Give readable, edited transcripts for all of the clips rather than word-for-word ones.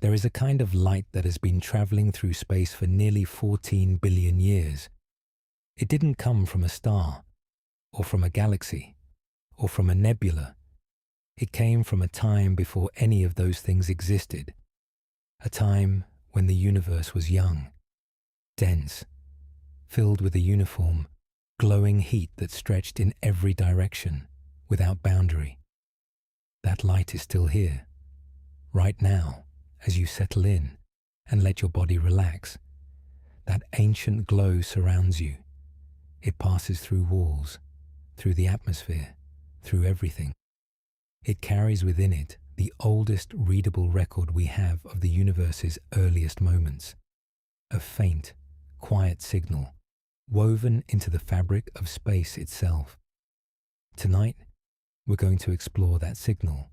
There is a kind of light that has been traveling through space for nearly 14 billion years. It didn't come from a star, or from a galaxy, or from a nebula. It came from a time before any of those things existed, a time when the universe was young, dense, filled with a uniform, glowing heat that stretched in every direction, without boundary. That light is still here, right now, as you settle in and let your body relax. That ancient glow surrounds you. It passes through walls, through the atmosphere, through everything. It carries within it the oldest readable record we have of the universe's earliest moments, a faint, quiet signal woven into the fabric of space itself. Tonight, we're going to explore that signal.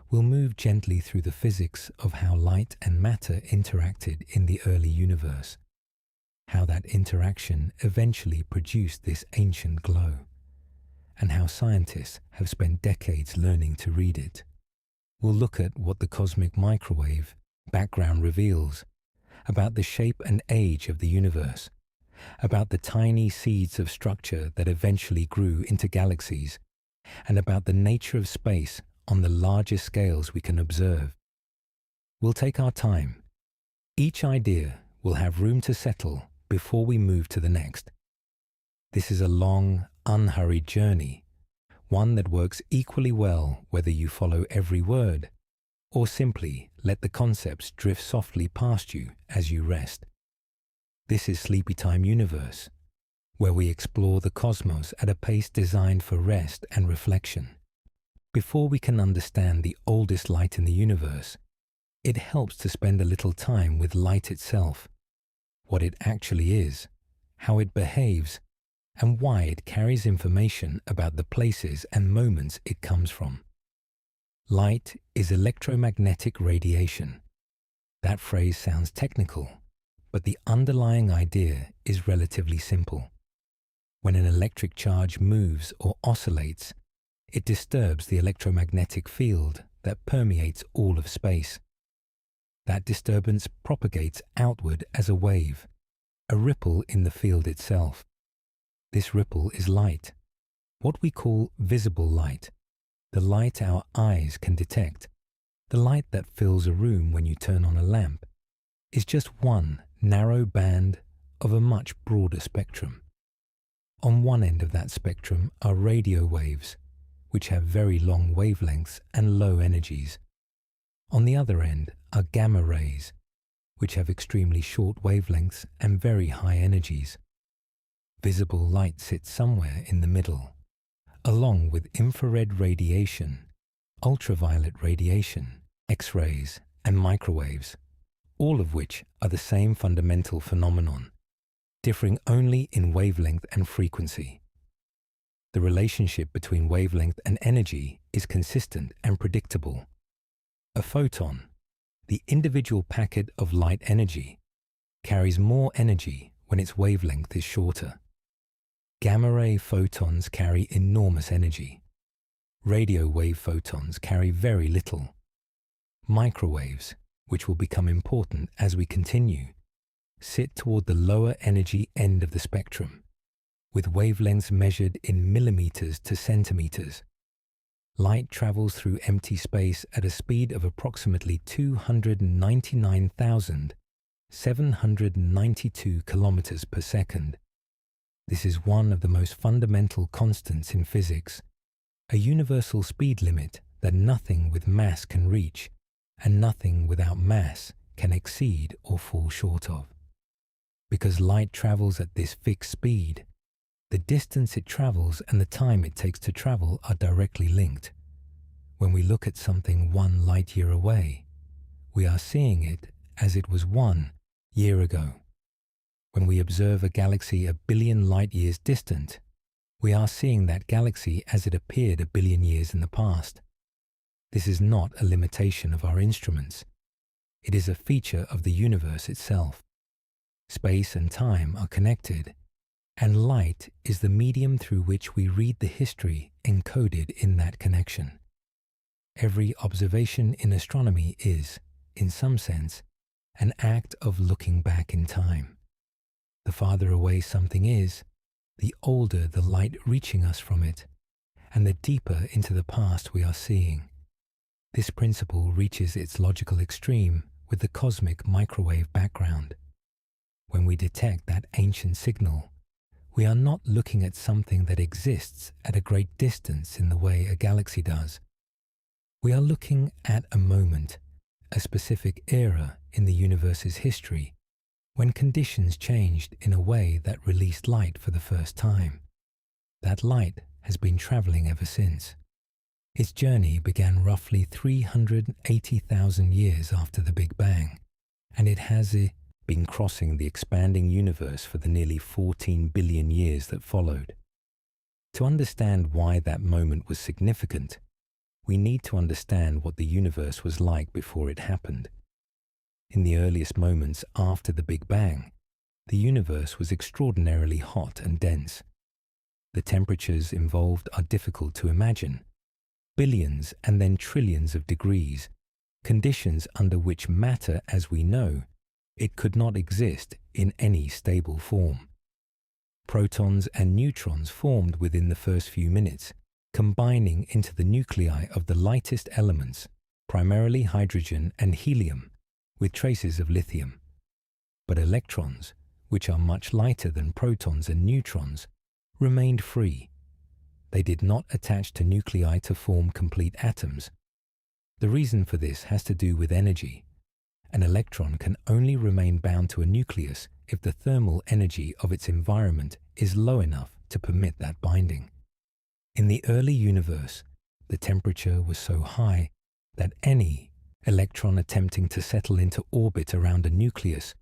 We'll move gently through the physics of how light and matter interacted in the early universe, how that interaction eventually produced this ancient glow, and how scientists have spent decades learning to read it. We'll look at what the cosmic microwave background reveals about the shape and age of the universe, about the tiny seeds of structure that eventually grew into galaxies, and about the nature of space on the largest scales we can observe. We'll take our time. Each idea will have room to settle before we move to the next. This is a long, unhurried journey, one that works equally well whether you follow every word or simply let the concepts drift softly past you as you rest. This is Sleepy Time Universe, where we explore the cosmos at a pace designed for rest and reflection. Before we can understand the oldest light in the universe, it helps to spend a little time with light itself, what it actually is, how it behaves, and why it carries information about the places and moments it comes from. Light is electromagnetic radiation. That phrase sounds technical, but the underlying idea is relatively simple. When an electric charge moves or oscillates, it disturbs the electromagnetic field that permeates all of space. That disturbance propagates outward as a wave, a ripple in the field itself. This ripple is light, what we call visible light, the light our eyes can detect. The light that fills a room when you turn on a lamp is just one narrow band of a much broader spectrum. On one end of that spectrum are radio waves, which have very long wavelengths and low energies. On the other end are gamma rays, which have extremely short wavelengths and very high energies. Visible light sits somewhere in the middle, along with infrared radiation, ultraviolet radiation, X-rays, and microwaves, all of which are the same fundamental phenomenon, differing only in wavelength and frequency. The relationship between wavelength and energy is consistent and predictable. A photon, the individual packet of light energy, carries more energy when its wavelength is shorter. Gamma-ray photons carry enormous energy. Radio wave photons carry very little. Microwaves, which will become important as we continue, sit toward the lower energy end of the spectrum, with wavelengths measured in millimeters to centimeters. Light travels through empty space at a speed of approximately 299,792 kilometers per second. This is one of the most fundamental constants in physics, a universal speed limit that nothing with mass can reach, and nothing without mass can exceed or fall short of. Because light travels at this fixed speed, the distance it travels and the time it takes to travel are directly linked. When we look at something 1 light year away, we are seeing it as it was 1 year ago. When we observe a galaxy 1 billion light years distant, we are seeing that galaxy as it appeared 1 billion years in the past. This is not a limitation of our instruments. It is a feature of the universe itself. Space and time are connected, and light is the medium through which we read the history encoded in that connection. Every observation in astronomy is, in some sense, an act of looking back in time. The farther away something is, the older the light reaching us from it, and the deeper into the past we are seeing. This principle reaches its logical extreme with the cosmic microwave background. When we detect that ancient signal, we are not looking at something that exists at a great distance in the way a galaxy does. We are looking at a moment, a specific era in the universe's history, when conditions changed in a way that released light for the first time. That light has been traveling ever since. Its journey began roughly 380,000 years after the Big Bang, and it has been crossing the expanding universe for the nearly 14 billion years that followed. To understand why that moment was significant, we need to understand what the universe was like before it happened. In the earliest moments after the Big Bang, the universe was extraordinarily hot and dense. The temperatures involved are difficult to imagine. Billions and then trillions of degrees, conditions under which matter as we know it could not exist in any stable form. Protons and neutrons formed within the first few minutes, combining into the nuclei of the lightest elements, primarily hydrogen and helium, with traces of lithium. But electrons, which are much lighter than protons and neutrons, remained free. They did not attach to nuclei to form complete atoms. The reason for this has to do with energy. An electron can only remain bound to a nucleus if the thermal energy of its environment is low enough to permit that binding. In the early universe, the temperature was so high that any electron attempting to settle into orbit around a nucleus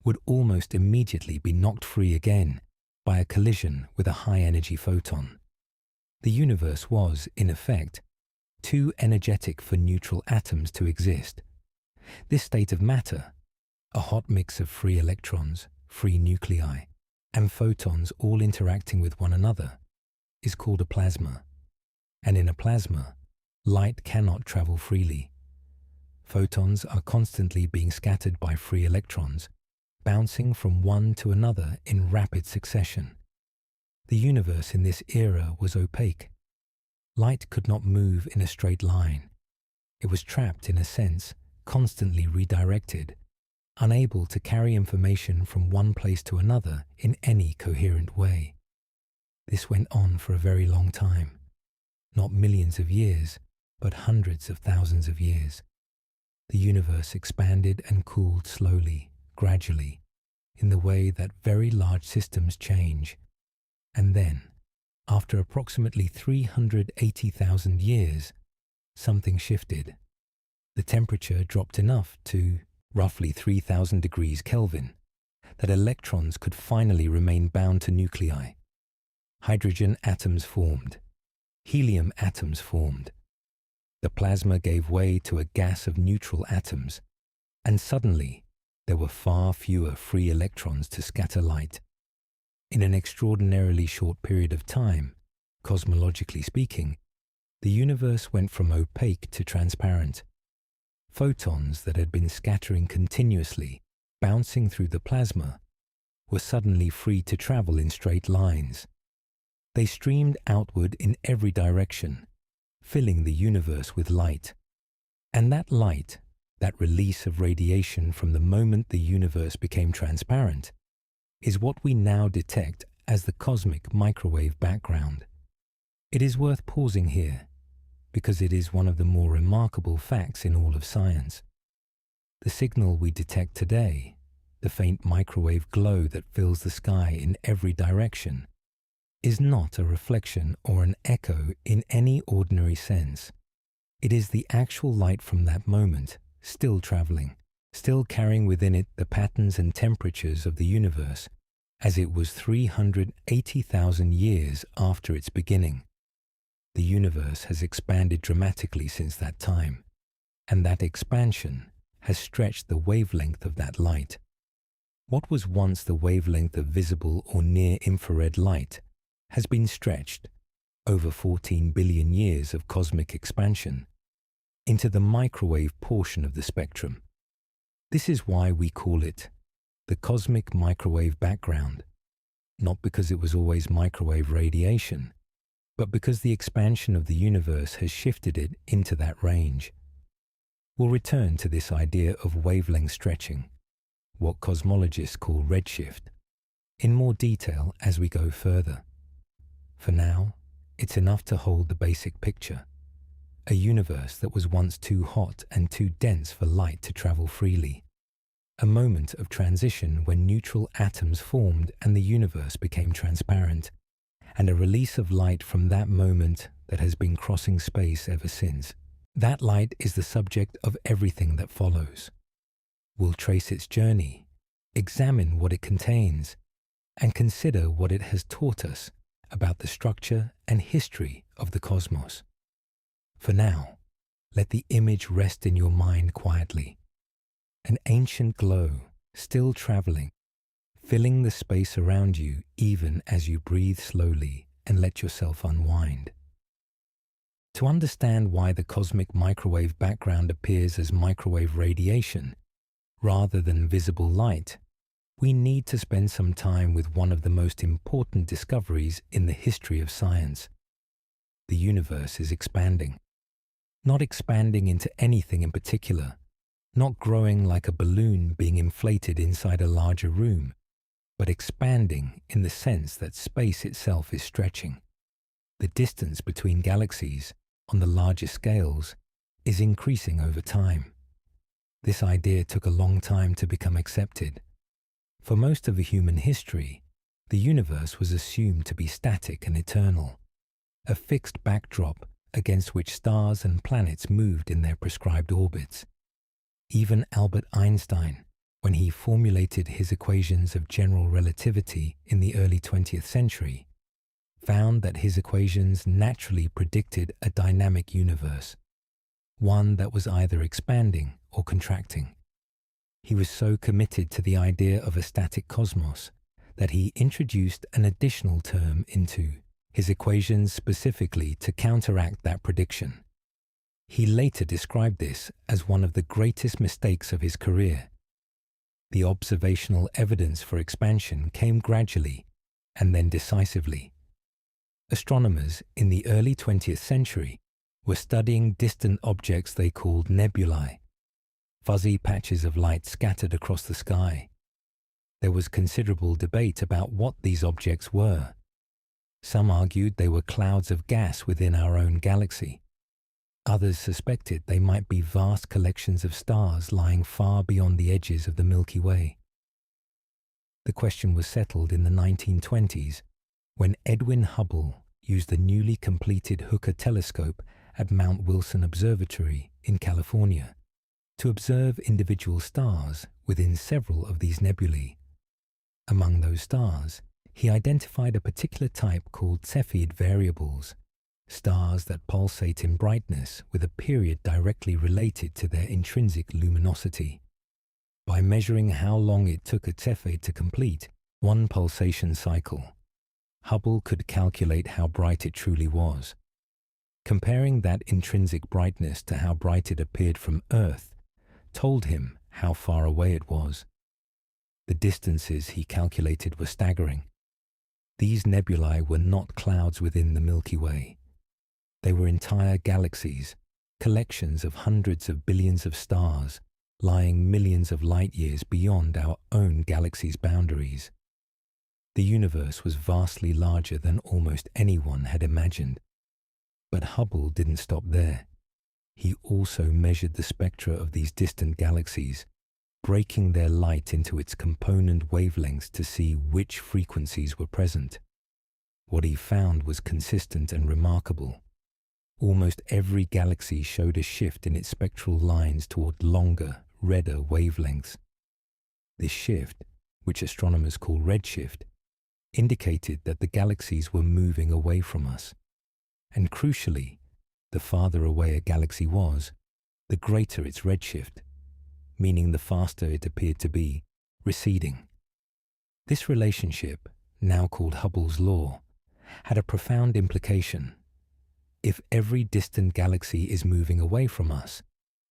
would almost immediately be knocked free again by a collision with a high-energy photon. The universe was, in effect, too energetic for neutral atoms to exist. This state of matter, a hot mix of free electrons, free nuclei, and photons all interacting with one another, is called a plasma. And in a plasma, light cannot travel freely. Photons are constantly being scattered by free electrons, bouncing from one to another in rapid succession. The universe in this era was opaque. Light could not move in a straight line. It was trapped, in a sense, constantly redirected, unable to carry information from one place to another in any coherent way. This went on for a very long time, not millions of years, but hundreds of thousands of years. The universe expanded and cooled slowly, gradually, in the way that very large systems change. And then, after approximately 380,000 years, something shifted. The temperature dropped enough to roughly 3,000 degrees Kelvin that electrons could finally remain bound to nuclei. Hydrogen atoms formed. Helium atoms formed. The plasma gave way to a gas of neutral atoms, and suddenly there were far fewer free electrons to scatter light. In an extraordinarily short period of time, cosmologically speaking, the universe went from opaque to transparent. Photons that had been scattering continuously, bouncing through the plasma, were suddenly free to travel in straight lines. They streamed outward in every direction, filling the universe with light. And that light, that release of radiation from the moment the universe became transparent, is what we now detect as the cosmic microwave background. It is worth pausing here, because it is one of the more remarkable facts in all of science. The signal we detect today, the faint microwave glow that fills the sky in every direction, is not a reflection or an echo in any ordinary sense. It is the actual light from that moment, still traveling, still carrying within it the patterns and temperatures of the universe, as it was 380,000 years after its beginning. The universe has expanded dramatically since that time, and that expansion has stretched the wavelength of that light. What was once the wavelength of visible or near-infrared light has been stretched, over 14 billion years of cosmic expansion, into the microwave portion of the spectrum, This is why we call it the cosmic microwave background, not because it was always microwave radiation, but because the expansion of the universe has shifted it into that range. We'll return to this idea of wavelength stretching, what cosmologists call redshift, in more detail as we go further. For now, it's enough to hold the basic picture. A universe that was once too hot and too dense for light to travel freely. A moment of transition when neutral atoms formed and the universe became transparent, and a release of light from that moment that has been crossing space ever since. That light is the subject of everything that follows. We'll trace its journey, examine what it contains, and consider what it has taught us about the structure and history of the cosmos. For now, let the image rest in your mind quietly. An ancient glow, still traveling, filling the space around you even as you breathe slowly and let yourself unwind. To understand why the cosmic microwave background appears as microwave radiation rather than visible light, we need to spend some time with one of the most important discoveries in the history of science. The universe is expanding. Not expanding into anything in particular, not growing like a balloon being inflated inside a larger room, but expanding in the sense that space itself is stretching. The distance between galaxies, on the larger scales, is increasing over time. This idea took a long time to become accepted. For most of human history, the universe was assumed to be static and eternal, a fixed backdrop against which stars and planets moved in their prescribed orbits. Even Albert Einstein, when he formulated his equations of general relativity in the early 20th century, found that his equations naturally predicted a dynamic universe, one that was either expanding or contracting. He was so committed to the idea of a static cosmos that he introduced an additional term into his equations specifically to counteract that prediction. He later described this as one of the greatest mistakes of his career. The observational evidence for expansion came gradually and then decisively. Astronomers in the early 20th century were studying distant objects they called nebulae, fuzzy patches of light scattered across the sky. There was considerable debate about what these objects were. Some argued they were clouds of gas within our own galaxy. Others suspected they might be vast collections of stars lying far beyond the edges of the Milky Way. The question was settled in the 1920s when Edwin Hubble used the newly completed Hooker telescope at Mount Wilson Observatory in California to observe individual stars within several of these nebulae. Among those stars, he identified a particular type called Cepheid variables, stars that pulsate in brightness with a period directly related to their intrinsic luminosity. By measuring how long it took a Cepheid to complete one pulsation cycle, Hubble could calculate how bright it truly was. Comparing that intrinsic brightness to how bright it appeared from Earth told him how far away it was. The distances he calculated were staggering. These nebulae were not clouds within the Milky Way. They were entire galaxies, collections of hundreds of billions of stars, lying millions of light years beyond our own galaxy's boundaries. The universe was vastly larger than almost anyone had imagined. But Hubble didn't stop there. He also measured the spectra of these distant galaxies, breaking their light into its component wavelengths to see which frequencies were present. What he found was consistent and remarkable. Almost every galaxy showed a shift in its spectral lines toward longer, redder wavelengths. This shift, which astronomers call redshift, indicated that the galaxies were moving away from us. And crucially, the farther away a galaxy was, the greater its redshift, meaning the faster it appeared to be, receding. This relationship, now called Hubble's law, had a profound implication. If every distant galaxy is moving away from us,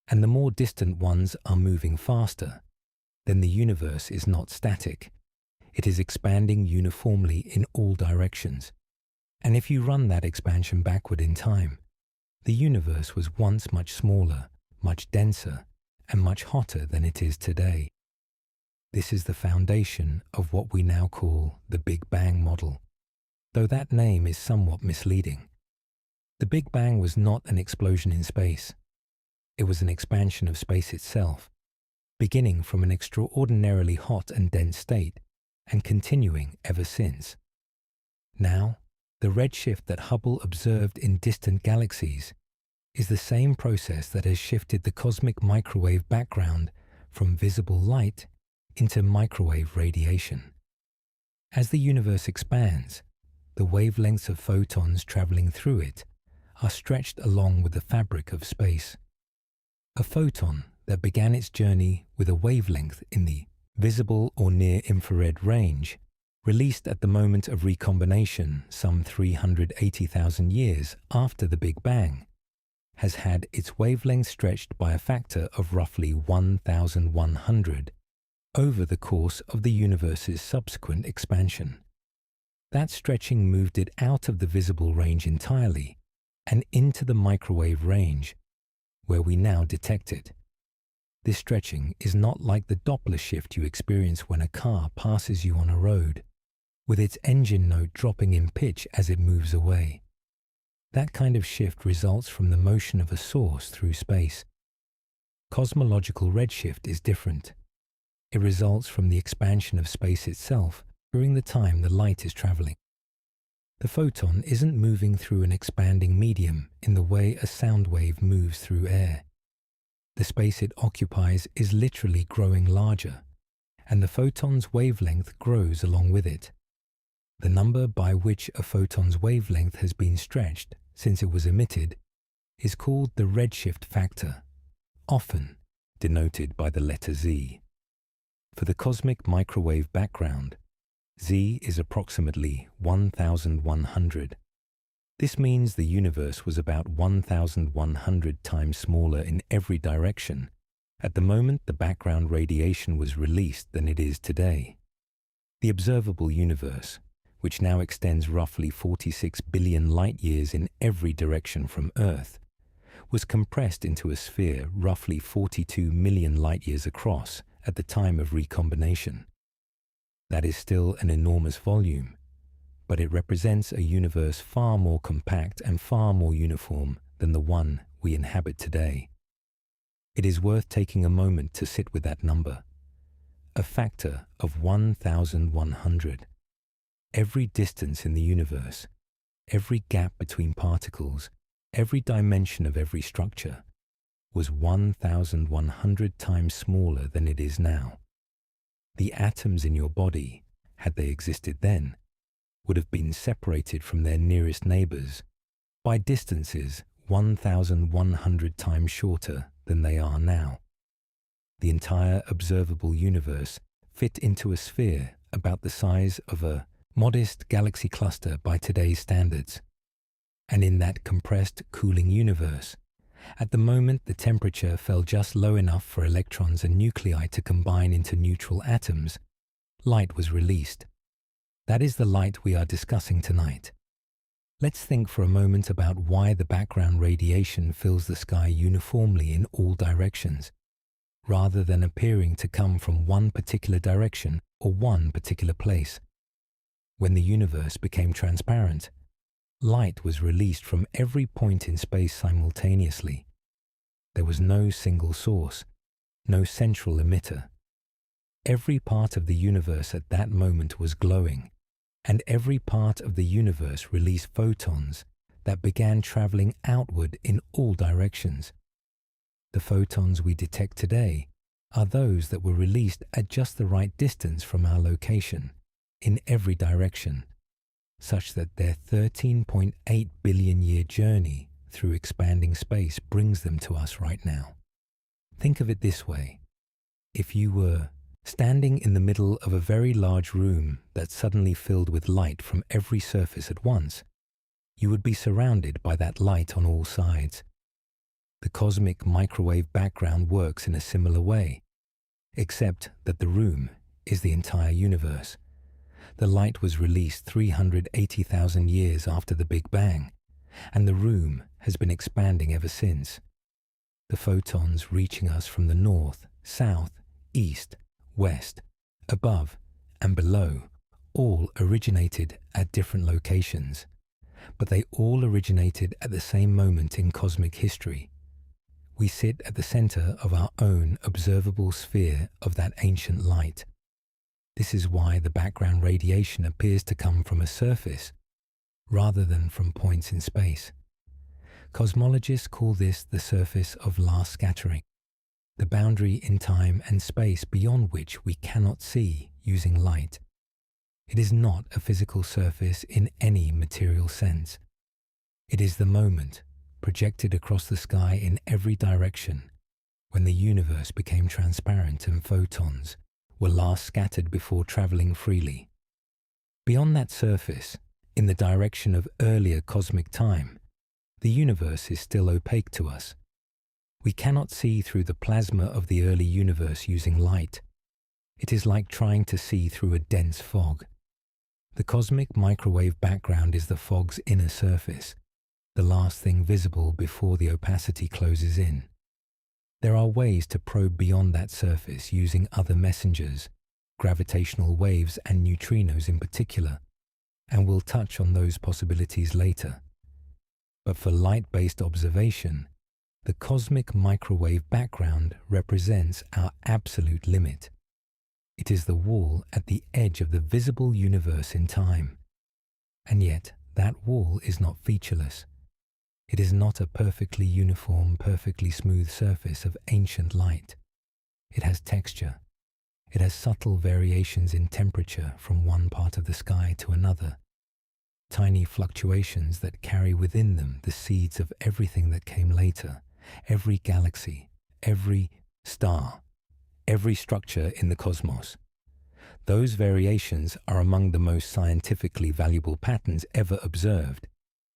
and the more distant ones are moving faster, then the universe is not static. It is expanding uniformly in all directions. And if you run that expansion backward in time, the universe was once much smaller, much denser, and much hotter than it is today. This is the foundation of what we now call the Big Bang model, though that name is somewhat misleading. The Big Bang was not an explosion in space. It was an expansion of space itself, beginning from an extraordinarily hot and dense state, and continuing ever since. Now, the redshift that Hubble observed in distant galaxies is the same process that has shifted the cosmic microwave background from visible light into microwave radiation. As the universe expands, the wavelengths of photons traveling through it are stretched along with the fabric of space. A photon that began its journey with a wavelength in the visible or near-infrared range, released at the moment of recombination some 380,000 years after the Big Bang, has had its wavelength stretched by a factor of roughly 1,100 over the course of the universe's subsequent expansion. That stretching moved it out of the visible range entirely and into the microwave range, where we now detect it. This stretching is not like the Doppler shift you experience when a car passes you on a road, with its engine note dropping in pitch as it moves away. That kind of shift results from the motion of a source through space. Cosmological redshift is different. It results from the expansion of space itself during the time the light is traveling. The photon isn't moving through an expanding medium in the way a sound wave moves through air. The space it occupies is literally growing larger, and the photon's wavelength grows along with it. The number by which a photon's wavelength has been stretched since it was emitted is called the redshift factor, often denoted by the letter Z. For the cosmic microwave background, Z is approximately 1,100. This means the universe was about 1,100 times smaller in every direction at the moment the background radiation was released than it is today. The observable universe, which now extends roughly 46 billion light-years in every direction from Earth, was compressed into a sphere roughly 42 million light-years across at the time of recombination. That is still an enormous volume, but it represents a universe far more compact and far more uniform than the one we inhabit today. It is worth taking a moment to sit with that number, a factor of 1,100. Every distance in the universe, every gap between particles, every dimension of every structure was 1,100 times smaller than it is now. The atoms in your body, had they existed then, would have been separated from their nearest neighbors by distances 1,100 times shorter than they are now. The entire observable universe fit into a sphere about the size of a modest galaxy cluster by today's standards. And in that compressed, cooling universe, at the moment the temperature fell just low enough for electrons and nuclei to combine into neutral atoms, light was released. That is the light we are discussing tonight. Let's think for a moment about why the background radiation fills the sky uniformly in all directions, rather than appearing to come from one particular direction or one particular place. When the universe became transparent, light was released from every point in space simultaneously. There was no single source, no central emitter. Every part of the universe at that moment was glowing, and every part of the universe released photons that began traveling outward in all directions. The photons we detect today are those that were released at just the right distance from our location, in every direction, such that their 13.8 billion year journey through expanding space brings them to us right now. Think of it this way. If you were standing in the middle of a very large room that suddenly filled with light from every surface at once, you would be surrounded by that light on all sides. The cosmic microwave background works in a similar way. except that the room is the entire universe. The light was released 380,000 years after the Big Bang, and the room has been expanding ever since. The photons reaching us from the north, south, east, west, above, and below all originated at different locations, but they all originated at the same moment in cosmic history. We sit at the center of our own observable sphere of that ancient light. This is why the background radiation appears to come from a surface rather than from points in space. Cosmologists call this the surface of last scattering, the boundary in time and space beyond which we cannot see using light. It is not a physical surface in any material sense. It is the moment, projected across the sky in every direction, when the universe became transparent and photons were last scattered before traveling freely. Beyond that surface, in the direction of earlier cosmic time, the universe is still opaque to us. We cannot see through the plasma of the early universe using light. It is like trying to see through a dense fog. The cosmic microwave background is the fog's inner surface, the last thing visible before the opacity closes in. There are ways to probe beyond that surface using other messengers, gravitational waves and neutrinos in particular, and we'll touch on those possibilities later. But for light-based observation, the cosmic microwave background represents our absolute limit. It is the wall at the edge of the visible universe in time. And yet, that wall is not featureless. It is not a perfectly uniform, perfectly smooth surface of ancient light. It has texture. It has subtle variations in temperature from one part of the sky to another. Tiny fluctuations that carry within them the seeds of everything that came later, every galaxy, every star, every structure in the cosmos. Those variations are among the most scientifically valuable patterns ever observed,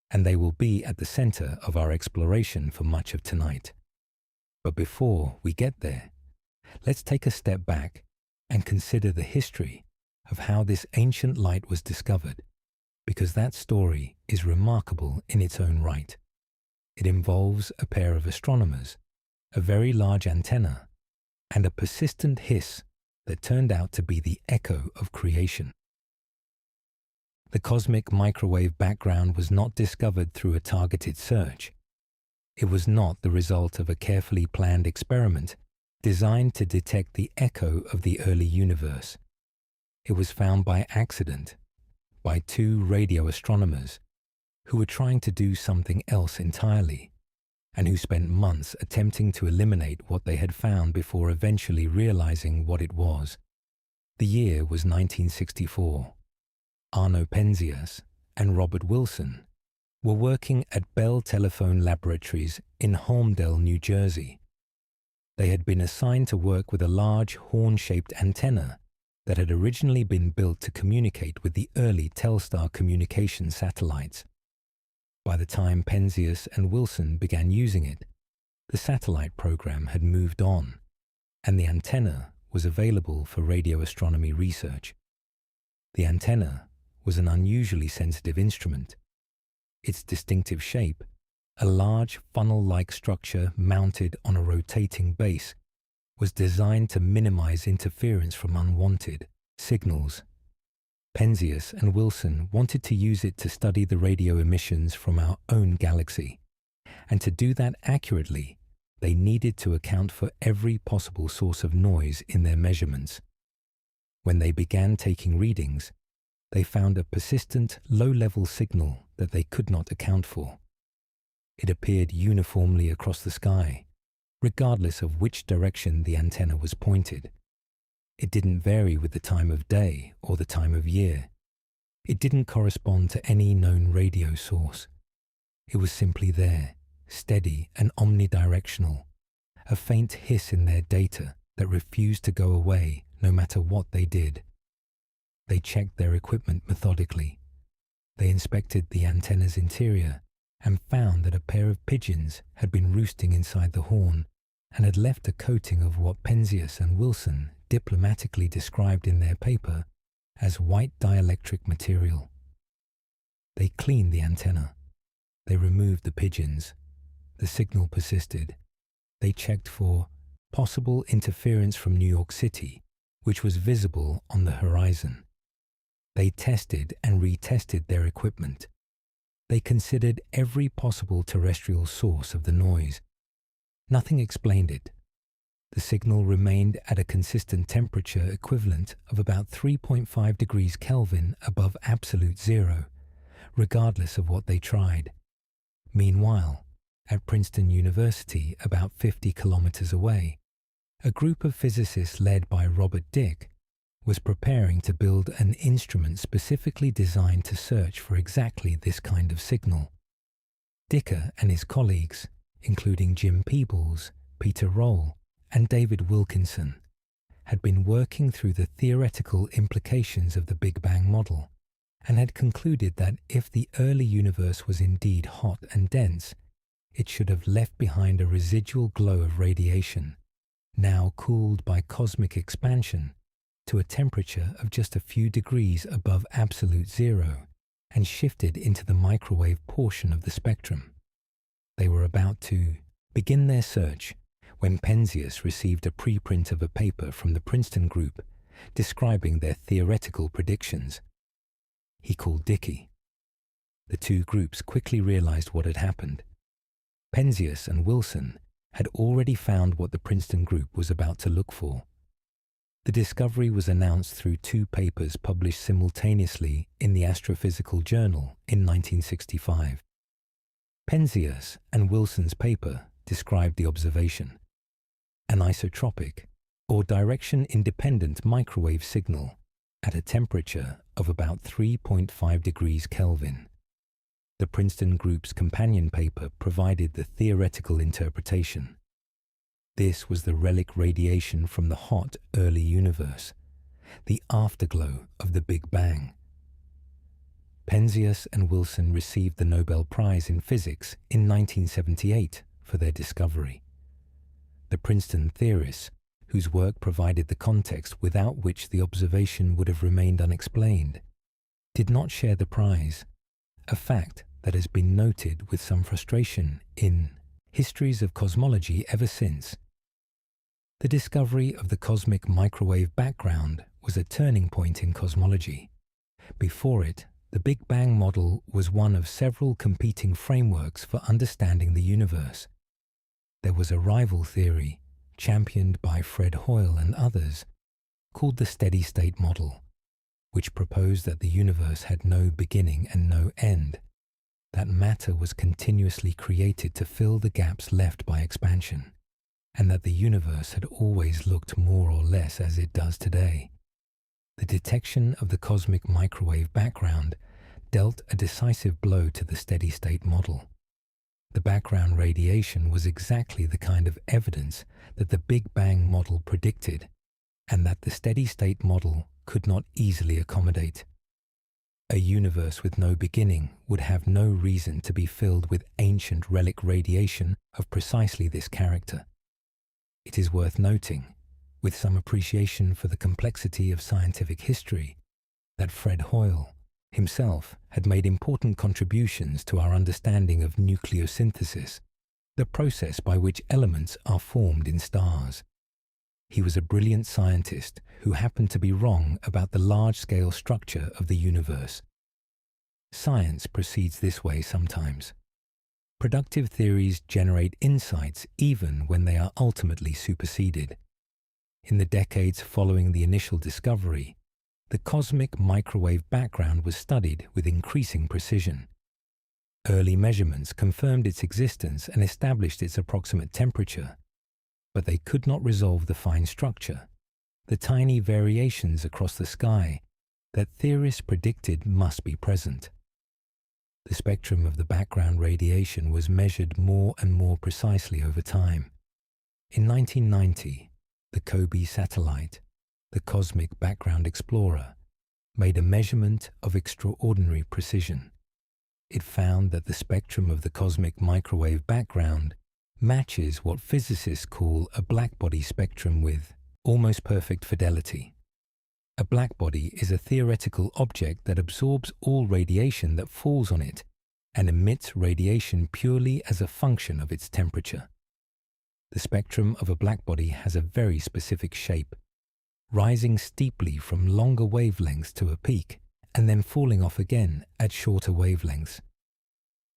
and they will be at the center of our exploration for much of tonight. But before we get there, let's take a step back and consider the history of how this ancient light was discovered, because that story is remarkable in its own right. It involves a pair of astronomers, a very large antenna, and a persistent hiss that turned out to be the echo of creation. The cosmic microwave background was not discovered through a targeted search. It was not the result of a carefully planned experiment designed to detect the echo of the early universe. It was found by accident, by two radio astronomers who were trying to do something else entirely, and who spent months attempting to eliminate what they had found before eventually realizing what it was. The year was 1964. Arno Penzias and Robert Wilson were working at Bell Telephone Laboratories in Holmdel, New Jersey. They had been assigned to work with a large horn-shaped antenna that had originally been built to communicate with the early Telstar communication satellites. By the time Penzias and Wilson began using it, the satellite program had moved on, and the antenna was available for radio astronomy research. The antenna was an unusually sensitive instrument. Its distinctive shape, a large funnel-like structure mounted on a rotating base, was designed to minimize interference from unwanted signals. Penzias and Wilson wanted to use it to study the radio emissions from our own galaxy, and to do that accurately, they needed to account for every possible source of noise in their measurements. When they began taking readings, they found a persistent, low-level signal that they could not account for. It appeared uniformly across the sky, regardless of which direction the antenna was pointed. It didn't vary with the time of day or the time of year. It didn't correspond to any known radio source. It was simply there, steady and omnidirectional, a faint hiss in their data that refused to go away no matter what they did. They checked their equipment methodically. They inspected the antenna's interior and found that a pair of pigeons had been roosting inside the horn and had left a coating of what Penzias and Wilson diplomatically described in their paper as white dielectric material. They cleaned the antenna. They removed the pigeons. The signal persisted. They checked for possible interference from New York City, which was visible on the horizon. They tested and retested their equipment. They considered every possible terrestrial source of the noise. Nothing explained it. The signal remained at a consistent temperature equivalent of about 3.5 degrees Kelvin above absolute zero, regardless of what they tried. Meanwhile, at Princeton University, about 50 kilometers away, a group of physicists led by Robert Dicke was preparing to build an instrument specifically designed to search for exactly this kind of signal. Dicke and his colleagues, including Jim Peebles, Peter Roll, and David Wilkinson, had been working through the theoretical implications of the Big Bang model and had concluded that if the early universe was indeed hot and dense, it should have left behind a residual glow of radiation, now cooled by cosmic expansion to a temperature of just a few degrees above absolute zero and shifted into the microwave portion of the spectrum. They were about to begin their search when Penzias received a preprint of a paper from the Princeton group describing their theoretical predictions. He called Dicke. The two groups quickly realized what had happened. Penzias and Wilson had already found what the Princeton group was about to look for. The discovery was announced through two papers published simultaneously in the Astrophysical Journal in 1965. Penzias and Wilson's paper described the observation: an isotropic, or direction-independent microwave signal at a temperature of about 3.5 degrees Kelvin. The Princeton group's companion paper provided the theoretical interpretation. This was the relic radiation from the hot early universe, the afterglow of the Big Bang. Penzias and Wilson received the Nobel Prize in Physics in 1978 for their discovery. The Princeton theorists, whose work provided the context without which the observation would have remained unexplained, did not share the prize, a fact that has been noted with some frustration in histories of cosmology ever since. The discovery of the cosmic microwave background was a turning point in cosmology. Before it, the Big Bang model was one of several competing frameworks for understanding the universe. There was a rival theory, championed by Fred Hoyle and others, called the steady-state model, which proposed that the universe had no beginning and no end, that matter was continuously created to fill the gaps left by expansion, and that the universe had always looked more or less as it does today. The detection of the cosmic microwave background dealt a decisive blow to the steady-state model. The background radiation was exactly the kind of evidence that the Big Bang model predicted, and that the steady-state model could not easily accommodate. A universe with no beginning would have no reason to be filled with ancient relic radiation of precisely this character. It is worth noting, with some appreciation for the complexity of scientific history, that Fred Hoyle himself had made important contributions to our understanding of nucleosynthesis, the process by which elements are formed in stars. He was a brilliant scientist who happened to be wrong about the large-scale structure of the universe. Science proceeds this way sometimes. Productive theories generate insights even when they are ultimately superseded. In the decades following the initial discovery, the cosmic microwave background was studied with increasing precision. Early measurements confirmed its existence and established its approximate temperature, but they could not resolve the fine structure, the tiny variations across the sky that theorists predicted must be present. The spectrum of the background radiation was measured more and more precisely over time. In 1990, the COBE satellite, the Cosmic Background Explorer, made a measurement of extraordinary precision. It found that the spectrum of the cosmic microwave background matches what physicists call a blackbody spectrum with almost perfect fidelity. A blackbody is a theoretical object that absorbs all radiation that falls on it and emits radiation purely as a function of its temperature. The spectrum of a blackbody has a very specific shape, rising steeply from longer wavelengths to a peak and then falling off again at shorter wavelengths.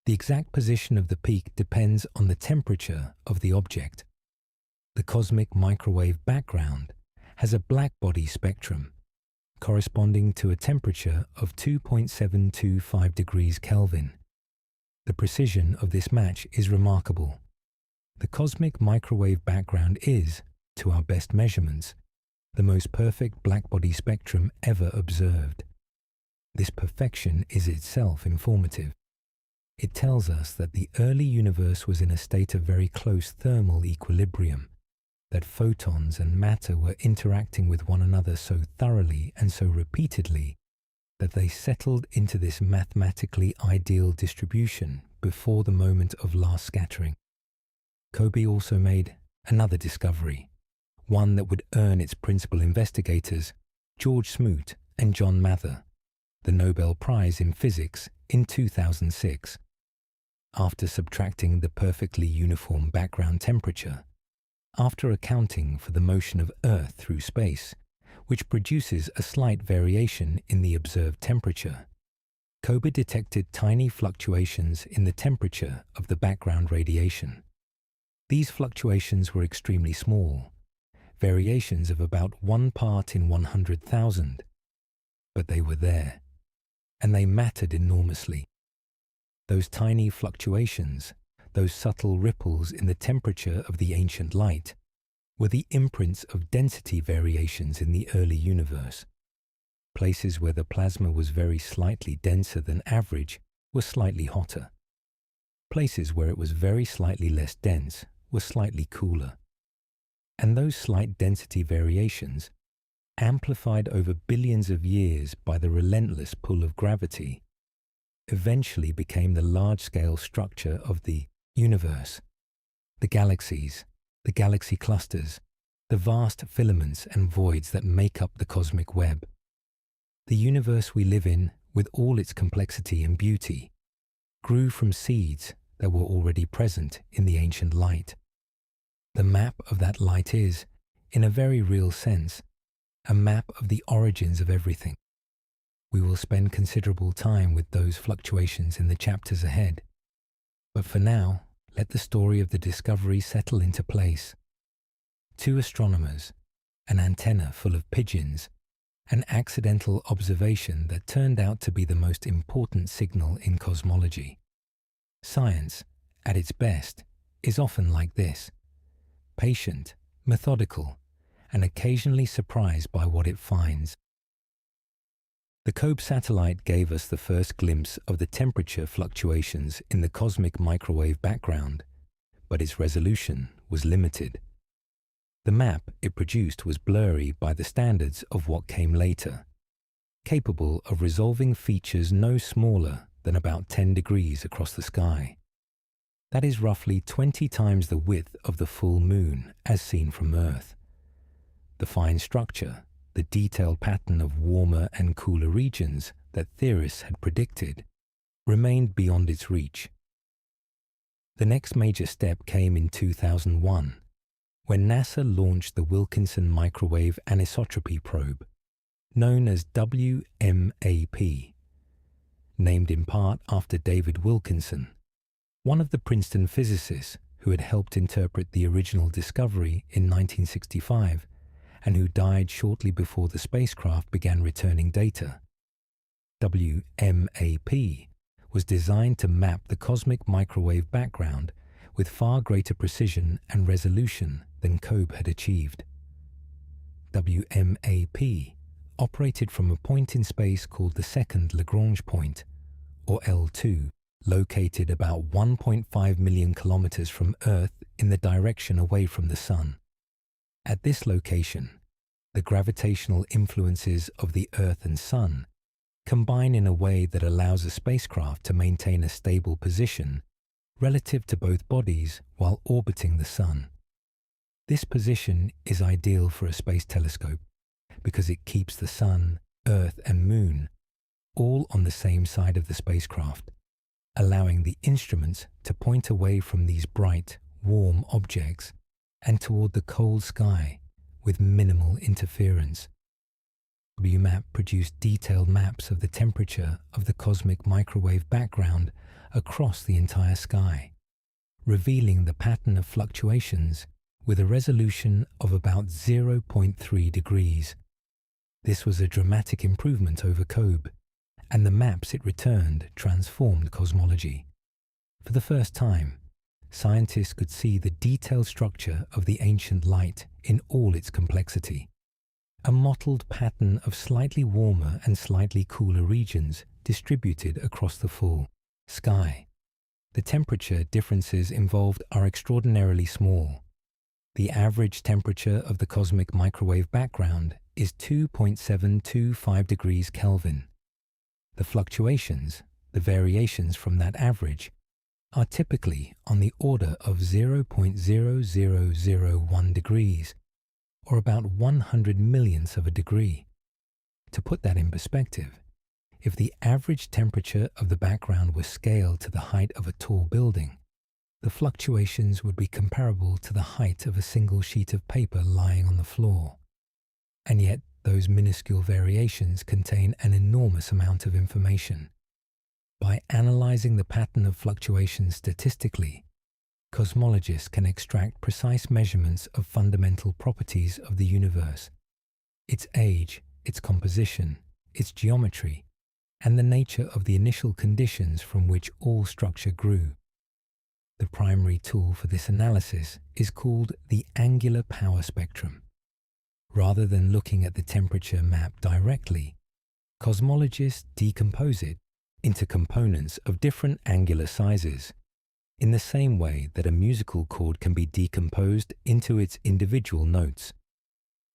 The exact position of the peak depends on the temperature of the object. The cosmic microwave background has a blackbody spectrum corresponding to a temperature of 2.725 degrees Kelvin. The precision of this match is remarkable. The cosmic microwave background is, to our best measurements, the most perfect blackbody spectrum ever observed. This perfection is itself informative. It tells us that the early universe was in a state of very close thermal equilibrium, that photons and matter were interacting with one another so thoroughly and so repeatedly that they settled into this mathematically ideal distribution before the moment of last scattering. Kobe also made another discovery, one that would earn its principal investigators, George Smoot and John Mather, the Nobel Prize in Physics in 2006. After subtracting the perfectly uniform background temperature, after accounting for the motion of Earth through space, which produces a slight variation in the observed temperature, Kobe detected tiny fluctuations in the temperature of the background radiation. These fluctuations were extremely small, variations of about 1 part in 100,000, but they were there, and they mattered enormously. Those tiny fluctuations, those subtle ripples in the temperature of the ancient light, were the imprints of density variations in the early universe. Places where the plasma was very slightly denser than average were slightly hotter. Places where it was very slightly less dense were slightly cooler. And those slight density variations, amplified over billions of years by the relentless pull of gravity, eventually became the large-scale structure of the universe, the galaxies, the galaxy clusters, the vast filaments and voids that make up the cosmic web. The universe we live in, with all its complexity and beauty, grew from seeds that were already present in the ancient light. The map of that light is, in a very real sense, a map of the origins of everything. We will spend considerable time with those fluctuations in the chapters ahead. But for now, let the story of the discovery settle into place. 2 astronomers, an antenna full of pigeons, an accidental observation that turned out to be the most important signal in cosmology. Science, at its best, is often like this: patient, methodical, and occasionally surprised by what it finds. The COBE satellite gave us the first glimpse of the temperature fluctuations in the cosmic microwave background, but its resolution was limited. The map it produced was blurry by the standards of what came later, capable of resolving features no smaller than about 10 degrees across the sky. That is roughly 20 times the width of the full moon as seen from Earth. The fine structure, the detailed pattern of warmer and cooler regions that theorists had predicted, remained beyond its reach. The next major step came in 2001, when NASA launched the Wilkinson Microwave Anisotropy Probe, known as WMAP, named in part after David Wilkinson, one of the Princeton physicists who had helped interpret the original discovery in 1965 and who died shortly before the spacecraft began returning data. WMAP was designed to map the cosmic microwave background with far greater precision and resolution than COBE had achieved. WMAP operated from a point in space called the second Lagrange point, or L2, located about 1.5 million kilometers from Earth in the direction away from the Sun. At this location, the gravitational influences of the Earth and Sun combine in a way that allows a spacecraft to maintain a stable position relative to both bodies while orbiting the Sun. This position is ideal for a space telescope because it keeps the Sun, Earth, and Moon all on the same side of the spacecraft, allowing the instruments to point away from these bright, warm objects and toward the cold sky with minimal interference. WMAP produced detailed maps of the temperature of the cosmic microwave background across the entire sky, revealing the pattern of fluctuations with a resolution of about 0.3 degrees. This was a dramatic improvement over COBE, and the maps it returned transformed cosmology. For the first time, scientists could see the detailed structure of the ancient light in all its complexity. A mottled pattern of slightly warmer and slightly cooler regions distributed across the full sky. The temperature differences involved are extraordinarily small. The average temperature of the cosmic microwave background is 2.725 degrees Kelvin. The fluctuations, the variations from that average, are typically on the order of 0.0001 degrees, or about 100 millionths of a degree. To put that in perspective, if the average temperature of the background was scaled to the height of a tall building, the fluctuations would be comparable to the height of a single sheet of paper lying on the floor. And yet, those minuscule variations contain an enormous amount of information. By analyzing the pattern of fluctuations statistically, cosmologists can extract precise measurements of fundamental properties of the universe, its age, its composition, its geometry, and the nature of the initial conditions from which all structure grew. The primary tool for this analysis is called the angular power spectrum. Rather than looking at the temperature map directly, cosmologists decompose it into components of different angular sizes, in the same way that a musical chord can be decomposed into its individual notes.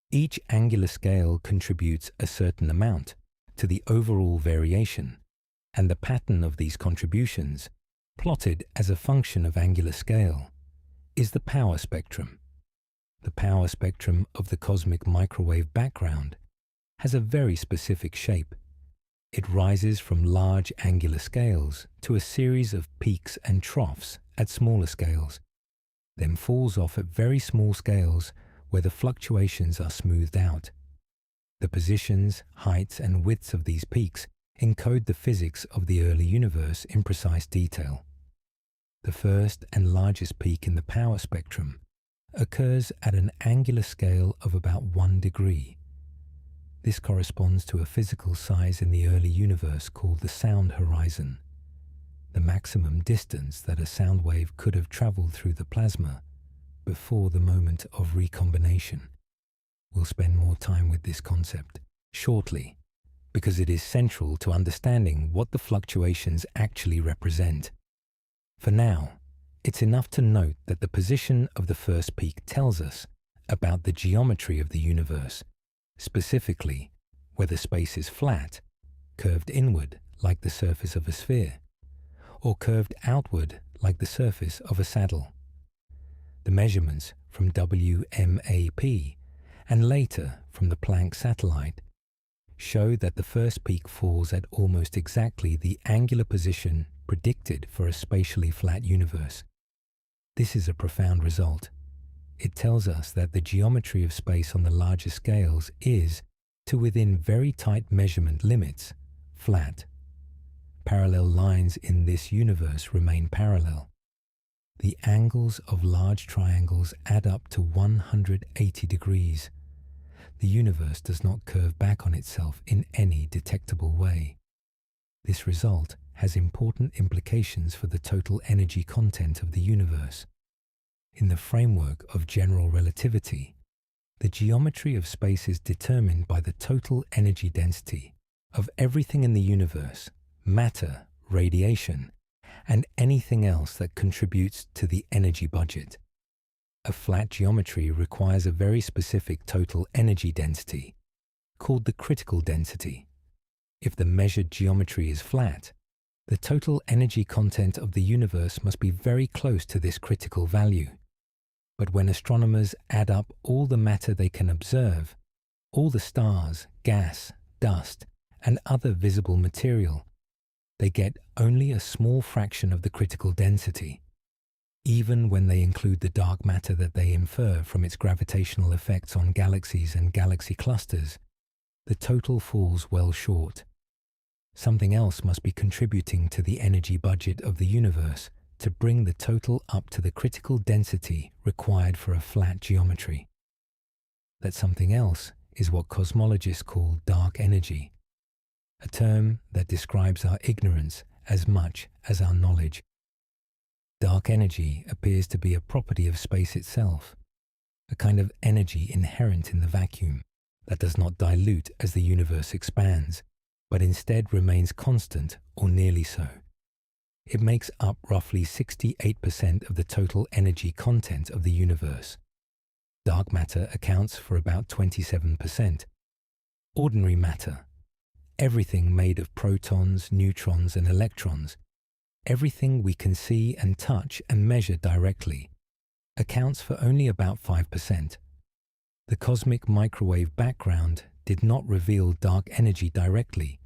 Each angular scale contributes a certain amount to the overall variation, and the pattern of these contributions, plotted as a function of angular scale, is the power spectrum. The power spectrum of the cosmic microwave background has a very specific shape. It rises from large angular scales to a series of peaks and troughs at smaller scales, then falls off at very small scales where the fluctuations are smoothed out. The positions, heights, and widths of these peaks encode the physics of the early universe in precise detail. The first and largest peak in the power spectrum occurs at an angular scale of about 1 degree. This corresponds to a physical size in the early universe called the sound horizon, the maximum distance that a sound wave could have traveled through the plasma before the moment of recombination. We'll spend more time with this concept shortly, because it is central to understanding what the fluctuations actually represent. For now, it's enough to note that the position of the first peak tells us about the geometry of the universe, specifically whether space is flat, curved inward like the surface of a sphere, or curved outward like the surface of a saddle. The measurements from WMAP and later from the Planck satellite show that the first peak falls at almost exactly the angular position predicted for a spatially flat universe. This is a profound result. It tells us that the geometry of space on the larger scales is, to within very tight measurement limits, flat. Parallel lines in this universe remain parallel. The angles of large triangles add up to 180 degrees. The universe does not curve back on itself in any detectable way. This result has important implications for the total energy content of the universe. In the framework of general relativity, the geometry of space is determined by the total energy density of everything in the universe, matter, radiation, and anything else that contributes to the energy budget. A flat geometry requires a very specific total energy density, called the critical density. If the measured geometry is flat, The total energy content of the universe must be very close to this critical value. But when astronomers add up all the matter they can observe, all the stars, gas, dust, and other visible material, they get only a small fraction of the critical density. Even when they include the dark matter that they infer from its gravitational effects on galaxies and galaxy clusters, the total falls well short. Something else must be contributing to the energy budget of the universe to bring the total up to the critical density required for a flat geometry. That something else is what cosmologists call dark energy, a term that describes our ignorance as much as our knowledge. Dark energy appears to be a property of space itself, a kind of energy inherent in the vacuum that does not dilute as the universe expands, but instead remains constant or nearly so. It makes up roughly 68% of the total energy content of the universe. Dark matter accounts for about 27%. Ordinary matter, everything made of protons, neutrons, and electrons, everything we can see and touch and measure directly, accounts for only about 5%. The cosmic microwave background did not reveal dark energy directly,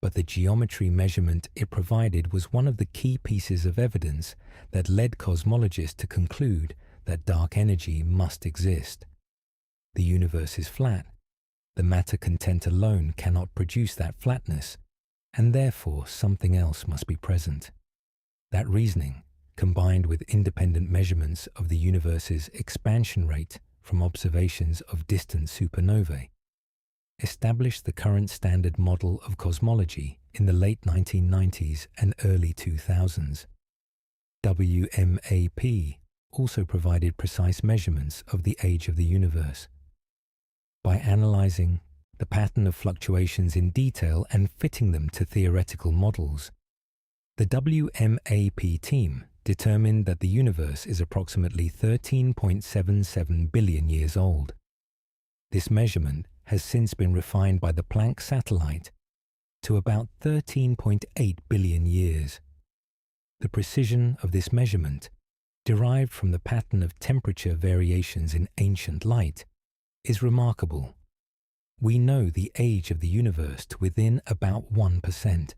but the geometry measurement it provided was one of the key pieces of evidence that led cosmologists to conclude that dark energy must exist. The universe is flat. The matter content alone cannot produce that flatness, and therefore something else must be present. That reasoning, combined with independent measurements of the universe's expansion rate from observations of distant supernovae, established the current standard model of cosmology in the late 1990s and early 2000s. WMAP also provided precise measurements of the age of the universe. By analyzing the pattern of fluctuations in detail and fitting them to theoretical models, the WMAP team determined that the universe is approximately 13.77 billion years old. This measurement has since been refined by the Planck satellite to about 13.8 billion years. The precision of this measurement, derived from the pattern of temperature variations in ancient light, is remarkable. We know the age of the universe to within about 1%.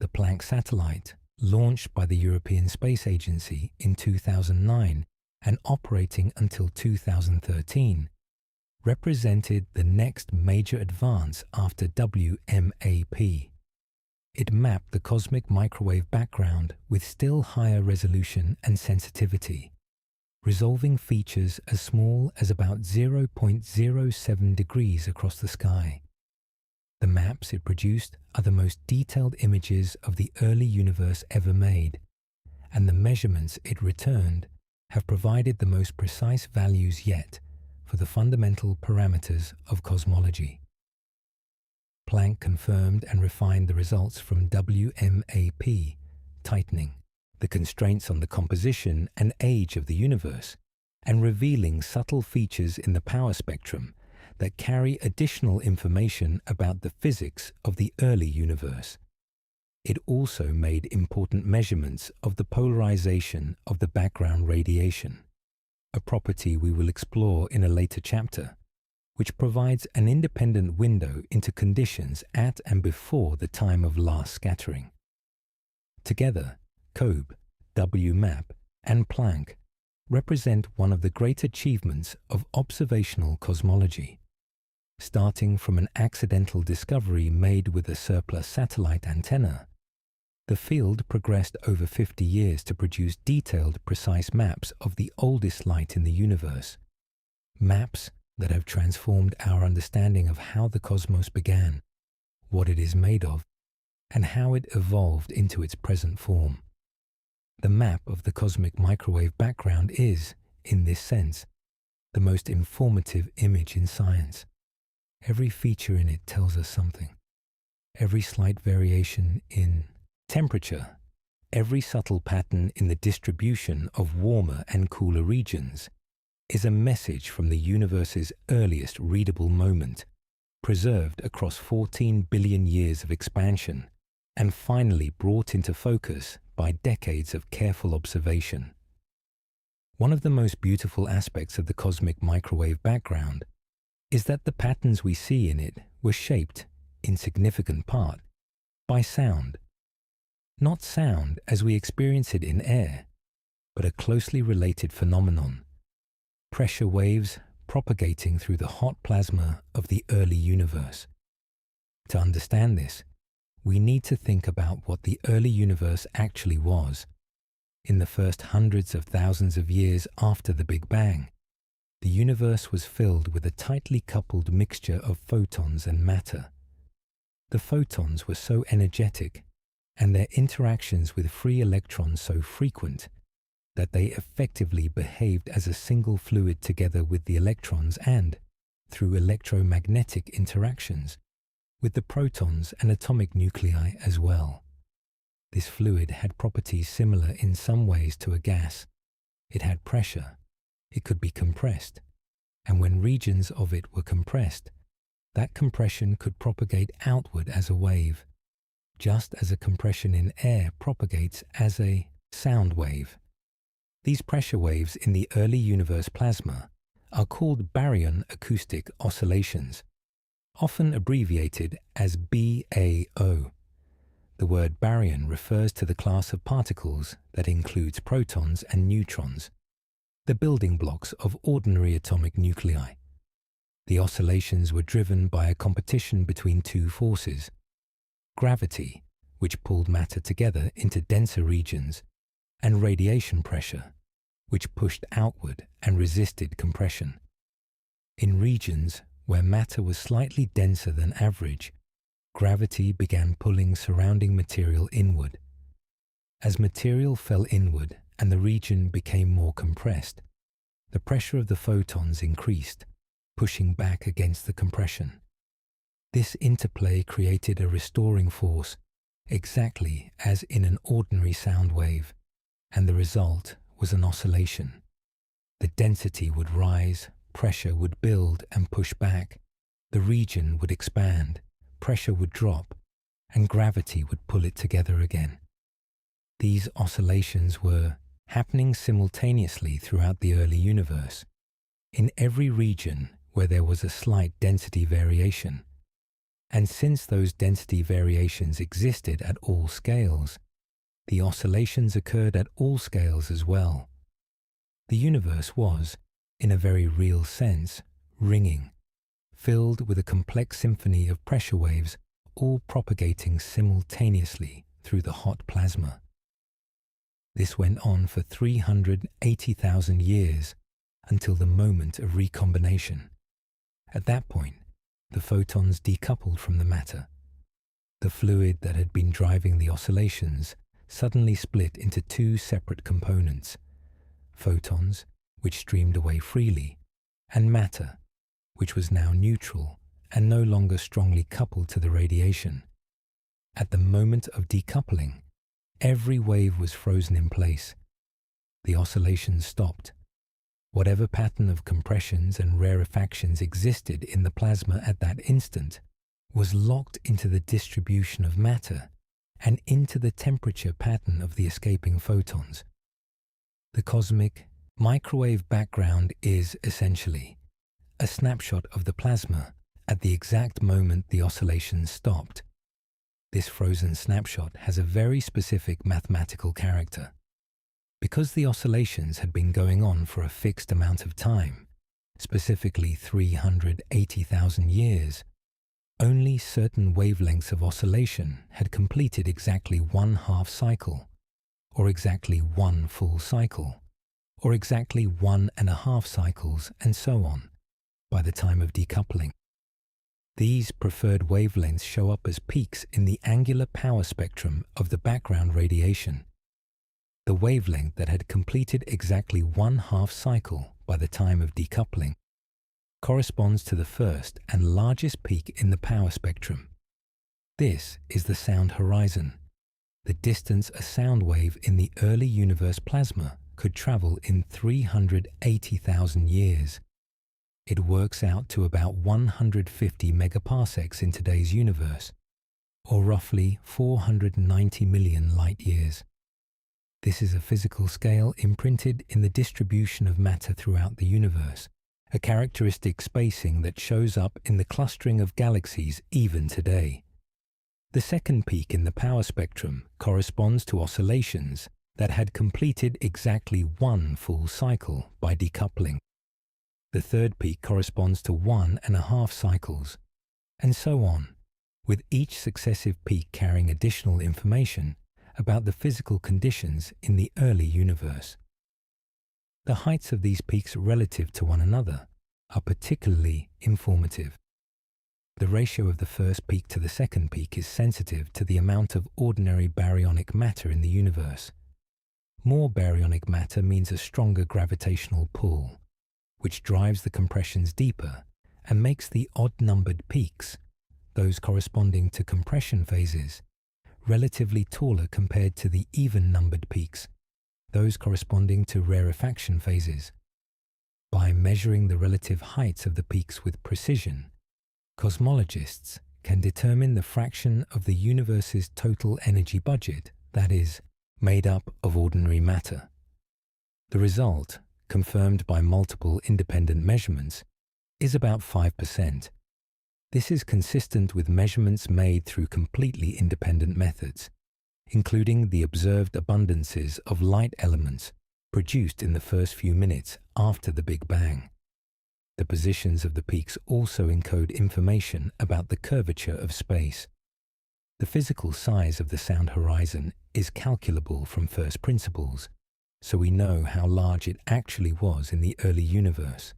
The Planck satellite, launched by the European Space Agency in 2009 and operating until 2013, represented the next major advance after WMAP. It mapped the cosmic microwave background with still higher resolution and sensitivity, resolving features as small as about 0.07 degrees across the sky. The maps it produced are the most detailed images of the early universe ever made, and the measurements it returned have provided the most precise values yet for the fundamental parameters of cosmology. Planck confirmed and refined the results from WMAP, tightening the constraints on the composition and age of the universe, and revealing subtle features in the power spectrum that carry additional information about the physics of the early universe. It also made important measurements of the polarization of the background radiation, a property we will explore in a later chapter, which provides an independent window into conditions at and before the time of last scattering. Together, COBE, WMAP, and Planck represent one of the great achievements of observational cosmology. Starting from an accidental discovery made with a surplus satellite antenna, the field progressed over 50 years to produce detailed, precise maps of the oldest light in the universe, maps that have transformed our understanding of how the cosmos began, what it is made of, and how it evolved into its present form. The map of the cosmic microwave background is, in this sense, the most informative image in science. Every feature in it tells us something. Every slight variation in temperature, every subtle pattern in the distribution of warmer and cooler regions is a message from the universe's earliest readable moment, preserved across 14 billion years of expansion and finally brought into focus by decades of careful observation. One of the most beautiful aspects of the cosmic microwave background is that the patterns we see in it were shaped, in significant part, by sound. Not sound as we experience it in air, but a closely related phenomenon: pressure waves propagating through the hot plasma of the early universe. To understand this, we need to think about what the early universe actually was. In the first hundreds of thousands of years after the Big Bang, the universe was filled with a tightly coupled mixture of photons and matter. The photons were so energetic, and their interactions with free electrons so frequent, that they effectively behaved as a single fluid together with the electrons and, through electromagnetic interactions, with the protons and atomic nuclei as well. This fluid had properties similar in some ways to a gas. It had pressure, it could be compressed, and when regions of it were compressed, that compression could propagate outward as a wave, just as a compression in air propagates as a sound wave. These pressure waves in the early universe plasma are called baryon acoustic oscillations, often abbreviated as BAO. The word baryon refers to the class of particles that includes protons and neutrons, the building blocks of ordinary atomic nuclei. The oscillations were driven by a competition between two forces: gravity, which pulled matter together into denser regions, and radiation pressure, which pushed outward and resisted compression. In regions where matter was slightly denser than average, gravity began pulling surrounding material inward. As material fell inward and the region became more compressed, the pressure of the photons increased, pushing back against the compression. This interplay created a restoring force, exactly as in an ordinary sound wave, and the result was an oscillation. The density would rise, pressure would build and push back, the region would expand, pressure would drop, and gravity would pull it together again. These oscillations were happening simultaneously throughout the early universe, in every region where there was a slight density variation. And since those density variations existed at all scales, the oscillations occurred at all scales as well. The universe was, in a very real sense, ringing, filled with a complex symphony of pressure waves, all propagating simultaneously through the hot plasma. This went on for 380,000 years until the moment of recombination. At that point, the photons decoupled from the matter. The fluid that had been driving the oscillations suddenly split into two separate components: photons, which streamed away freely, and matter, which was now neutral and no longer strongly coupled to the radiation. At the moment of decoupling, every wave was frozen in place. The oscillations stopped. Whatever pattern of compressions and rarefactions existed in the plasma at that instant was locked into the distribution of matter and into the temperature pattern of the escaping photons. The cosmic microwave background is essentially a snapshot of the plasma at the exact moment the oscillations stopped. This frozen snapshot has a very specific mathematical character. Because the oscillations had been going on for a fixed amount of time, specifically 380,000 years, only certain wavelengths of oscillation had completed exactly one half cycle, or exactly one full cycle, or exactly 1.5 cycles, and so on, by the time of decoupling. These preferred wavelengths show up as peaks in the angular power spectrum of the background radiation. The wavelength that had completed exactly one half cycle by the time of decoupling corresponds to the first and largest peak in the power spectrum. This is the sound horizon, the distance a sound wave in the early universe plasma could travel in 380,000 years. It works out to about 150 megaparsecs in today's universe, or roughly 490 million light-years. This is a physical scale imprinted in the distribution of matter throughout the universe, a characteristic spacing that shows up in the clustering of galaxies even today. The second peak in the power spectrum corresponds to oscillations that had completed exactly one full cycle by decoupling. The third peak corresponds to 1.5 cycles, and so on, with each successive peak carrying additional information about the physical conditions in the early universe. The heights of these peaks relative to one another are particularly informative. The ratio of the first peak to the second peak is sensitive to the amount of ordinary baryonic matter in the universe. More baryonic matter means a stronger gravitational pull, which drives the compressions deeper and makes the odd-numbered peaks, those corresponding to compression phases, relatively taller compared to the even-numbered peaks, those corresponding to rarefaction phases. By measuring the relative heights of the peaks with precision, cosmologists can determine the fraction of the universe's total energy budget that is made up of ordinary matter. The result, confirmed by multiple independent measurements, is about 5%. This is consistent with measurements made through completely independent methods, including the observed abundances of light elements produced in the first few minutes after the Big Bang. The positions of the peaks also encode information about the curvature of space. The physical size of the sound horizon is calculable from first principles, so we know how large it actually was in the early universe.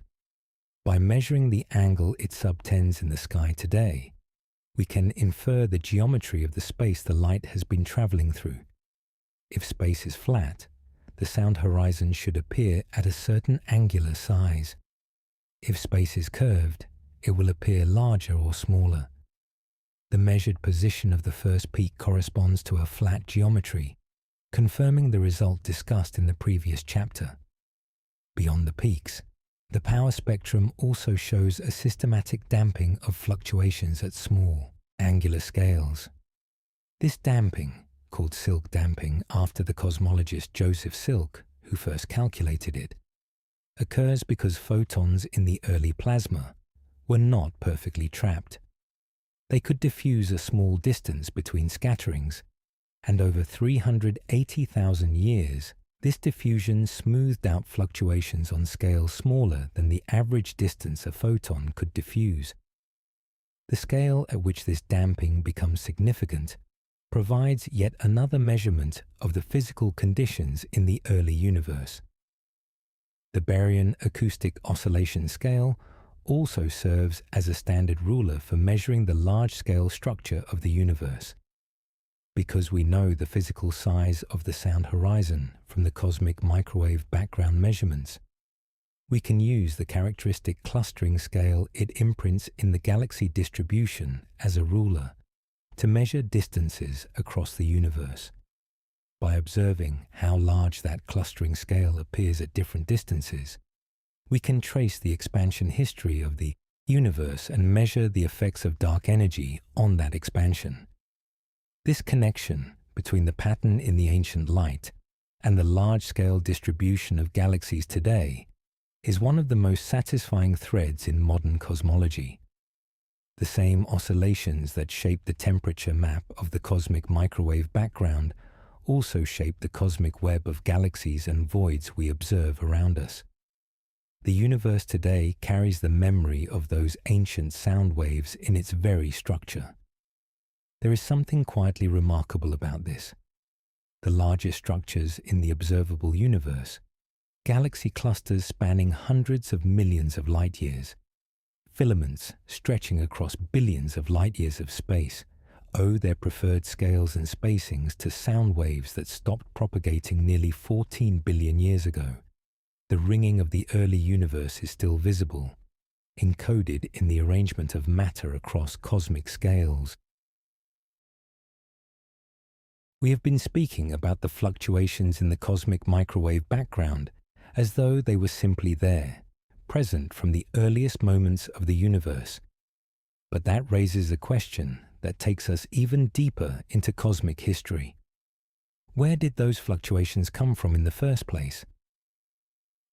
By measuring the angle it subtends in the sky today, we can infer the geometry of the space the light has been traveling through. If space is flat, the sound horizon should appear at a certain angular size. If space is curved, it will appear larger or smaller. The measured position of the first peak corresponds to a flat geometry, confirming the result discussed in the previous chapter. Beyond the peaks, the power spectrum also shows a systematic damping of fluctuations at small, angular scales. This damping, called Silk damping after the cosmologist Joseph Silk, who first calculated it, occurs because photons in the early plasma were not perfectly trapped. They could diffuse a small distance between scatterings, and over 380,000 years, this diffusion smoothed out fluctuations on scales smaller than the average distance a photon could diffuse. The scale at which this damping becomes significant provides yet another measurement of the physical conditions in the early universe. The baryon acoustic oscillation scale also serves as a standard ruler for measuring the large-scale structure of the universe. Because we know the physical size of the sound horizon from the cosmic microwave background measurements, we can use the characteristic clustering scale it imprints in the galaxy distribution as a ruler to measure distances across the universe. By observing how large that clustering scale appears at different distances, we can trace the expansion history of the universe and measure the effects of dark energy on that expansion. This connection between the pattern in the ancient light and the large-scale distribution of galaxies today is one of the most satisfying threads in modern cosmology. The same oscillations that shape the temperature map of the cosmic microwave background also shape the cosmic web of galaxies and voids we observe around us. The universe today carries the memory of those ancient sound waves in its very structure. There is something quietly remarkable about this. The largest structures in the observable universe, galaxy clusters spanning hundreds of millions of light-years, filaments stretching across billions of light-years of space, owe their preferred scales and spacings to sound waves that stopped propagating nearly 14 billion years ago. The ringing of the early universe is still visible, encoded in the arrangement of matter across cosmic scales. We have been speaking about the fluctuations in the cosmic microwave background as though they were simply there, present from the earliest moments of the universe. But that raises a question that takes us even deeper into cosmic history. Where did those fluctuations come from in the first place?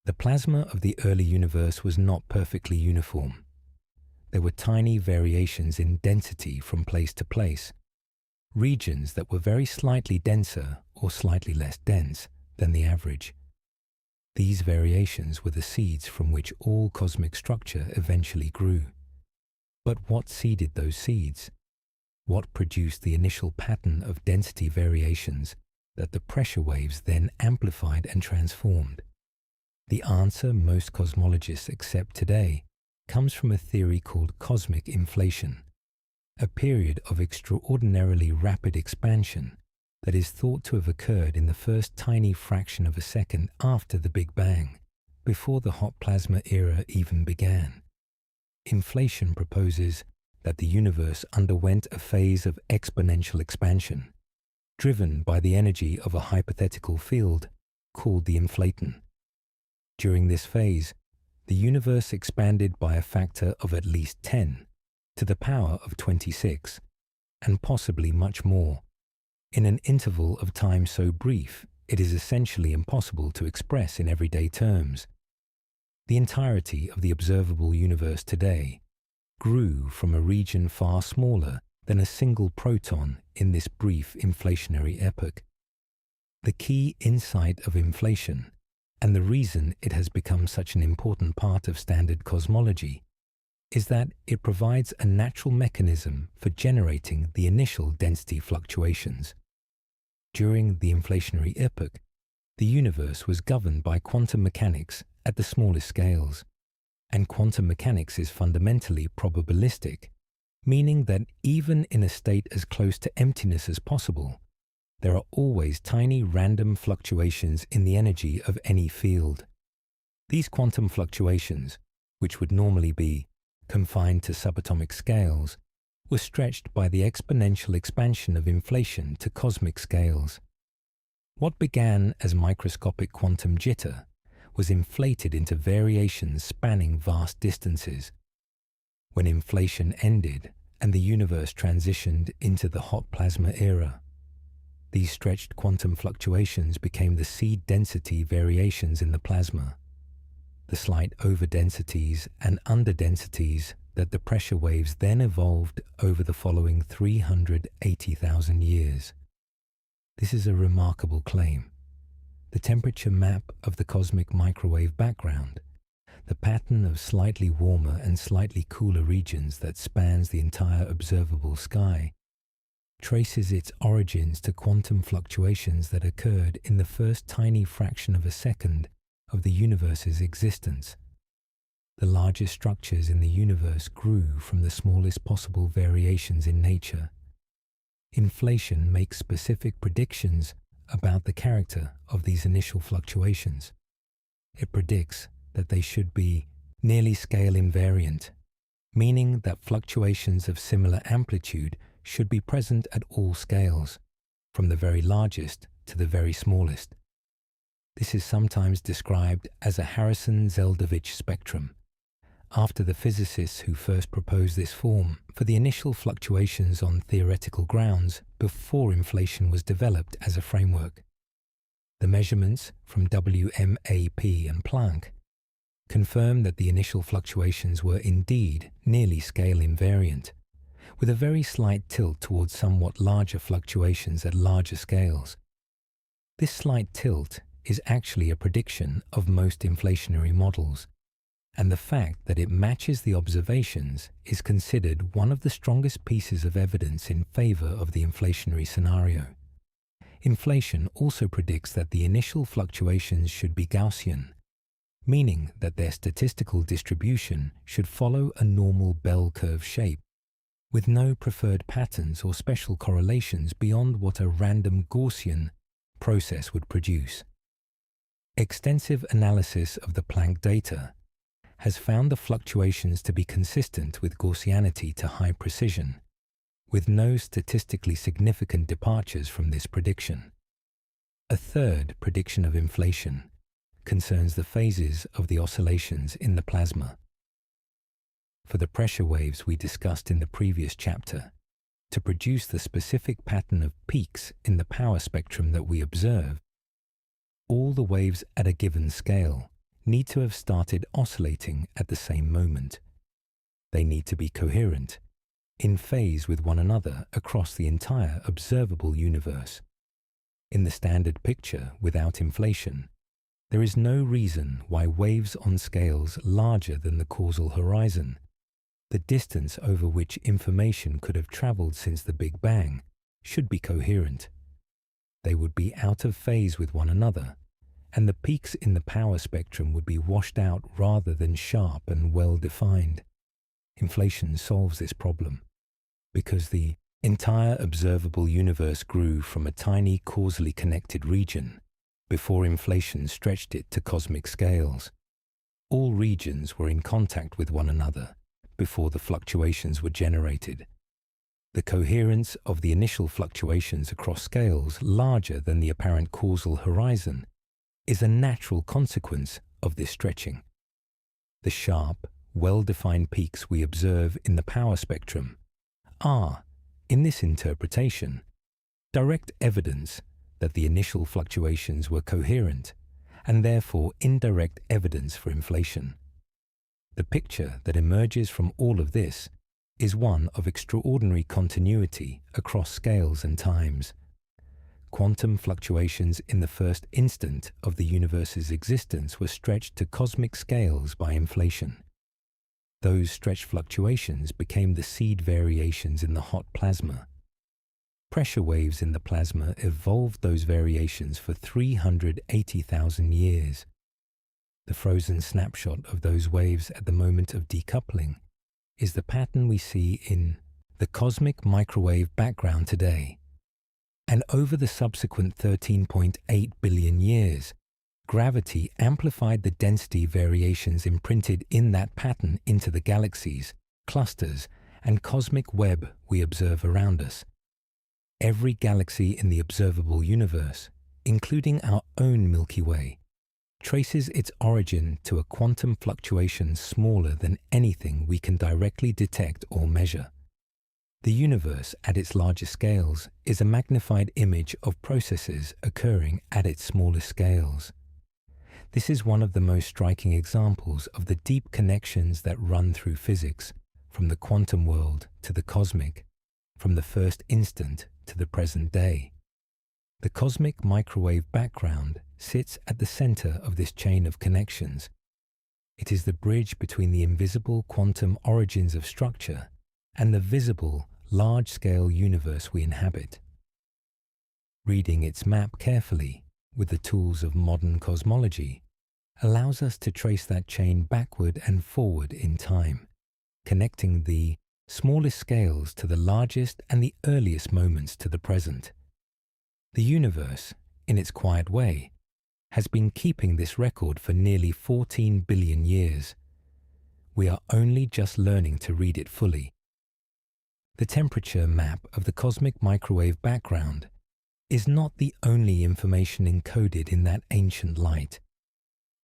The plasma of the early universe was not perfectly uniform. There were tiny variations in density from place to place, regions that were very slightly denser or slightly less dense than the average. These variations were the seeds from which all cosmic structure eventually grew. But what seeded those seeds? What produced the initial pattern of density variations that the pressure waves then amplified and transformed? The answer most cosmologists accept today comes from a theory called cosmic inflation, a period of extraordinarily rapid expansion that is thought to have occurred in the first tiny fraction of a second after the Big Bang, before the hot plasma era even began. Inflation proposes that the universe underwent a phase of exponential expansion, driven by the energy of a hypothetical field called the inflaton. During this phase, the universe expanded by a factor of at least 10 to the power of 26, and possibly much more, in an interval of time so brief it is essentially impossible to express in everyday terms. The entirety of the observable universe today grew from a region far smaller than a single proton in this brief inflationary epoch. The key insight of inflation, and the reason it has become such an important part of standard cosmology, is that it provides a natural mechanism for generating the initial density fluctuations. During the inflationary epoch, the universe was governed by quantum mechanics at the smallest scales, and quantum mechanics is fundamentally probabilistic, meaning that even in a state as close to emptiness as possible, there are always tiny random fluctuations in the energy of any field. These quantum fluctuations, which would normally be confined to subatomic scales, were stretched by the exponential expansion of inflation to cosmic scales. What began as microscopic quantum jitter was inflated into variations spanning vast distances. When inflation ended and the universe transitioned into the hot plasma era, these stretched quantum fluctuations became the seed density variations in the plasma, the slight overdensities and underdensities that the pressure waves then evolved over the following 380,000 years. This is a remarkable claim. The temperature map of the cosmic microwave background, the pattern of slightly warmer and slightly cooler regions that spans the entire observable sky, traces its origins to quantum fluctuations that occurred in the first tiny fraction of a second of the universe's existence. The largest structures in the universe grew from the smallest possible variations in nature. Inflation makes specific predictions about the character of these initial fluctuations. It predicts that they should be nearly scale invariant, meaning that fluctuations of similar amplitude should be present at all scales, from the very largest to the very smallest. This is sometimes described as a Harrison-Zeldovich spectrum, after the physicists who first proposed this form for the initial fluctuations on theoretical grounds before inflation was developed as a framework. The measurements from WMAP and Planck confirm that the initial fluctuations were indeed nearly scale invariant, with a very slight tilt towards somewhat larger fluctuations at larger scales. This slight tilt is actually a prediction of most inflationary models, and the fact that it matches the observations is considered one of the strongest pieces of evidence in favor of the inflationary scenario. Inflation also predicts that the initial fluctuations should be Gaussian, meaning that their statistical distribution should follow a normal bell curve shape, with no preferred patterns or special correlations beyond what a random Gaussian process would produce. Extensive analysis of the Planck data has found the fluctuations to be consistent with Gaussianity to high precision, with no statistically significant departures from this prediction. A third prediction of inflation concerns the phases of the oscillations in the plasma. For the pressure waves we discussed in the previous chapter, to produce the specific pattern of peaks in the power spectrum that we observe, all the waves at a given scale need to have started oscillating at the same moment. They need to be coherent, in phase with one another across the entire observable universe. In the standard picture without inflation, there is no reason why waves on scales larger than the causal horizon, the distance over which information could have traveled since the Big Bang, should be coherent. They would be out of phase with one another, and the peaks in the power spectrum would be washed out rather than sharp and well-defined. Inflation solves this problem, because the entire observable universe grew from a tiny causally connected region before inflation stretched it to cosmic scales. All regions were in contact with one another before the fluctuations were generated. The coherence of the initial fluctuations across scales larger than the apparent causal horizon is a natural consequence of this stretching. The sharp, well-defined peaks we observe in the power spectrum are, in this interpretation, direct evidence that the initial fluctuations were coherent, and therefore indirect evidence for inflation. The picture that emerges from all of this is one of extraordinary continuity across scales and times. Quantum fluctuations in the first instant of the universe's existence were stretched to cosmic scales by inflation. Those stretched fluctuations became the seed variations in the hot plasma. Pressure waves in the plasma evolved those variations for 380,000 years. The frozen snapshot of those waves at the moment of decoupling is the pattern we see in the cosmic microwave background today. And over the subsequent 13.8 billion years, gravity amplified the density variations imprinted in that pattern into the galaxies, clusters, and cosmic web we observe around us. Every galaxy in the observable universe, including our own Milky Way, traces its origin to a quantum fluctuation smaller than anything we can directly detect or measure. The universe at its largest scales is a magnified image of processes occurring at its smallest scales. This is one of the most striking examples of the deep connections that run through physics, from the quantum world to the cosmic, from the first instant to the present day. The cosmic microwave background sits at the center of this chain of connections. It is the bridge between the invisible quantum origins of structure and the visible, large-scale universe we inhabit. Reading its map carefully with the tools of modern cosmology allows us to trace that chain backward and forward in time, connecting the smallest scales to the largest and the earliest moments to the present. The universe, in its quiet way, has been keeping this record for nearly 14 billion years. We are only just learning to read it fully. The temperature map of the cosmic microwave background is not the only information encoded in that ancient light.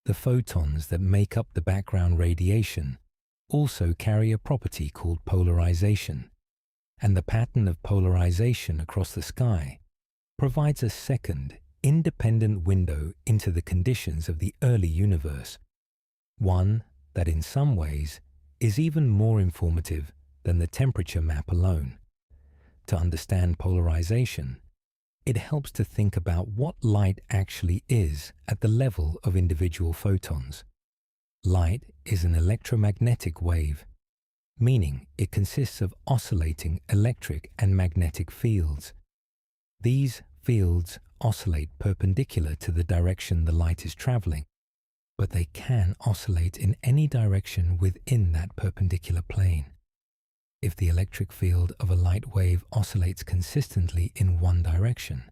The photons that make up the background radiation also carry a property called polarization, and the pattern of polarization across the sky provides a second, independent window into the conditions of the early universe, one that in some ways is even more informative than the temperature map alone. To understand polarization, it helps to think about what light actually is at the level of individual photons. Light is an electromagnetic wave, meaning it consists of oscillating electric and magnetic fields. These fields oscillate perpendicular to the direction the light is traveling, but they can oscillate in any direction within that perpendicular plane. If the electric field of a light wave oscillates consistently in one direction,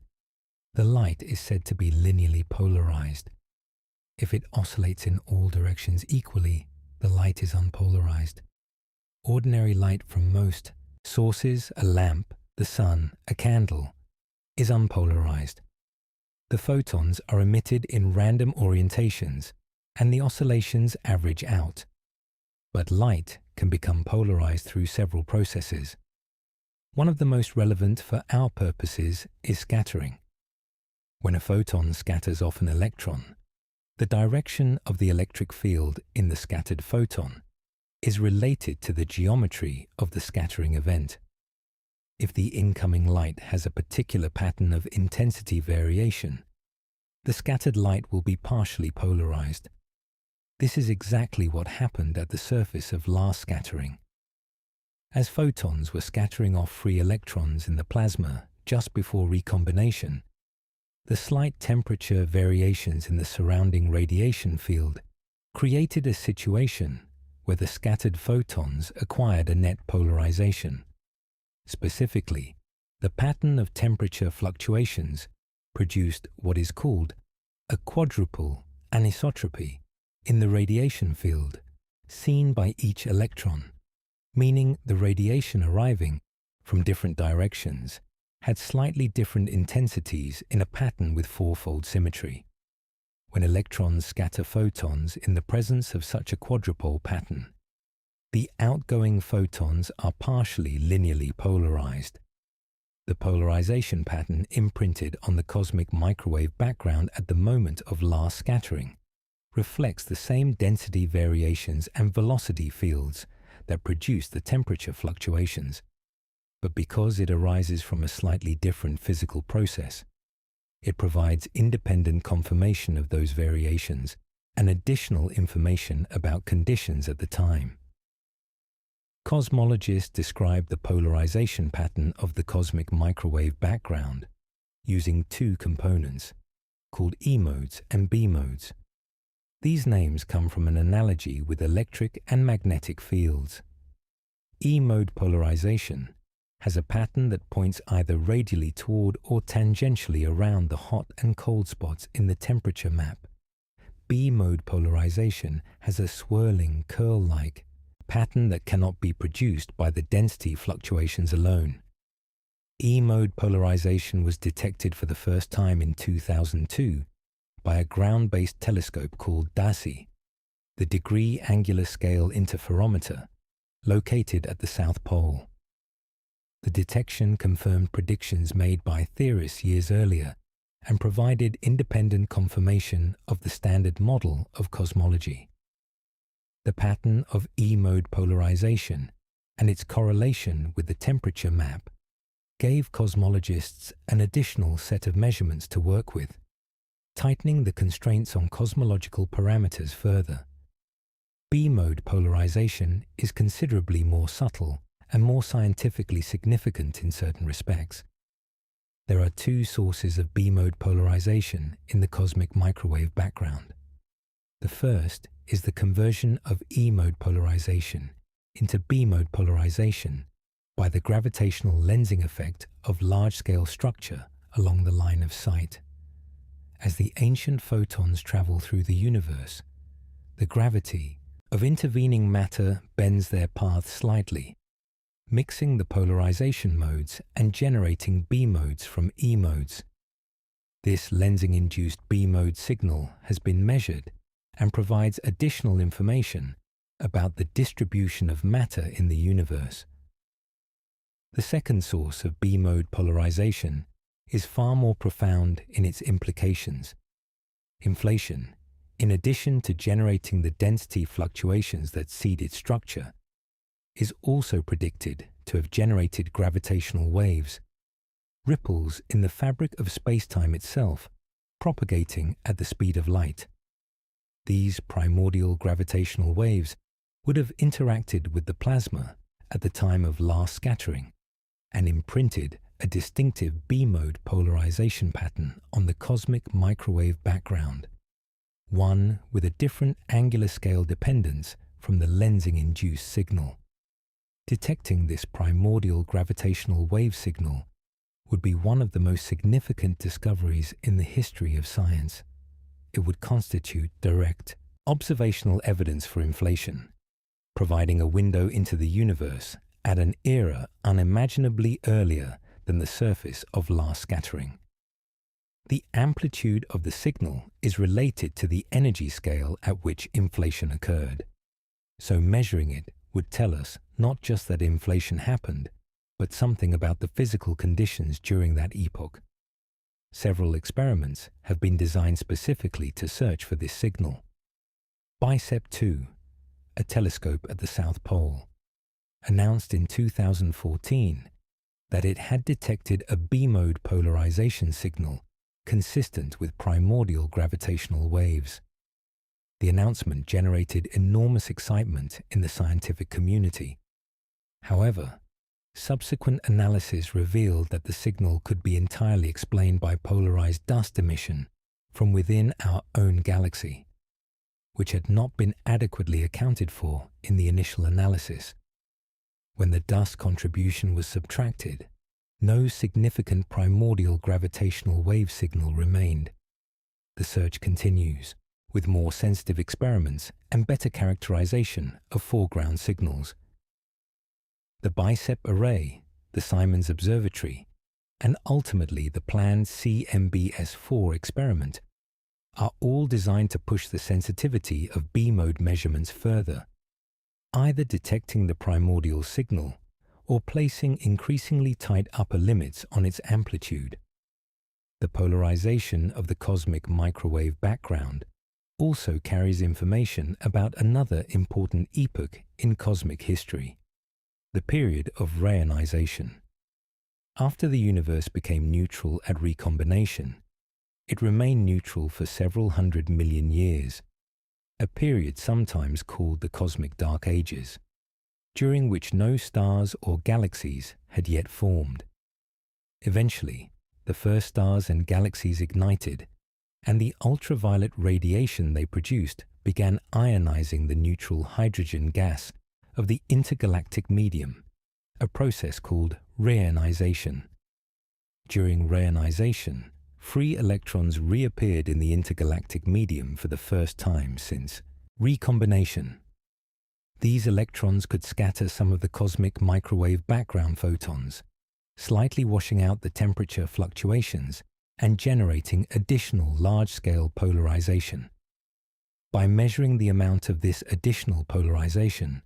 the light is said to be linearly polarized. If it oscillates in all directions equally, the light is unpolarized. Ordinary light from most sources, a lamp, the sun, a candle, is unpolarized. The photons are emitted in random orientations, and the oscillations average out. But light can become polarized through several processes. One of the most relevant for our purposes is scattering. When a photon scatters off an electron, the direction of the electric field in the scattered photon is related to the geometry of the scattering event. If the incoming light has a particular pattern of intensity variation, the scattered light will be partially polarized. This is exactly what happened at the surface of last scattering. As photons were scattering off free electrons in the plasma just before recombination, the slight temperature variations in the surrounding radiation field created a situation where the scattered photons acquired a net polarization. Specifically, the pattern of temperature fluctuations produced what is called a quadruple anisotropy in the radiation field seen by each electron, meaning the radiation arriving from different directions had slightly different intensities in a pattern with fourfold symmetry. When electrons scatter photons in the presence of such a quadrupole pattern, the outgoing photons are partially linearly polarized. The polarization pattern imprinted on the cosmic microwave background at the moment of last scattering reflects the same density variations and velocity fields that produce the temperature fluctuations. But because it arises from a slightly different physical process, it provides independent confirmation of those variations and additional information about conditions at the time. Cosmologists describe the polarization pattern of the cosmic microwave background using two components, called E modes and B modes. These names come from an analogy with electric and magnetic fields. E mode polarization has a pattern that points either radially toward or tangentially around the hot and cold spots in the temperature map. B mode polarization has a swirling, curl-like pattern that cannot be produced by the density fluctuations alone. E mode polarization was detected for the first time in 2002 by a ground-based telescope called DASI, the Degree Angular Scale Interferometer, located at the South Pole. The detection confirmed predictions made by theorists years earlier and provided independent confirmation of the standard model of cosmology. The pattern of E-mode polarization and its correlation with the temperature map gave cosmologists an additional set of measurements to work with, tightening the constraints on cosmological parameters further. B-mode polarization is considerably more subtle and more scientifically significant in certain respects. There are two sources of B-mode polarization in the cosmic microwave background. The first is the conversion of E-mode polarization into B-mode polarization by the gravitational lensing effect of large-scale structure along the line of sight. As the ancient photons travel through the universe, the gravity of intervening matter bends their path slightly, mixing the polarization modes and generating B modes from E modes. This lensing-induced B mode signal has been measured and provides additional information about the distribution of matter in the universe. The second source of B mode polarization is far more profound in its implications. Inflation, in addition to generating the density fluctuations that seed its structure, is also predicted to have generated gravitational waves, ripples in the fabric of space-time itself, propagating at the speed of light. These primordial gravitational waves would have interacted with the plasma at the time of last scattering and imprinted a distinctive B-mode polarization pattern on the cosmic microwave background, one with a different angular scale dependence from the lensing-induced signal. Detecting this primordial gravitational wave signal would be one of the most significant discoveries in the history of science. It would constitute direct, observational evidence for inflation, providing a window into the universe at an era unimaginably earlier than the surface of last scattering. The amplitude of the signal is related to the energy scale at which inflation occurred, so measuring it would tell us not just that inflation happened, but something about the physical conditions during that epoch. Several experiments have been designed specifically to search for this signal. BICEP 2, a telescope at the South Pole, announced in 2014 that it had detected a B-mode polarization signal consistent with primordial gravitational waves. The announcement generated enormous excitement in the scientific community. However, subsequent analysis revealed that the signal could be entirely explained by polarized dust emission from within our own galaxy, which had not been adequately accounted for in the initial analysis. When the dust contribution was subtracted, no significant primordial gravitational wave signal remained. The search continues, with more sensitive experiments and better characterization of foreground signals. The BICEP array, the Simons Observatory, and ultimately the planned CMBS-4 experiment are all designed to push the sensitivity of B-mode measurements further, either detecting the primordial signal or placing increasingly tight upper limits on its amplitude. The polarization of the cosmic microwave background also carries information about another important epoch in cosmic history, the period of reionization. After the universe became neutral at recombination, it remained neutral for several 100 million years, a period sometimes called the Cosmic Dark Ages, during which no stars or galaxies had yet formed. Eventually, the first stars and galaxies ignited, and the ultraviolet radiation they produced began ionizing the neutral hydrogen gas of the intergalactic medium, a process called reionization. During reionization, free electrons reappeared in the intergalactic medium for the first time since recombination. These electrons could scatter some of the cosmic microwave background photons, slightly washing out the temperature fluctuations and generating additional large-scale polarization. By measuring the amount of this additional polarization,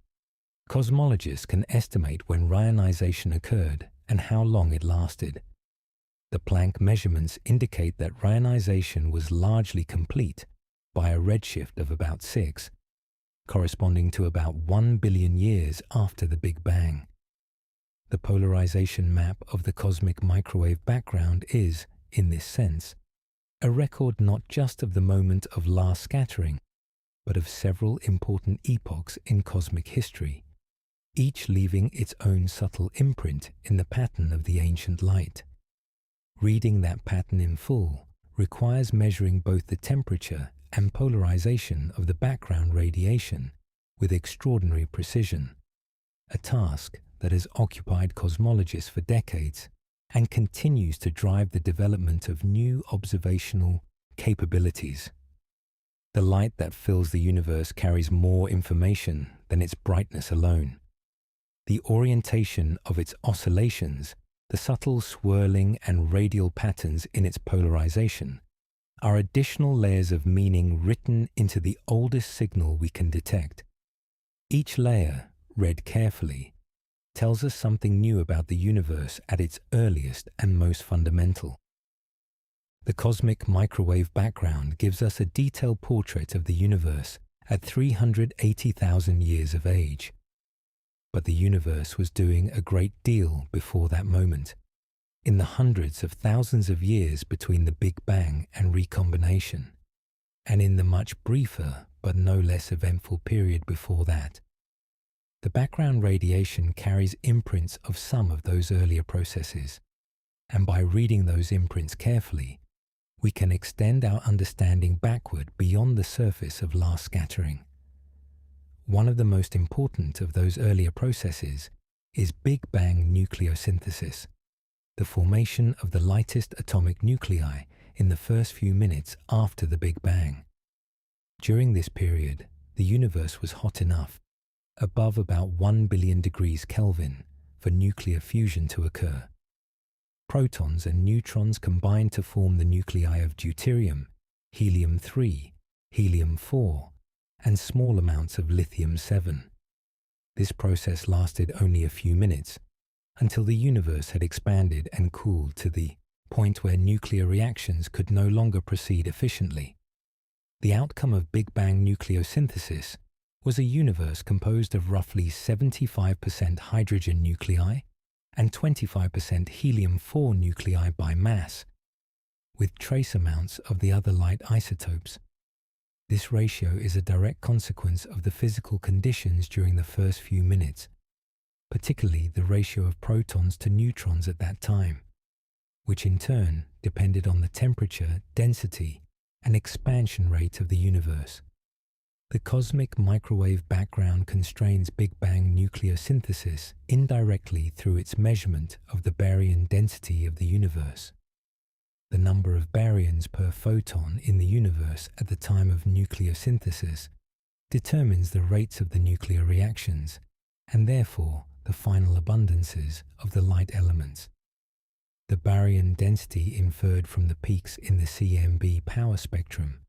cosmologists can estimate when reionization occurred and how long it lasted. The Planck measurements indicate that reionization was largely complete by a redshift of about 6, corresponding to about 1 billion years after the Big Bang. The polarization map of the cosmic microwave background is, in this sense, a record not just of the moment of last scattering, but of several important epochs in cosmic history, each leaving its own subtle imprint in the pattern of the ancient light. Reading that pattern in full requires measuring both the temperature and polarization of the background radiation with extraordinary precision, a task that has occupied cosmologists for decades and continues to drive the development of new observational capabilities. The light that fills the universe carries more information than its brightness alone. The orientation of its oscillations, the subtle swirling and radial patterns in its polarization, are additional layers of meaning written into the oldest signal we can detect. Each layer, read carefully, tells us something new about the universe at its earliest and most fundamental. The cosmic microwave background gives us a detailed portrait of the universe at 380,000 years of age. But the universe was doing a great deal before that moment, in the hundreds of thousands of years between the Big Bang and recombination, and in the much briefer but no less eventful period before that. The background radiation carries imprints of some of those earlier processes, and by reading those imprints carefully, we can extend our understanding backward beyond the surface of last scattering. One of the most important of those earlier processes is Big Bang nucleosynthesis, the formation of the lightest atomic nuclei in the first few minutes after the Big Bang. During this period, the universe was hot enough, above about 1 billion degrees Kelvin, for nuclear fusion to occur. Protons and neutrons combined to form the nuclei of deuterium, helium-3, helium-4, and small amounts of lithium-7. This process lasted only a few minutes, until the universe had expanded and cooled to the point where nuclear reactions could no longer proceed efficiently. The outcome of Big Bang nucleosynthesis was a universe composed of roughly 75% hydrogen nuclei and 25% helium-4 nuclei by mass, with trace amounts of the other light isotopes. This ratio is a direct consequence of the physical conditions during the first few minutes, particularly the ratio of protons to neutrons at that time, which in turn depended on the temperature, density, and expansion rate of the universe. The cosmic microwave background constrains Big Bang nucleosynthesis indirectly through its measurement of the baryon density of the universe. The number of baryons per photon in the universe at the time of nucleosynthesis determines the rates of the nuclear reactions and therefore the final abundances of the light elements. The baryon density inferred from the peaks in the CMB power spectrum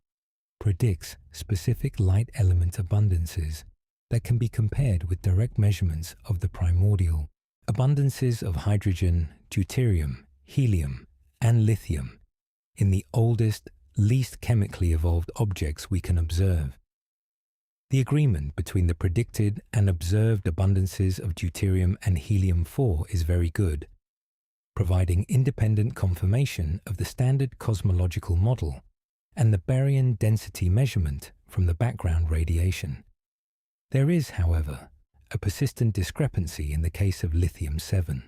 predicts specific light element abundances that can be compared with direct measurements of the primordial abundances of hydrogen, deuterium, helium, and lithium in the oldest, least chemically evolved objects we can observe. The agreement between the predicted and observed abundances of deuterium and helium-4 is very good, providing independent confirmation of the standard cosmological model and the baryon density measurement from the background radiation. There is, however, a persistent discrepancy in the case of lithium-7.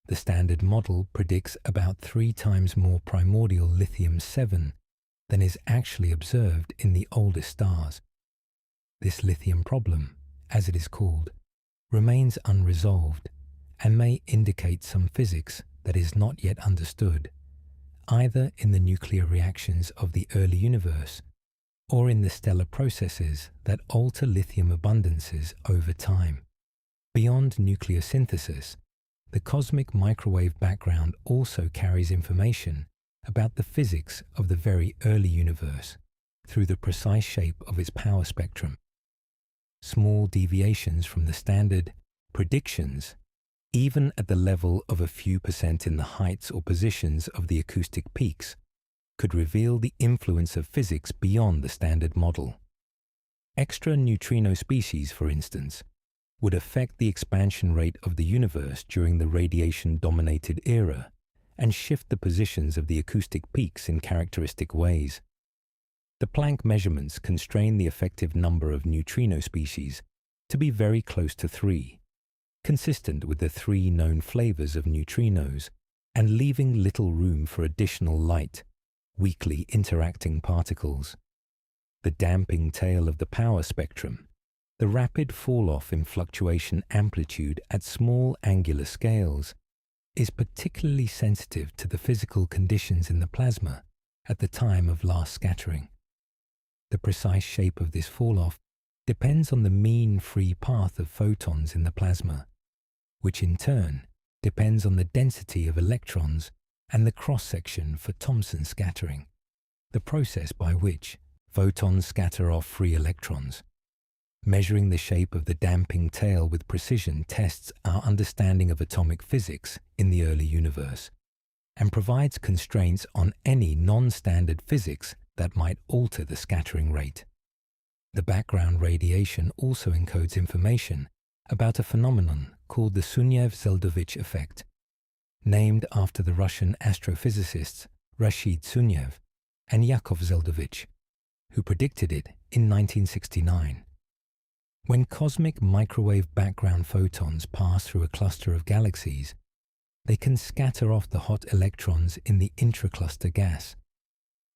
The standard model predicts about 3 times more primordial lithium-7 than is actually observed in the oldest stars. This lithium problem, as it is called, remains unresolved and may indicate some physics that is not yet understood, either in the nuclear reactions of the early universe or in the stellar processes that alter lithium abundances over time. Beyond nucleosynthesis, the cosmic microwave background also carries information about the physics of the very early universe through the precise shape of its power spectrum. Small deviations from the standard predictions, even at the level of a few percent in the heights or positions of the acoustic peaks, could reveal the influence of physics beyond the standard model. Extra neutrino species, for instance, would affect the expansion rate of the universe during the radiation-dominated era and shift the positions of the acoustic peaks in characteristic ways. The Planck measurements constrain the effective number of neutrino species to be very close to 3, consistent with the 3 known flavors of neutrinos and leaving little room for additional light, weakly interacting particles. The damping tail of the power spectrum, the rapid fall-off in fluctuation amplitude at small angular scales, is particularly sensitive to the physical conditions in the plasma at the time of last scattering. The precise shape of this fall-off depends on the mean free path of photons in the plasma, which in turn depends on the density of electrons and the cross-section for Thomson scattering, the process by which photons scatter off free electrons. Measuring the shape of the damping tail with precision tests our understanding of atomic physics in the early universe and provides constraints on any non-standard physics that might alter the scattering rate. The background radiation also encodes information about a phenomenon called the Sunyaev-Zeldovich effect, named after the Russian astrophysicists Rashid Sunyaev and Yakov Zeldovich, who predicted it in 1969. When cosmic microwave background photons pass through a cluster of galaxies, they can scatter off the hot electrons in the intracluster gas,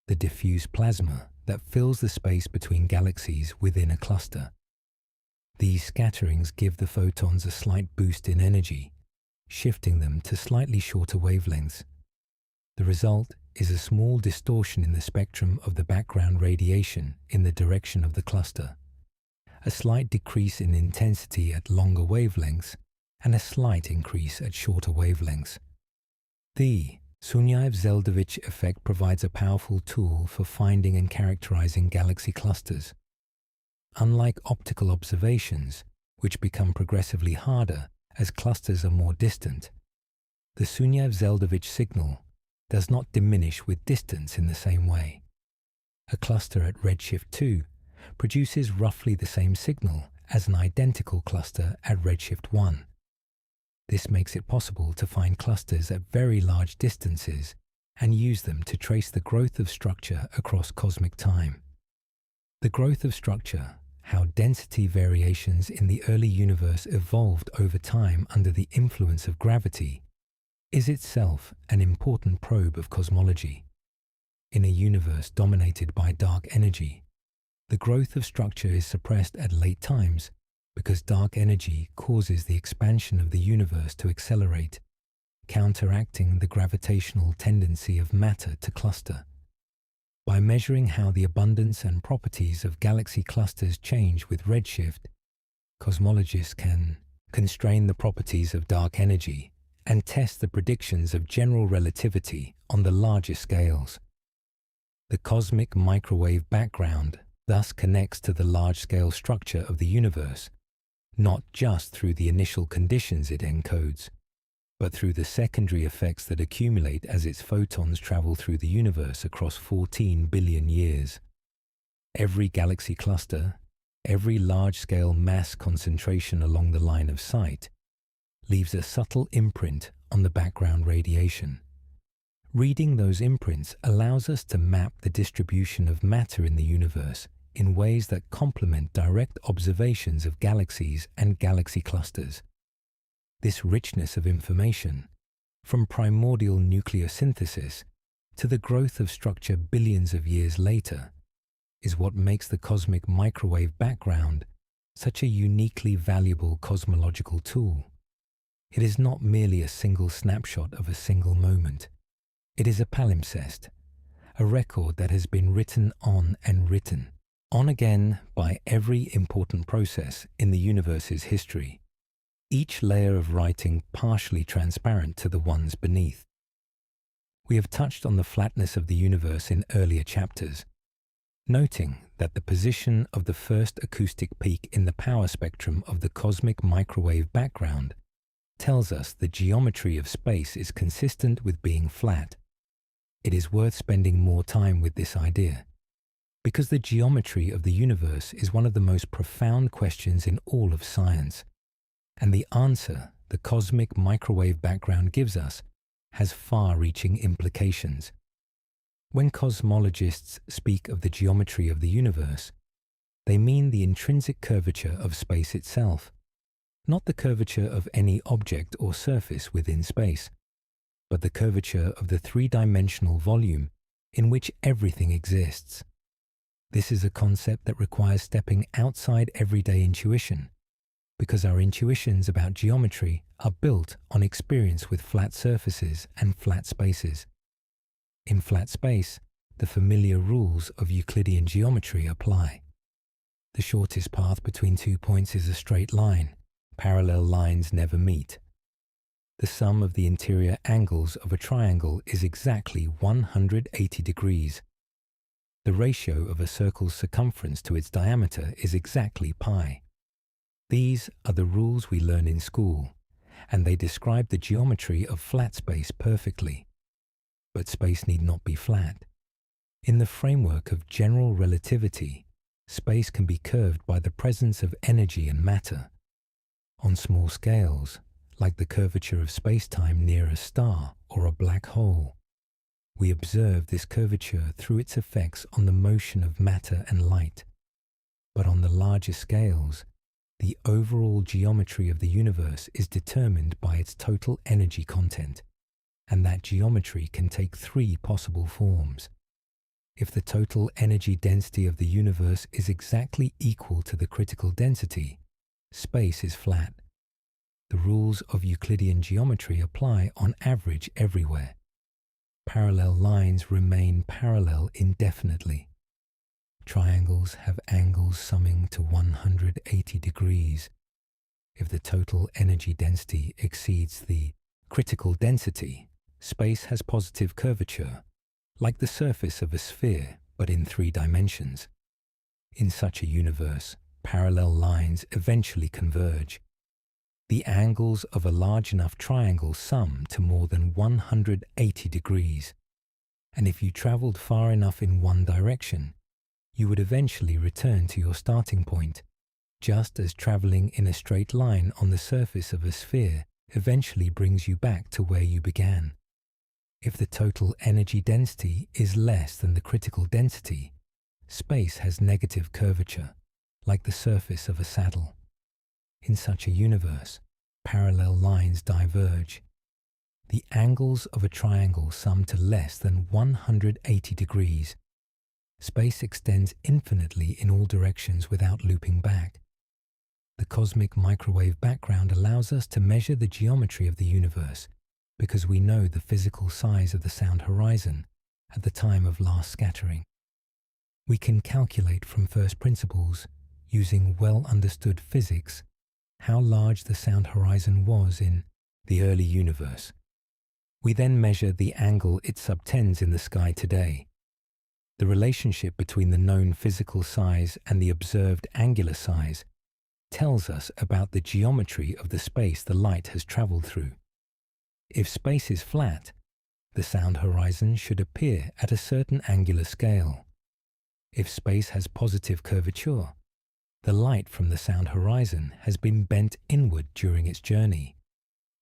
the diffuse plasma that fills the space between galaxies within a cluster. These scatterings give the photons a slight boost in energy, shifting them to slightly shorter wavelengths. The result is a small distortion in the spectrum of the background radiation in the direction of the cluster, a slight decrease in intensity at longer wavelengths, and a slight increase at shorter wavelengths. The Sunyaev-Zeldovich effect provides a powerful tool for finding and characterizing galaxy clusters. Unlike optical observations, which become progressively harder as clusters are more distant. The Sunyaev-Zeldovich signal does not diminish with distance in the same way. A cluster at redshift 2 produces roughly the same signal as an identical cluster at redshift 1. This makes it possible to find clusters at very large distances and use them to trace the growth of structure across cosmic time. The growth of structure, how density variations in the early universe evolved over time under the influence of gravity, is itself an important probe of cosmology. In a universe dominated by dark energy, the growth of structure is suppressed at late times because dark energy causes the expansion of the universe to accelerate, counteracting the gravitational tendency of matter to cluster. By measuring how the abundance and properties of galaxy clusters change with redshift, cosmologists can constrain the properties of dark energy and test the predictions of general relativity on the larger scales. The cosmic microwave background thus connects to the large-scale structure of the universe, not just through the initial conditions it encodes, but through the secondary effects that accumulate as its photons travel through the universe across 14 billion years. Every galaxy cluster, every large-scale mass concentration along the line of sight, leaves a subtle imprint on the background radiation. Reading those imprints allows us to map the distribution of matter in the universe in ways that complement direct observations of galaxies and galaxy clusters. This richness of information, from primordial nucleosynthesis to the growth of structure billions of years later, is what makes the cosmic microwave background such a uniquely valuable cosmological tool. It is not merely a single snapshot of a single moment. It is a palimpsest, a record that has been written on and written on again by every important process in the universe's history, each layer of writing partially transparent to the ones beneath. We have touched on the flatness of the universe in earlier chapters, noting that the position of the first acoustic peak in the power spectrum of the cosmic microwave background tells us the geometry of space is consistent with being flat. It is worth spending more time with this idea, because the geometry of the universe is one of the most profound questions in all of science, and the answer the cosmic microwave background gives us has far-reaching implications. When cosmologists speak of the geometry of the universe, they mean the intrinsic curvature of space itself, not the curvature of any object or surface within space, but the curvature of the three-dimensional volume in which everything exists. This is a concept that requires stepping outside everyday intuition, because our intuitions about geometry are built on experience with flat surfaces and flat spaces. In flat space, the familiar rules of Euclidean geometry apply. The shortest path between 2 points is a straight line. Parallel lines never meet. The sum of the interior angles of a triangle is exactly 180 degrees. The ratio of a circle's circumference to its diameter is exactly pi. These are the rules we learn in school, and they describe the geometry of flat space perfectly. But space need not be flat. In the framework of general relativity, space can be curved by the presence of energy and matter. On small scales, like the curvature of space-time near a star or a black hole, we observe this curvature through its effects on the motion of matter and light. But on the larger scales, the overall geometry of the universe is determined by its total energy content, and that geometry can take three possible forms. If the total energy density of the universe is exactly equal to the critical density, space is flat. The rules of Euclidean geometry apply on average everywhere. Parallel lines remain parallel indefinitely. Triangles have angles summing to 180 degrees. If the total energy density exceeds the critical density, space has positive curvature, like the surface of a sphere, but in 3 dimensions. In such a universe, parallel lines eventually converge. the angles of a large enough triangle sum to more than 180 degrees. And if you traveled far enough in one direction, you would eventually return to your starting point, just as traveling in a straight line on the surface of a sphere eventually brings you back to where you began. If the total energy density is less than the critical density, space has negative curvature, like the surface of a saddle. In such a universe, parallel lines diverge. The angles of a triangle sum to less than 180 degrees. Space extends infinitely in all directions without looping back. The cosmic microwave background allows us to measure the geometry of the universe because we know the physical size of the sound horizon at the time of last scattering. We can calculate from first principles, using well-understood physics, how large the sound horizon was in the early universe. We then measure the angle it subtends in the sky today. The relationship between the known physical size and the observed angular size tells us about the geometry of the space the light has traveled through. If space is flat, the sound horizon should appear at a certain angular scale. If space has positive curvature, the light from the sound horizon has been bent inward during its journey,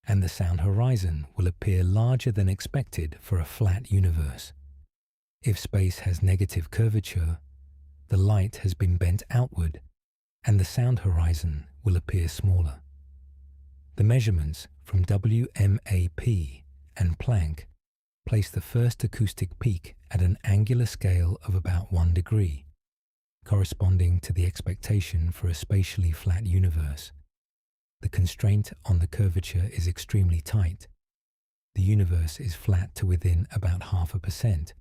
and the sound horizon will appear larger than expected for a flat universe. If space has negative curvature, the light has been bent outward, and the sound horizon will appear smaller. The measurements from WMAP and Planck place the first acoustic peak at an angular scale of about 1 degree, corresponding to the expectation for a spatially flat universe. The constraint on the curvature is extremely tight. The universe is flat to within about 0.5%,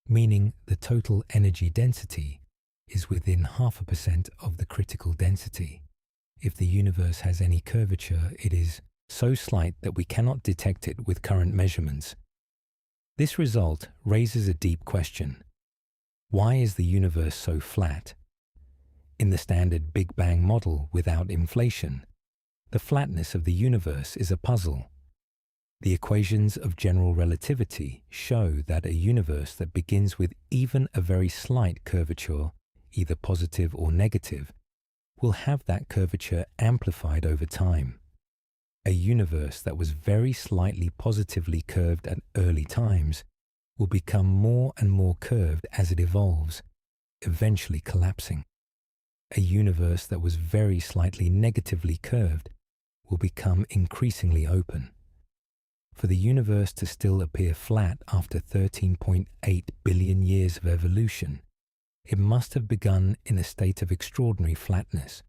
meaning the total energy density is within 0.5% of the critical density. If the universe has any curvature, it is so slight that we cannot detect it with current measurements. This result raises a deep question. Why is the universe so flat? In the standard Big Bang model without inflation, the flatness of the universe is a puzzle. The equations of general relativity show that a universe that begins with even a very slight curvature, either positive or negative, will have that curvature amplified over time. A universe that was very slightly positively curved at early times will become more and more curved as it evolves, eventually collapsing. A universe that was very slightly negatively curved will become increasingly open. For the universe to still appear flat after 13.8 billion years of evolution, it must have begun in a state of extraordinary flatness,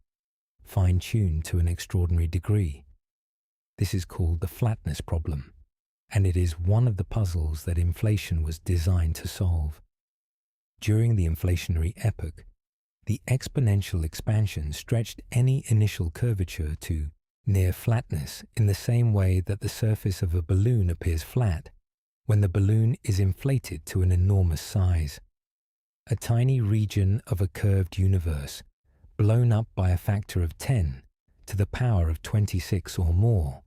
fine-tuned to an extraordinary degree. This is called the flatness problem, and it is one of the puzzles that inflation was designed to solve. During the inflationary epoch, the exponential expansion stretched any initial curvature to near flatness in the same way that the surface of a balloon appears flat when the balloon is inflated to an enormous size. A tiny region of a curved universe, blown up by a factor of 10 to the power of 26 or more,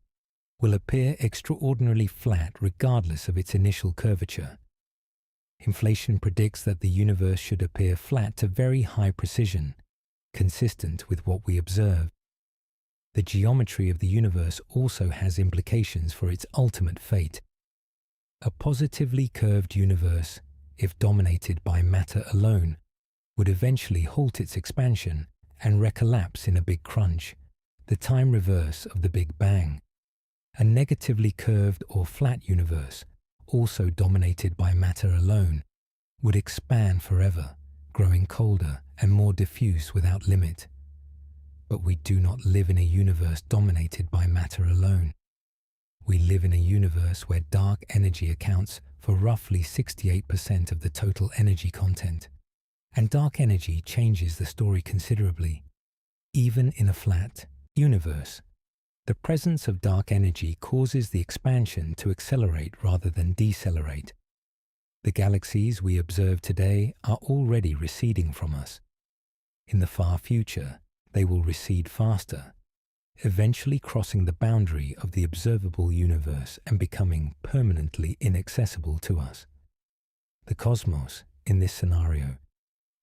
will appear extraordinarily flat regardless of its initial curvature. Inflation predicts that the universe should appear flat to very high precision, consistent with what we observe. The geometry of the universe also has implications for its ultimate fate. A positively curved universe, if dominated by matter alone, would eventually halt its expansion and recollapse in a big crunch, the time reverse of the Big Bang. A negatively curved or flat universe, also dominated by matter alone, would expand forever, growing colder and more diffuse without limit. But we do not live in a universe dominated by matter alone. We live in a universe where dark energy accounts for roughly 68% of the total energy content, and dark energy changes the story considerably. Even in a flat universe, the presence of dark energy causes the expansion to accelerate rather than decelerate. The galaxies we observe today are already receding from us. In the far future, they will recede faster. eventually crossing the boundary of the observable universe and becoming permanently inaccessible to us. The cosmos, in this scenario,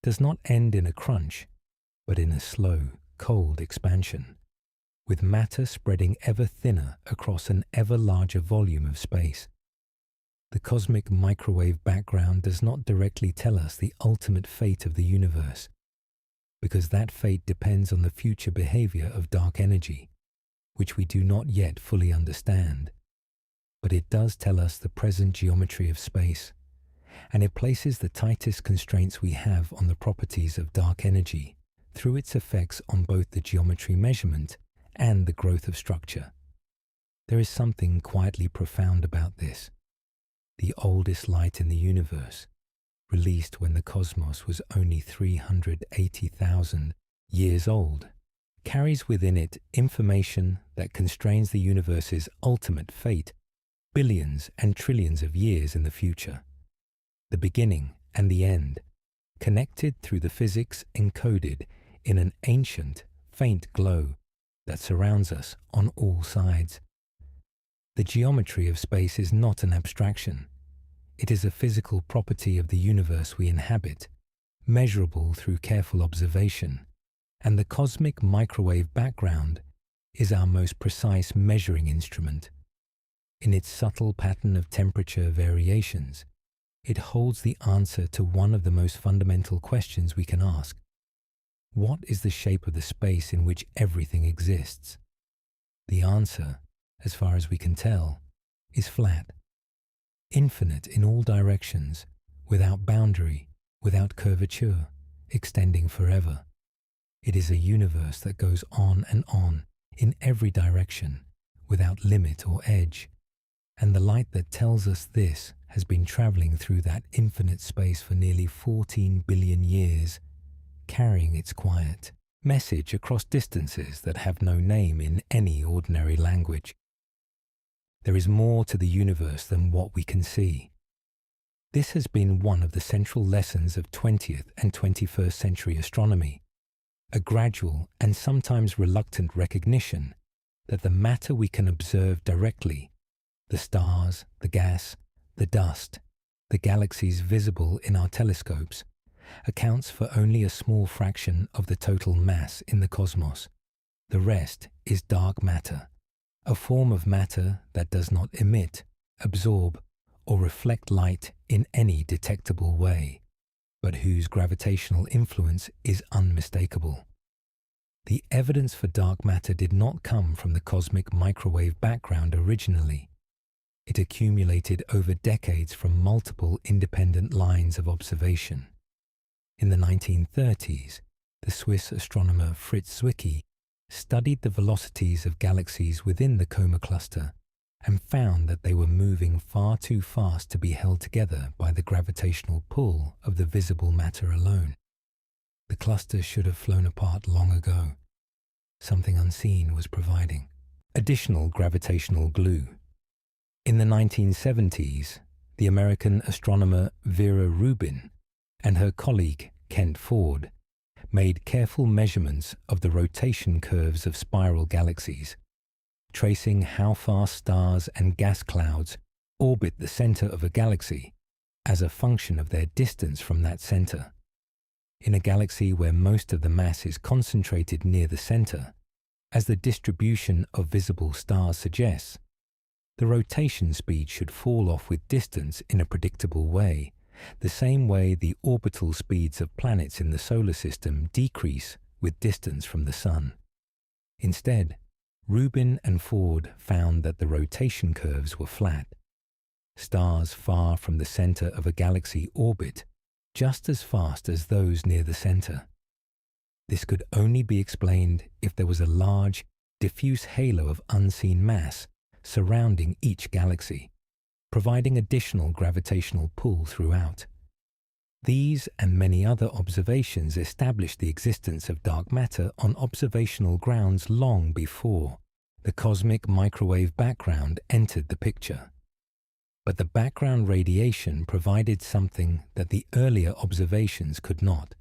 does not end in a crunch, but in a slow, cold expansion, with matter spreading ever thinner across an ever larger volume of space. The cosmic microwave background does not directly tell us the ultimate fate of the universe, because that fate depends on the future behavior of dark energy, which we do not yet fully understand. But it does tell us the present geometry of space, and it places the tightest constraints we have on the properties of dark energy through its effects on both the geometry measurement and the growth of structure. There is something quietly profound about this. The oldest light in the universe, released when the cosmos was only 380,000 years old, carries within it information that constrains the universe's ultimate fate billions and trillions of years in the future. The beginning and the end, connected through the physics encoded in an ancient, faint glow that surrounds us on all sides. The geometry of space is not an abstraction. It is a physical property of the universe we inhabit, measurable through careful observation, and the cosmic microwave background is our most precise measuring instrument. In its subtle pattern of temperature variations, it holds the answer to one of the most fundamental questions we can ask. What is the shape of the space in which everything exists? The answer, as far as we can tell, is flat. Infinite in all directions, without boundary, without curvature, extending forever. It is a universe that goes on and on in every direction, without limit or edge. And the light that tells us this has been traveling through that infinite space for nearly 14 billion years, carrying its quiet message across distances that have no name in any ordinary language. There is more to the universe than what we can see. This has been one of the central lessons of 20th and 21st century astronomy, a gradual and sometimes reluctant recognition that the matter we can observe directly, the stars, the gas, the dust, the galaxies visible in our telescopes, accounts for only a small fraction of the total mass in the cosmos. The rest is dark matter, a form of matter that does not emit, absorb, or reflect light in any detectable way, but whose gravitational influence is unmistakable. The evidence for dark matter did not come from the cosmic microwave background originally. It accumulated over decades from multiple independent lines of observation. In the 1930s, the Swiss astronomer Fritz Zwicky studied the velocities of galaxies within the Coma cluster and found that they were moving far too fast to be held together by the gravitational pull of the visible matter alone. The cluster should have flown apart long ago. Something unseen was providing additional gravitational glue. In the 1970s, the American astronomer Vera Rubin and her colleague Kent Ford made careful measurements of the rotation curves of spiral galaxies, tracing how fast stars and gas clouds orbit the center of a galaxy as a function of their distance from that center. In a galaxy where most of the mass is concentrated near the center, as the distribution of visible stars suggests, the rotation speed should fall off with distance in a predictable way, the same way the orbital speeds of planets in the solar system decrease with distance from the Sun. Instead, Rubin and Ford found that the rotation curves were flat. Stars far from the center of a galaxy orbit just as fast as those near the center. This could only be explained if there was a large, diffuse halo of unseen mass surrounding each galaxy, providing additional gravitational pull throughout. These and many other observations established the existence of dark matter on observational grounds long before the cosmic microwave background entered the picture. But the background radiation provided something that the earlier observations could not: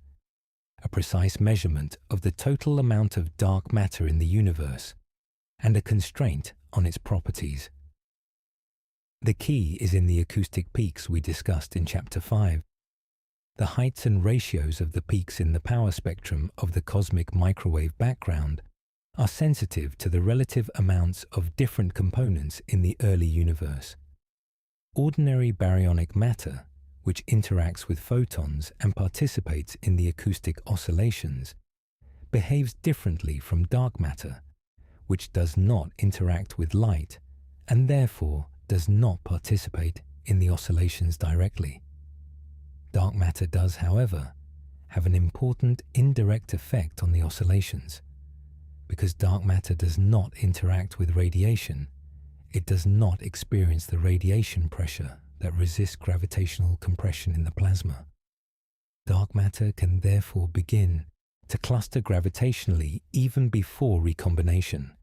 a precise measurement of the total amount of dark matter in the universe, and a constraint on its properties. The key is in the acoustic peaks we discussed in Chapter 5. The heights and ratios of the peaks in the power spectrum of the cosmic microwave background are sensitive to the relative amounts of different components in the early universe. Ordinary baryonic matter, which interacts with photons and participates in the acoustic oscillations, behaves differently from dark matter, which does not interact with light and therefore does not participate in the oscillations directly. Dark matter does, however, have an important indirect effect on the oscillations. Because dark matter does not interact with radiation, it does not experience the radiation pressure that resists gravitational compression in the plasma. Dark matter can therefore begin to cluster gravitationally even before recombination,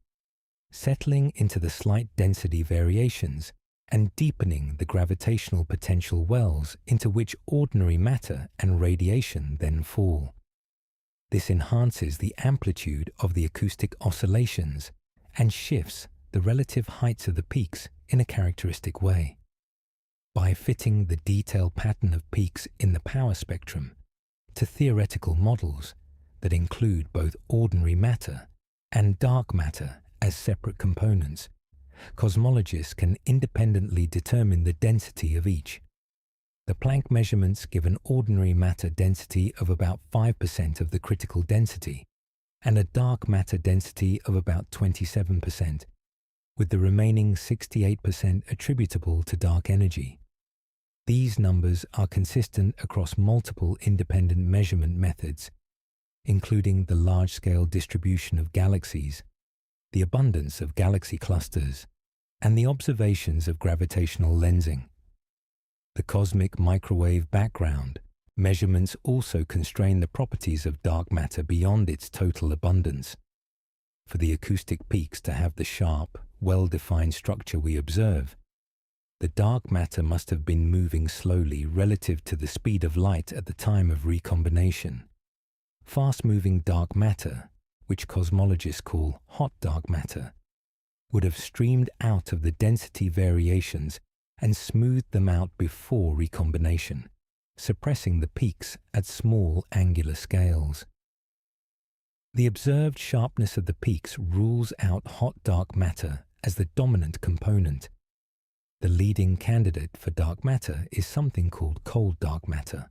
settling into the slight density variations and deepening the gravitational potential wells into which ordinary matter and radiation then fall. This enhances the amplitude of the acoustic oscillations and shifts the relative heights of the peaks in a characteristic way. By fitting the detailed pattern of peaks in the power spectrum to theoretical models that include both ordinary matter and dark matter as separate components, cosmologists can independently determine the density of each. The Planck measurements give an ordinary matter density of about 5% of the critical density and a dark matter density of about 27%, with the remaining 68% attributable to dark energy. These numbers are consistent across multiple independent measurement methods, including the large-scale distribution of galaxies, the abundance of galaxy clusters, and the observations of gravitational lensing. The cosmic microwave background measurements also constrain the properties of dark matter beyond its total abundance. For the acoustic peaks to have the sharp, well-defined structure we observe, the dark matter must have been moving slowly relative to the speed of light at the time of recombination. Fast-moving dark matter, which cosmologists call hot dark matter, would have streamed out of the density variations and smoothed them out before recombination, suppressing the peaks at small angular scales. The observed sharpness of the peaks rules out hot dark matter as the dominant component. The leading candidate for dark matter is something called cold dark matter,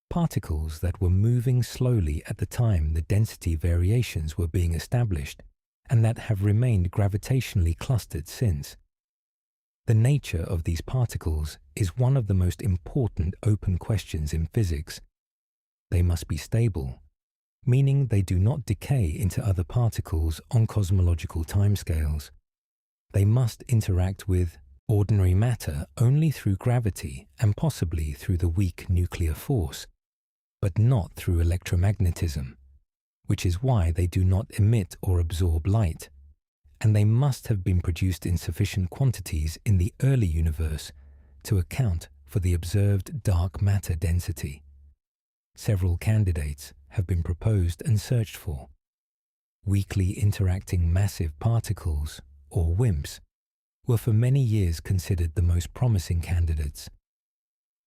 particles that were moving slowly at the time the density variations were being established and that have remained gravitationally clustered since. The nature of these particles is one of the most important open questions in physics. They must be stable, meaning they do not decay into other particles on cosmological timescales. They must interact with ordinary matter only through gravity and possibly through the weak nuclear force, but not through electromagnetism, which is why they do not emit or absorb light, and they must have been produced in sufficient quantities in the early universe to account for the observed dark matter density. Several candidates have been proposed and searched for. Weakly interacting massive particles, or WIMPs, were for many years considered the most promising candidates.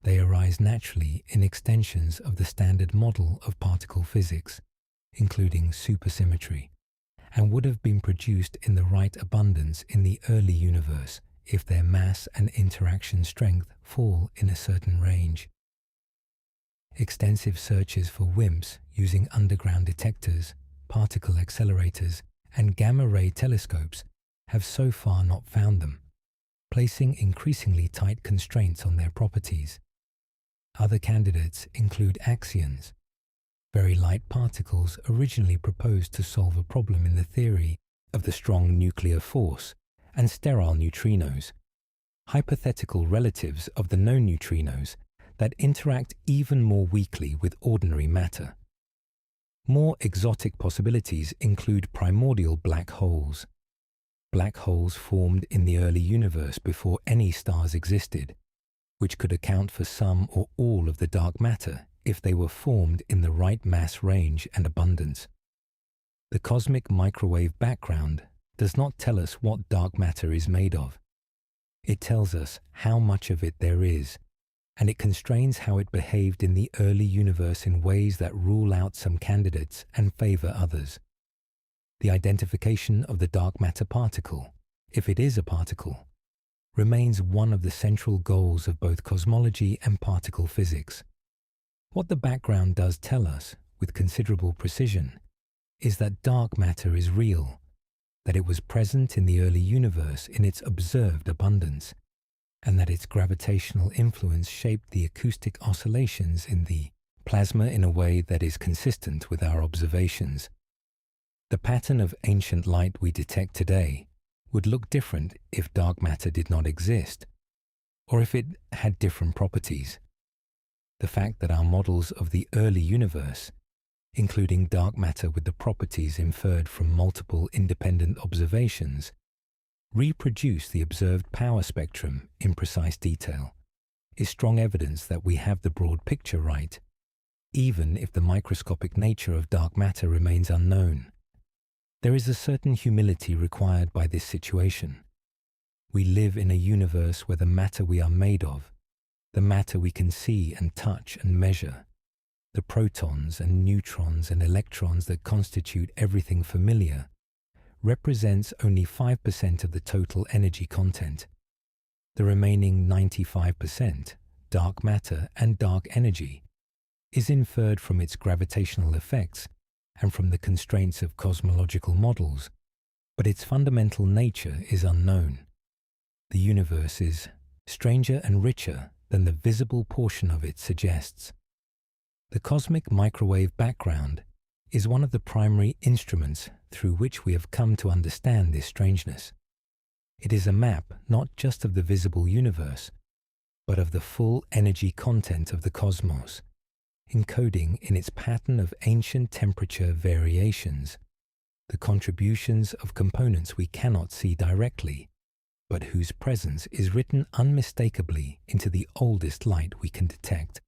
They arise naturally in extensions of the standard model of particle physics, including supersymmetry, and would have been produced in the right abundance in the early universe if their mass and interaction strength fall in a certain range. Extensive searches for WIMPs using underground detectors, particle accelerators, and gamma-ray telescopes have so far not found them, placing increasingly tight constraints on their properties. Other candidates include axions, very light particles originally proposed to solve a problem in the theory of the strong nuclear force, and sterile neutrinos, hypothetical relatives of the known neutrinos that interact even more weakly with ordinary matter. More exotic possibilities include primordial black holes. Black holes formed in the early universe before any stars existed, which could account for some or all of the dark matter if they were formed in the right mass range and abundance. The cosmic microwave background does not tell us what dark matter is made of. It tells us how much of it there is, and it constrains how it behaved in the early universe in ways that rule out some candidates and favor others. The identification of the dark matter particle, if it is a particle, remains one of the central goals of both cosmology and particle physics. What the background does tell us, with considerable precision, is that dark matter is real, that it was present in the early universe in its observed abundance, and that its gravitational influence shaped the acoustic oscillations in the plasma in a way that is consistent with our observations. The pattern of ancient light we detect today would look different if dark matter did not exist, or if it had different properties. The fact that our models of the early universe, including dark matter with the properties inferred from multiple independent observations, reproduce the observed power spectrum in precise detail, is strong evidence that we have the broad picture right, even if the microscopic nature of dark matter remains unknown. There is a certain humility required by this situation. We live in a universe where the matter we are made of, the matter we can see and touch and measure, the protons and neutrons and electrons that constitute everything familiar, represents only 5% of the total energy content. The remaining 95%, dark matter and dark energy, is inferred from its gravitational effects and from the constraints of cosmological models, but its fundamental nature is unknown. The universe is stranger and richer than the visible portion of it suggests. The cosmic microwave background is one of the primary instruments through which we have come to understand this strangeness. It is a map not just of the visible universe, but of the full energy content of the cosmos, encoding in its pattern of ancient temperature variations the contributions of components we cannot see directly, but whose presence is written unmistakably into the oldest light we can detect.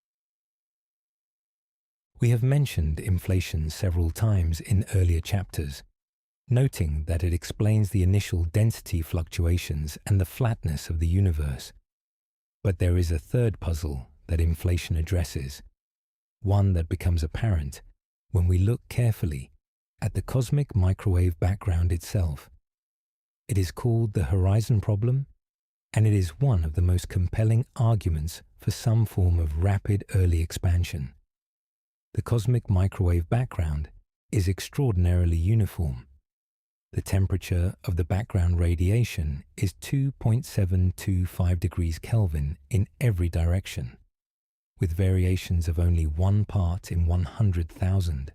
We have mentioned inflation several times in earlier chapters, noting that it explains the initial density fluctuations and the flatness of the universe. But there is a third puzzle that inflation addresses, one that becomes apparent when we look carefully at the cosmic microwave background itself. It is called the horizon problem, and it is one of the most compelling arguments for some form of rapid early expansion. The cosmic microwave background is extraordinarily uniform. The temperature of the background radiation is 2.725 degrees Kelvin in every direction, with variations of only 1 part in 100,000.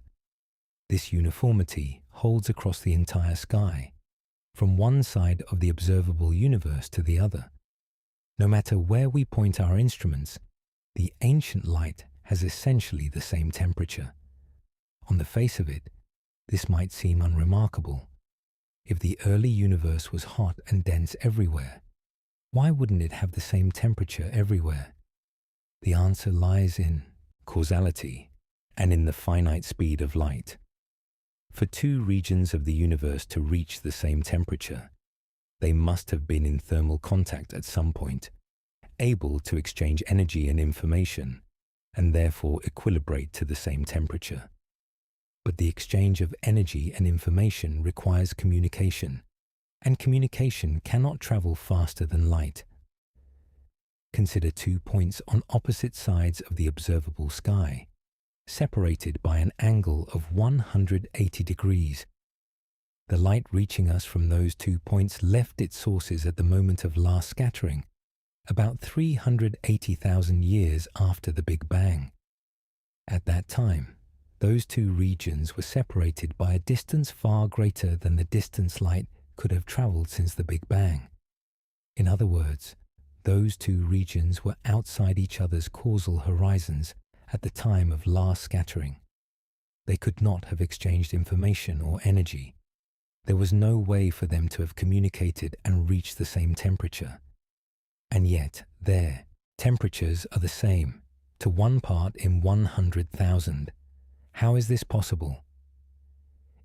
This uniformity holds across the entire sky, from one side of the observable universe to the other. No matter where we point our instruments, the ancient light has essentially the same temperature. On the face of it, this might seem unremarkable. If the early universe was hot and dense everywhere, why wouldn't it have the same temperature everywhere? The answer lies in causality and in the finite speed of light. For two regions of the universe to reach the same temperature, they must have been in thermal contact at some point, able to exchange energy and information, and therefore equilibrate to the same temperature. But the exchange of energy and information requires communication, and communication cannot travel faster than light. Consider 2 points on opposite sides of the observable sky, separated by an angle of 180 degrees. The light reaching us from those 2 points left its sources at the moment of last scattering, about 380,000 years after the Big Bang. At that time, those two regions were separated by a distance far greater than the distance light could have traveled since the Big Bang. In other words, those two regions were outside each other's causal horizons at the time of last scattering. They could not have exchanged information or energy. There was no way for them to have communicated and reached the same temperature. And yet, their temperatures are the same, to 1 part in 100,000. How is this possible?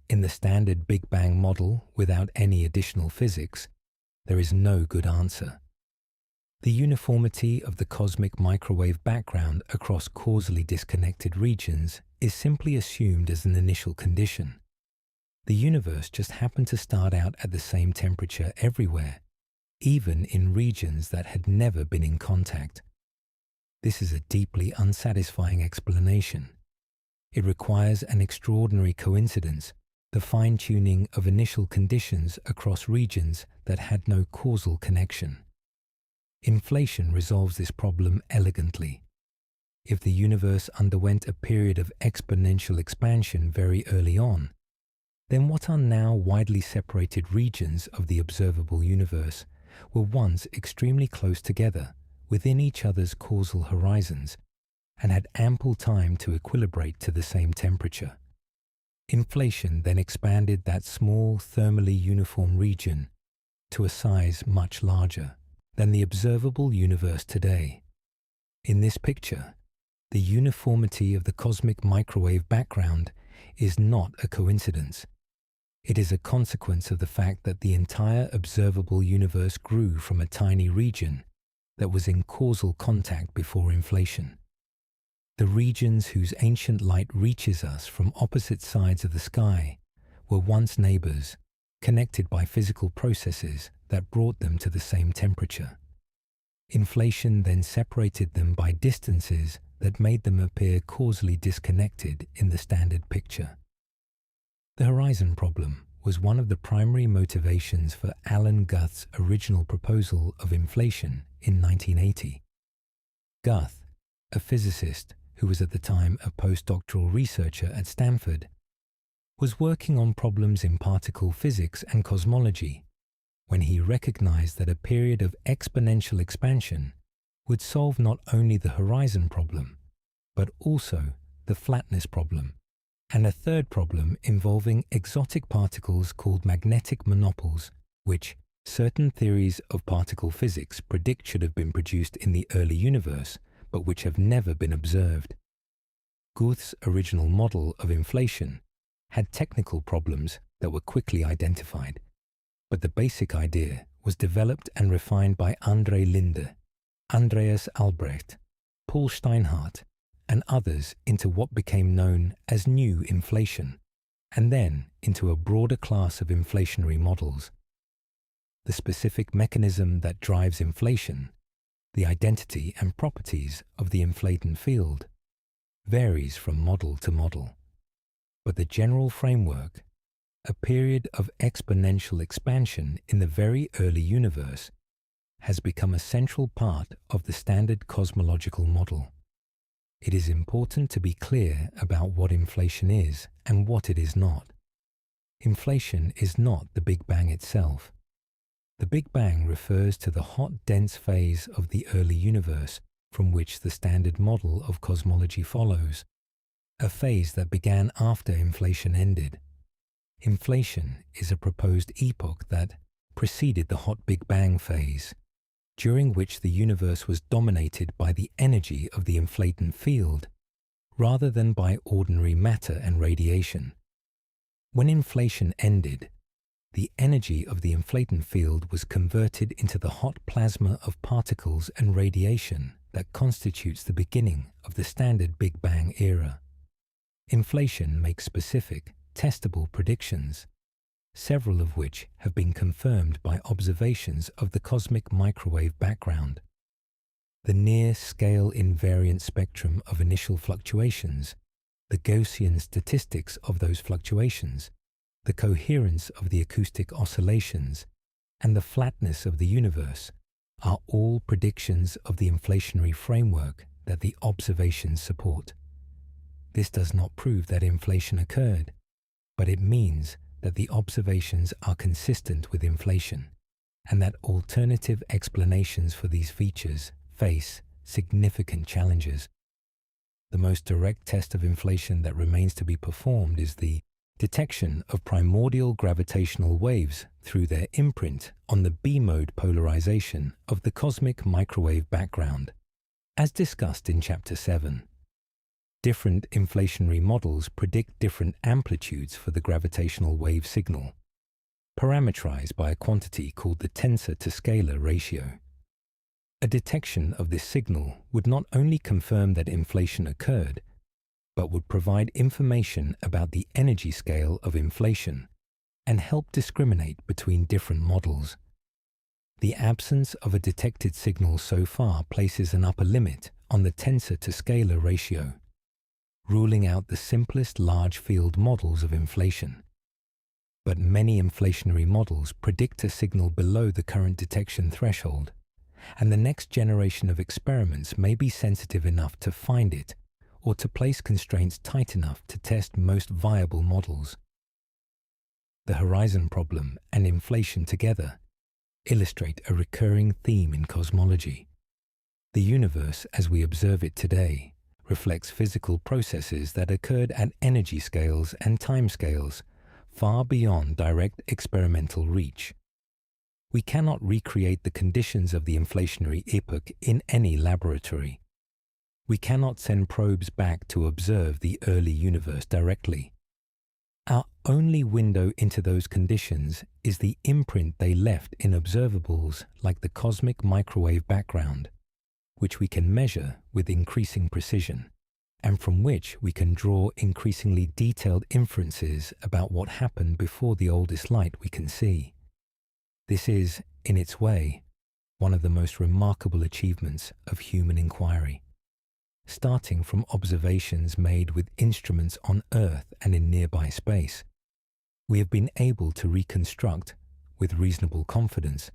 In the standard Big Bang model, without any additional physics, there is no good answer. The uniformity of the cosmic microwave background across causally disconnected regions is simply assumed as an initial condition. The universe just happened to start out at the same temperature everywhere, even in regions that had never been in contact. This is a deeply unsatisfying explanation. It requires an extraordinary coincidence, the fine-tuning of initial conditions across regions that had no causal connection. Inflation resolves this problem elegantly. If the universe underwent a period of exponential expansion very early on, then what are now widely separated regions of the observable universe were once extremely close together within each other's causal horizons and had ample time to equilibrate to the same temperature. Inflation then expanded that small thermally uniform region to a size much larger than the observable universe today. In this picture, the uniformity of the cosmic microwave background is not a coincidence. It is a consequence of the fact that the entire observable universe grew from a tiny region that was in causal contact before inflation. The regions whose ancient light reaches us from opposite sides of the sky were once neighbors, connected by physical processes that brought them to the same temperature. Inflation then separated them by distances that made them appear causally disconnected in the standard picture. The horizon problem was one of the primary motivations for Alan Gough's original proposal of inflation in 1980. Gough, a physicist who was at the time a postdoctoral researcher at Stanford, was working on problems in particle physics and cosmology when he recognized that a period of exponential expansion would solve not only the horizon problem, but also the flatness problem, and a third problem involving exotic particles called magnetic monopoles, which certain theories of particle physics predict should have been produced in the early universe, but which have never been observed. Gough's original model of inflation had technical problems that were quickly identified, but the basic idea was developed and refined by André Linde, Andreas Albrecht, Paul Steinhardt, and others into what became known as new inflation, and then into a broader class of inflationary models. The specific mechanism that drives inflation, the identity and properties of the inflaton field, varies from model to model. But the general framework, a period of exponential expansion in the very early universe, has become a central part of the standard cosmological model. It is important to be clear about what inflation is and what it is not. Inflation is not the Big Bang itself. The Big Bang refers to the hot, dense phase of the early universe from which the standard model of cosmology follows, a phase that began after inflation ended. Inflation is a proposed epoch that preceded the hot Big Bang phase, during which the universe was dominated by the energy of the inflaton field rather than by ordinary matter and radiation. When inflation ended, the energy of the inflaton field was converted into the hot plasma of particles and radiation that constitutes the beginning of the standard Big Bang era. Inflation makes specific, testable predictions, several of which have been confirmed by observations of the cosmic microwave background. The near-scale invariant spectrum of initial fluctuations, the Gaussian statistics of those fluctuations, the coherence of the acoustic oscillations, and the flatness of the universe are all predictions of the inflationary framework that the observations support. This does not prove that inflation occurred, but it means that the observations are consistent with inflation, and that alternative explanations for these features face significant challenges. The most direct test of inflation that remains to be performed is the detection of primordial gravitational waves through their imprint on the B-mode polarization of the cosmic microwave background, as discussed in Chapter 7. Different inflationary models predict different amplitudes for the gravitational wave signal, parameterized by a quantity called the tensor-to-scalar ratio. A detection of this signal would not only confirm that inflation occurred, but would provide information about the energy scale of inflation and help discriminate between different models. The absence of a detected signal so far places an upper limit on the tensor-to-scalar ratio, ruling out the simplest large-field models of inflation. But many inflationary models predict a signal below the current detection threshold, and the next generation of experiments may be sensitive enough to find it or to place constraints tight enough to test most viable models. The horizon problem and inflation together illustrate a recurring theme in cosmology. The universe as we observe it today reflects physical processes that occurred at energy scales and time scales far beyond direct experimental reach. We cannot recreate the conditions of the inflationary epoch in any laboratory. We cannot send probes back to observe the early universe directly. Our only window into those conditions is the imprint they left in observables like the cosmic microwave background, which we can measure with increasing precision, and from which we can draw increasingly detailed inferences about what happened before the oldest light we can see. This is, in its way, one of the most remarkable achievements of human inquiry. Starting from observations made with instruments on Earth and in nearby space, we have been able to reconstruct, with reasonable confidence,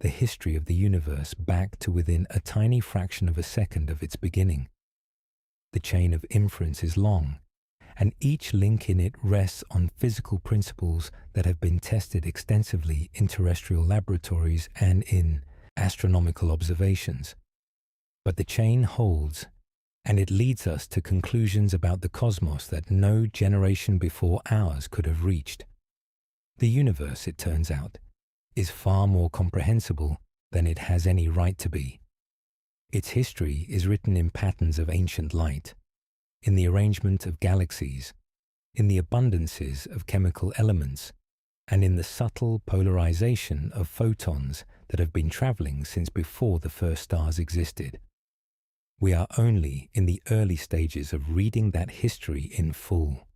the history of the universe back to within a tiny fraction of a second of its beginning. The chain of inference is long, and each link in it rests on physical principles that have been tested extensively in terrestrial laboratories and in astronomical observations. But the chain holds, and it leads us to conclusions about the cosmos that no generation before ours could have reached. The universe, it turns out, is far more comprehensible than it has any right to be. Its history is written in patterns of ancient light, in the arrangement of galaxies, in the abundances of chemical elements, and in the subtle polarization of photons that have been traveling since before the first stars existed. We are only in the early stages of reading that history in full.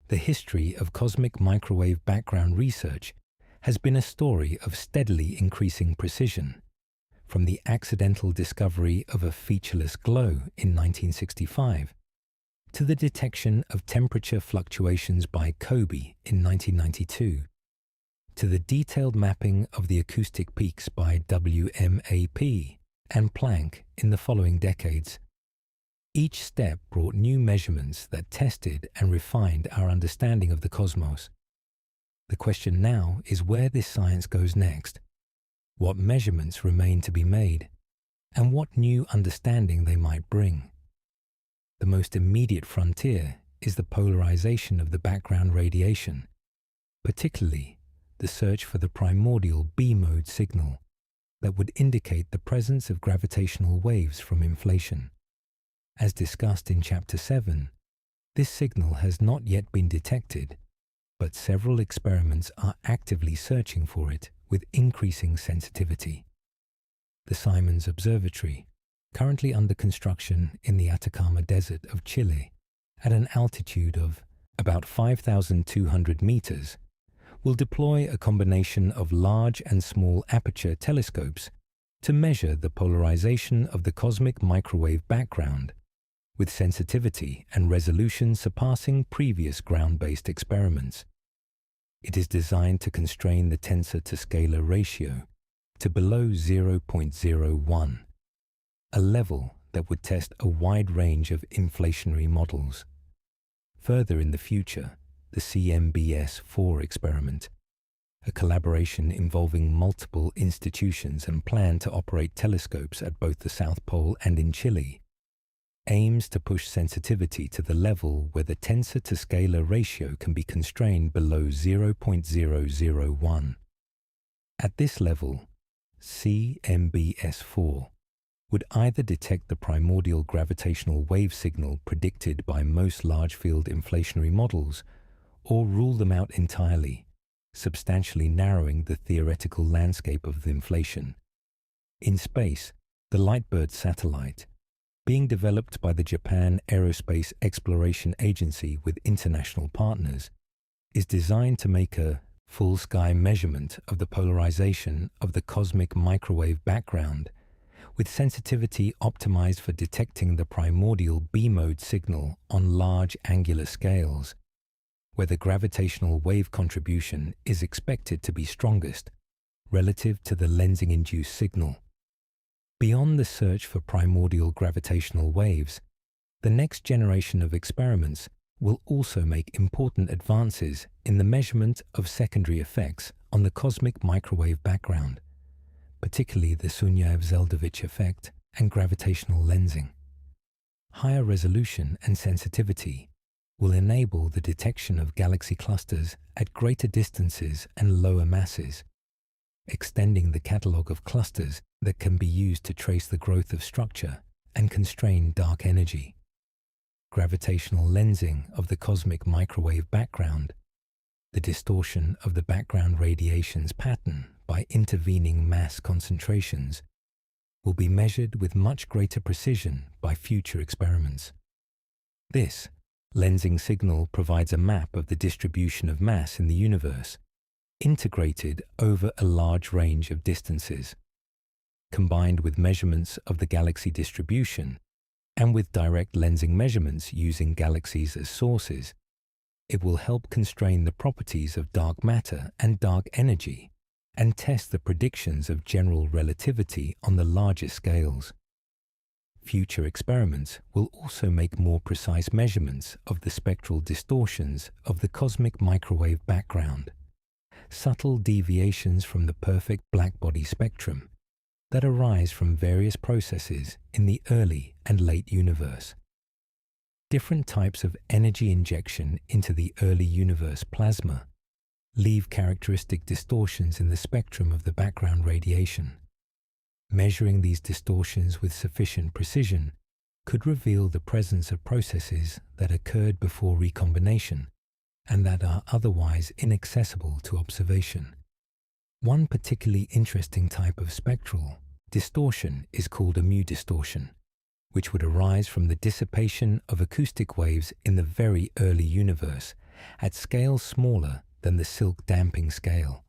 The history of cosmic microwave background research has been a story of steadily increasing precision, from the accidental discovery of a featureless glow in 1965 to the detection of temperature fluctuations by Kobe in 1992, to the detailed mapping of the acoustic peaks by WMAP and Planck in the following decades. Each step brought new measurements that tested and refined our understanding of the cosmos. The question now is where this science goes next, what measurements remain to be made, and what new understanding they might bring. The most immediate frontier is the polarization of the background radiation, particularly the search for the primordial B-mode signal that would indicate the presence of gravitational waves from inflation. As discussed in Chapter 7, this signal has not yet been detected, but several experiments are actively searching for it with increasing sensitivity. The Simons Observatory, currently under construction in the Atacama Desert of Chile, at an altitude of about 5,200 meters, will deploy a combination of large and small aperture telescopes to measure the polarization of the cosmic microwave background, with sensitivity and resolution surpassing previous ground-based experiments. It is designed to constrain the tensor-to-scalar ratio to below 0.01, a level that would test a wide range of inflationary models. Further in the future, the CMBS-4 experiment, a collaboration involving multiple institutions and plan to operate telescopes at both the South Pole and in Chile, aims to push sensitivity to the level where the tensor-to-scalar ratio can be constrained below 0.001. At this level, CMBS-4 would either detect the primordial gravitational wave signal predicted by most large-field inflationary models, or rule them out entirely, substantially narrowing the theoretical landscape of the inflation. In space, the Lightbird satellite, being developed by the Japan Aerospace Exploration Agency with international partners, is designed to make a full-sky measurement of the polarization of the cosmic microwave background, with sensitivity optimized for detecting the primordial B-mode signal on large angular scales, where the gravitational wave contribution is expected to be strongest relative to the lensing-induced signal. Beyond the search for primordial gravitational waves, the next generation of experiments will also make important advances in the measurement of secondary effects on the cosmic microwave background, particularly the Sunyaev-Zeldovich effect and gravitational lensing. Higher resolution and sensitivity will enable the detection of galaxy clusters at greater distances and lower masses, extending the catalogue of clusters that can be used to trace the growth of structure and constrain dark energy. Gravitational lensing of the cosmic microwave background, the distortion of the background radiation's pattern by intervening mass concentrations, will be measured with much greater precision by future experiments. This lensing signal provides a map of the distribution of mass in the universe, integrated over a large range of distances. Combined with measurements of the galaxy distribution, and with direct lensing measurements using galaxies as sources, it will help constrain the properties of dark matter and dark energy, and test the predictions of general relativity on the larger scales. Future experiments will also make more precise measurements of the spectral distortions of the cosmic microwave background, subtle deviations from the perfect blackbody spectrum that arise from various processes in the early and late universe. Different types of energy injection into the early universe plasma leave characteristic distortions in the spectrum of the background radiation. Measuring these distortions with sufficient precision could reveal the presence of processes that occurred before recombination and that are otherwise inaccessible to observation. One particularly interesting type of spectral distortion is called a mu distortion, which would arise from the dissipation of acoustic waves in the very early universe at scales smaller than the Silk damping scale.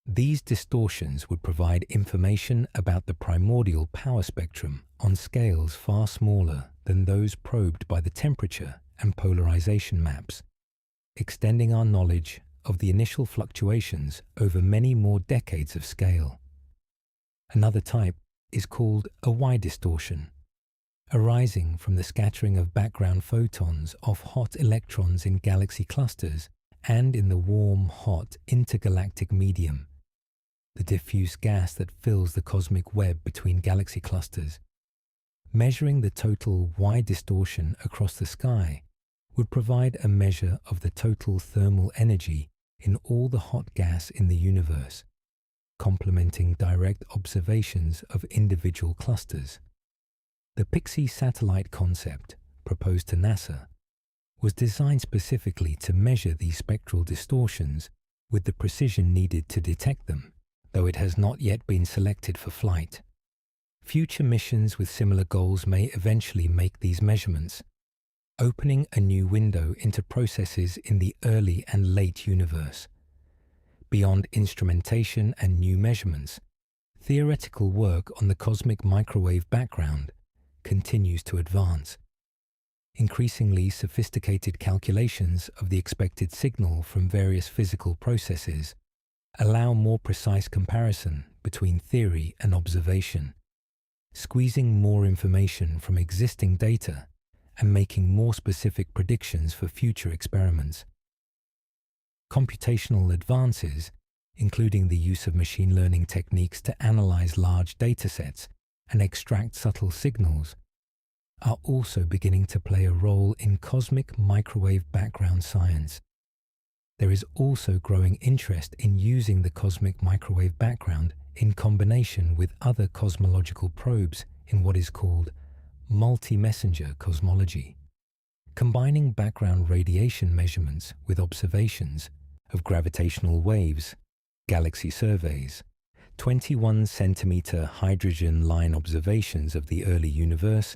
These distortions would provide information about the primordial power spectrum on scales far smaller than those probed by the temperature and polarization maps, extending our knowledge of the initial fluctuations over many more decades of scale. Another type is called a Y distortion, arising from the scattering of background photons off hot electrons in galaxy clusters and in the warm, hot intergalactic medium, the diffuse gas that fills the cosmic web between galaxy clusters. Measuring the total Y distortion across the sky would provide a measure of the total thermal energy in all the hot gas in the universe, complementing direct observations of individual clusters. The Pixie satellite concept, proposed to NASA, was designed specifically to measure these spectral distortions with the precision needed to detect them, though it has not yet been selected for flight. Future missions with similar goals may eventually make these measurements, opening a new window into processes in the early and late universe. Beyond instrumentation and new measurements, theoretical work on the cosmic microwave background continues to advance. Increasingly sophisticated calculations of the expected signal from various physical processes allow more precise comparison between theory and observation, squeezing more information from existing data and making more specific predictions for future experiments. Computational advances, including the use of machine learning techniques to analyze large datasets and extract subtle signals, are also beginning to play a role in cosmic microwave background science. There is also growing interest in using the cosmic microwave background in combination with other cosmological probes in what is called multi-messenger cosmology, combining background radiation measurements with observations of gravitational waves, galaxy surveys, 21-centimeter hydrogen line observations of the early universe,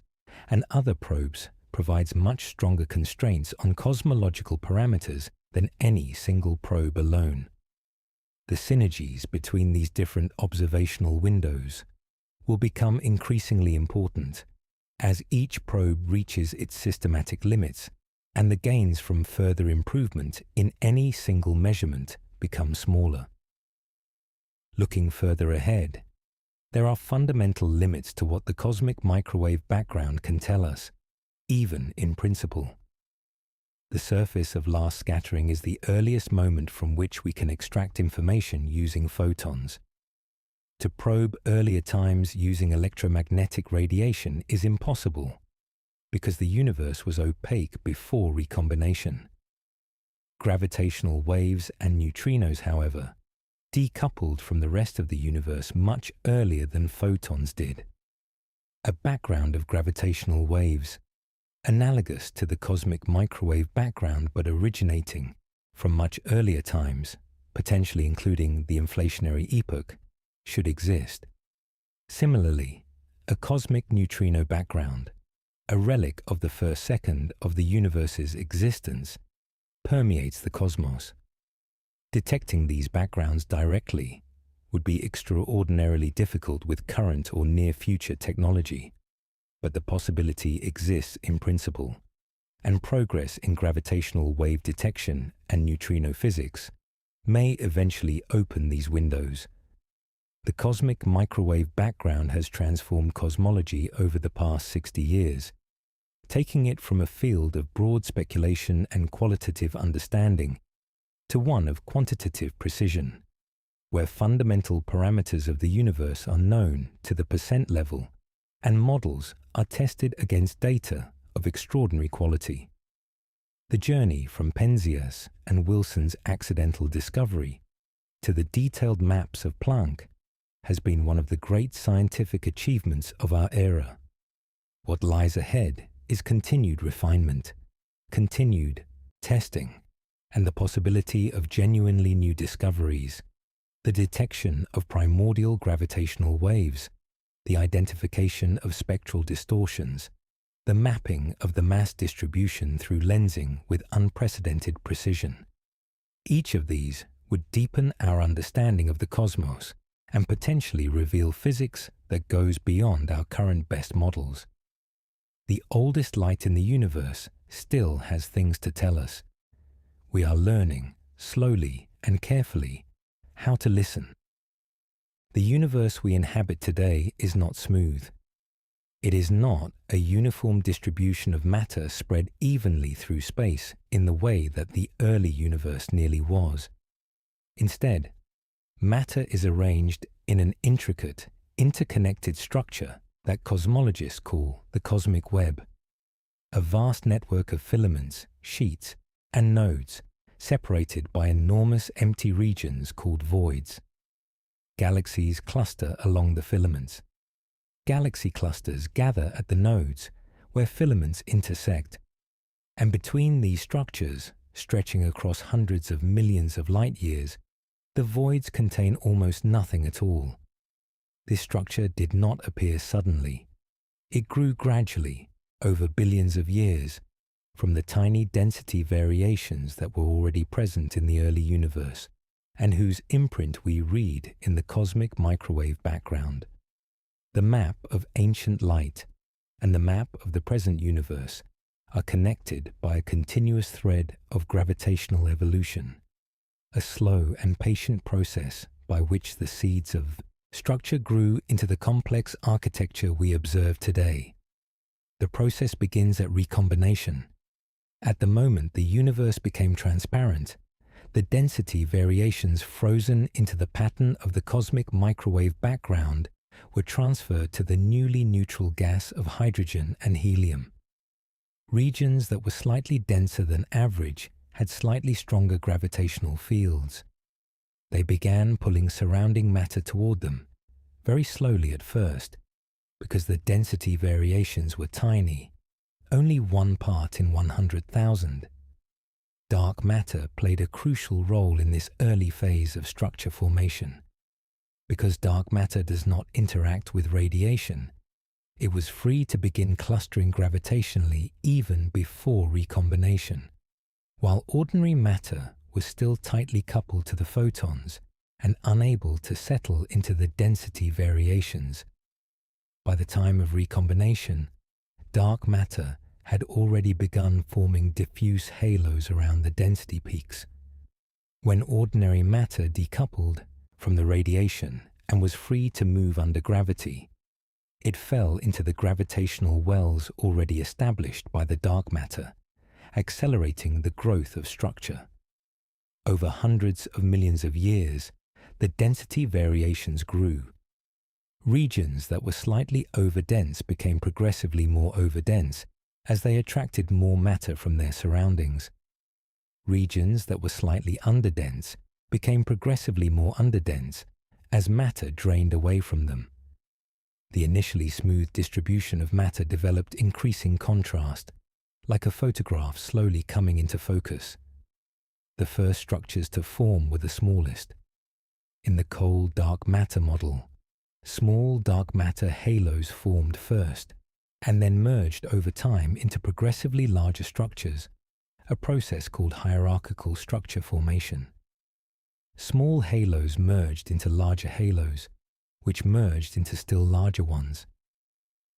and other probes provides much stronger constraints on cosmological parameters than any single probe alone. The synergies between these different observational windows will become increasingly important as each probe reaches its systematic limits and the gains from further improvement in any single measurement become smaller. Looking further ahead, there are fundamental limits to what the cosmic microwave background can tell us, even in principle. The surface of last scattering is the earliest moment from which we can extract information using photons. To probe earlier times using electromagnetic radiation is impossible, because the universe was opaque before recombination. Gravitational waves and neutrinos, however, decoupled from the rest of the universe much earlier than photons did. A background of gravitational waves, analogous to the cosmic microwave background but originating from much earlier times, potentially including the inflationary epoch, should exist. Similarly, a cosmic neutrino background, a relic of the first second of the universe's existence, permeates the cosmos. Detecting these backgrounds directly would be extraordinarily difficult with current or near-future technology, but the possibility exists in principle, and progress in gravitational wave detection and neutrino physics may eventually open these windows. The cosmic microwave background has transformed cosmology over the past 60 years, taking it from a field of broad speculation and qualitative understanding to one of quantitative precision, where fundamental parameters of the universe are known to the percent level and models are tested against data of extraordinary quality. The journey from Penzias and Wilson's accidental discovery to the detailed maps of Planck has been one of the great scientific achievements of our era. What lies ahead is continued refinement, continued testing, and the possibility of genuinely new discoveries, the detection of primordial gravitational waves, the identification of spectral distortions, the mapping of the mass distribution through lensing with unprecedented precision. Each of these would deepen our understanding of the cosmos and potentially reveal physics that goes beyond our current best models. The oldest light in the universe still has things to tell us. We are learning, slowly and carefully, how to listen. The universe we inhabit today is not smooth. It is not a uniform distribution of matter spread evenly through space in the way that the early universe nearly was. Instead, matter is arranged in an intricate, interconnected structure that cosmologists call the cosmic web, a vast network of filaments, sheets, and nodes separated by enormous empty regions called voids. Galaxies cluster along the filaments. Galaxy clusters gather at the nodes where filaments intersect, and between these structures, stretching across hundreds of millions of light years, the voids contain almost nothing at all. This structure did not appear suddenly. It grew gradually, over billions of years, from the tiny density variations that were already present in the early universe, and whose imprint we read in the cosmic microwave background. The map of ancient light and the map of the present universe are connected by a continuous thread of gravitational evolution, a slow and patient process by which the seeds of structure grew into the complex architecture we observe today. The process begins at recombination. At the moment the universe became transparent, the density variations frozen into the pattern of the cosmic microwave background were transferred to the newly neutral gas of hydrogen and helium. Regions that were slightly denser than average had slightly stronger gravitational fields. They began pulling surrounding matter toward them, very slowly at first, because the density variations were tiny, only 1 part in 100,000. Dark matter played a crucial role in this early phase of structure formation. Because dark matter does not interact with radiation, it was free to begin clustering gravitationally even before recombination. While ordinary matter was still tightly coupled to the photons and unable to settle into the density variations. By the time of recombination, dark matter had already begun forming diffuse halos around the density peaks. When ordinary matter decoupled from the radiation and was free to move under gravity, it fell into the gravitational wells already established by the dark matter, accelerating the growth of structure. Over hundreds of millions of years, the density variations grew. Regions that were slightly overdense became progressively more overdense as they attracted more matter from their surroundings. Regions that were slightly underdense became progressively more underdense as matter drained away from them. The initially smooth distribution of matter developed increasing contrast, like a photograph slowly coming into focus. The first structures to form were the smallest. In the cold dark matter model, small dark matter halos formed first, and then merged over time into progressively larger structures, a process called hierarchical structure formation. Small halos merged into larger halos, which merged into still larger ones.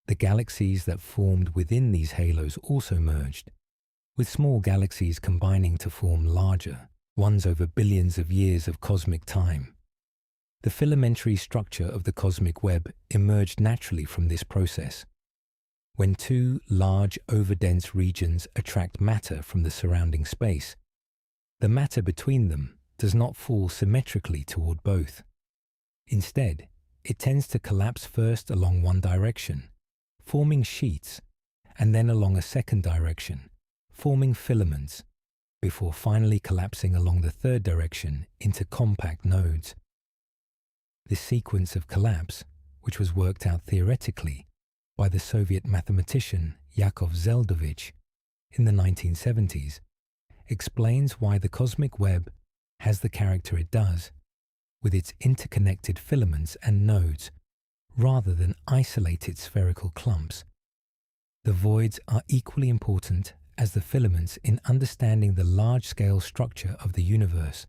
The galaxies that formed within these halos also merged, with small galaxies combining to form larger ones over billions of years of cosmic time. The filamentary structure of the cosmic web emerged naturally from this process. When two large overdense regions attract matter from the surrounding space, the matter between them does not fall symmetrically toward both. Instead, it tends to collapse first along one direction, forming sheets, and then along a second direction, forming filaments, before finally collapsing along the third direction into compact nodes. This sequence of collapse, which was worked out theoretically by the Soviet mathematician Yakov Zeldovich in the 1970s, explains why the cosmic web has the character it does, with its interconnected filaments and nodes, rather than isolated spherical clumps. The voids are equally important as the filaments in understanding the large-scale structure of the universe.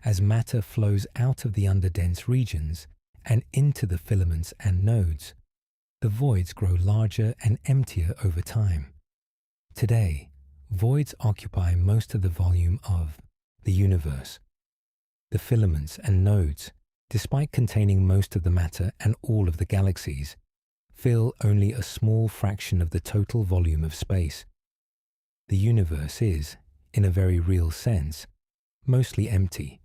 As matter flows out of the underdense regions and into the filaments and nodes, the voids grow larger and emptier over time. Today, voids occupy most of the volume of the universe. The filaments and nodes, despite containing most of the matter and all of the galaxies, fill only a small fraction of the total volume of space. The universe is, in a very real sense, mostly empty,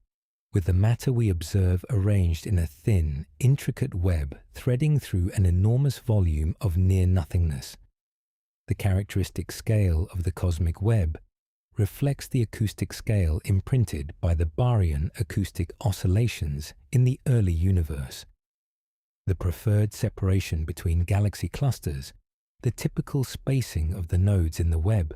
with the matter we observe arranged in a thin, intricate web threading through an enormous volume of near-nothingness. The characteristic scale of the cosmic web reflects the acoustic scale imprinted by the baryon acoustic oscillations in the early universe. The preferred separation between galaxy clusters, the typical spacing of the nodes in the web,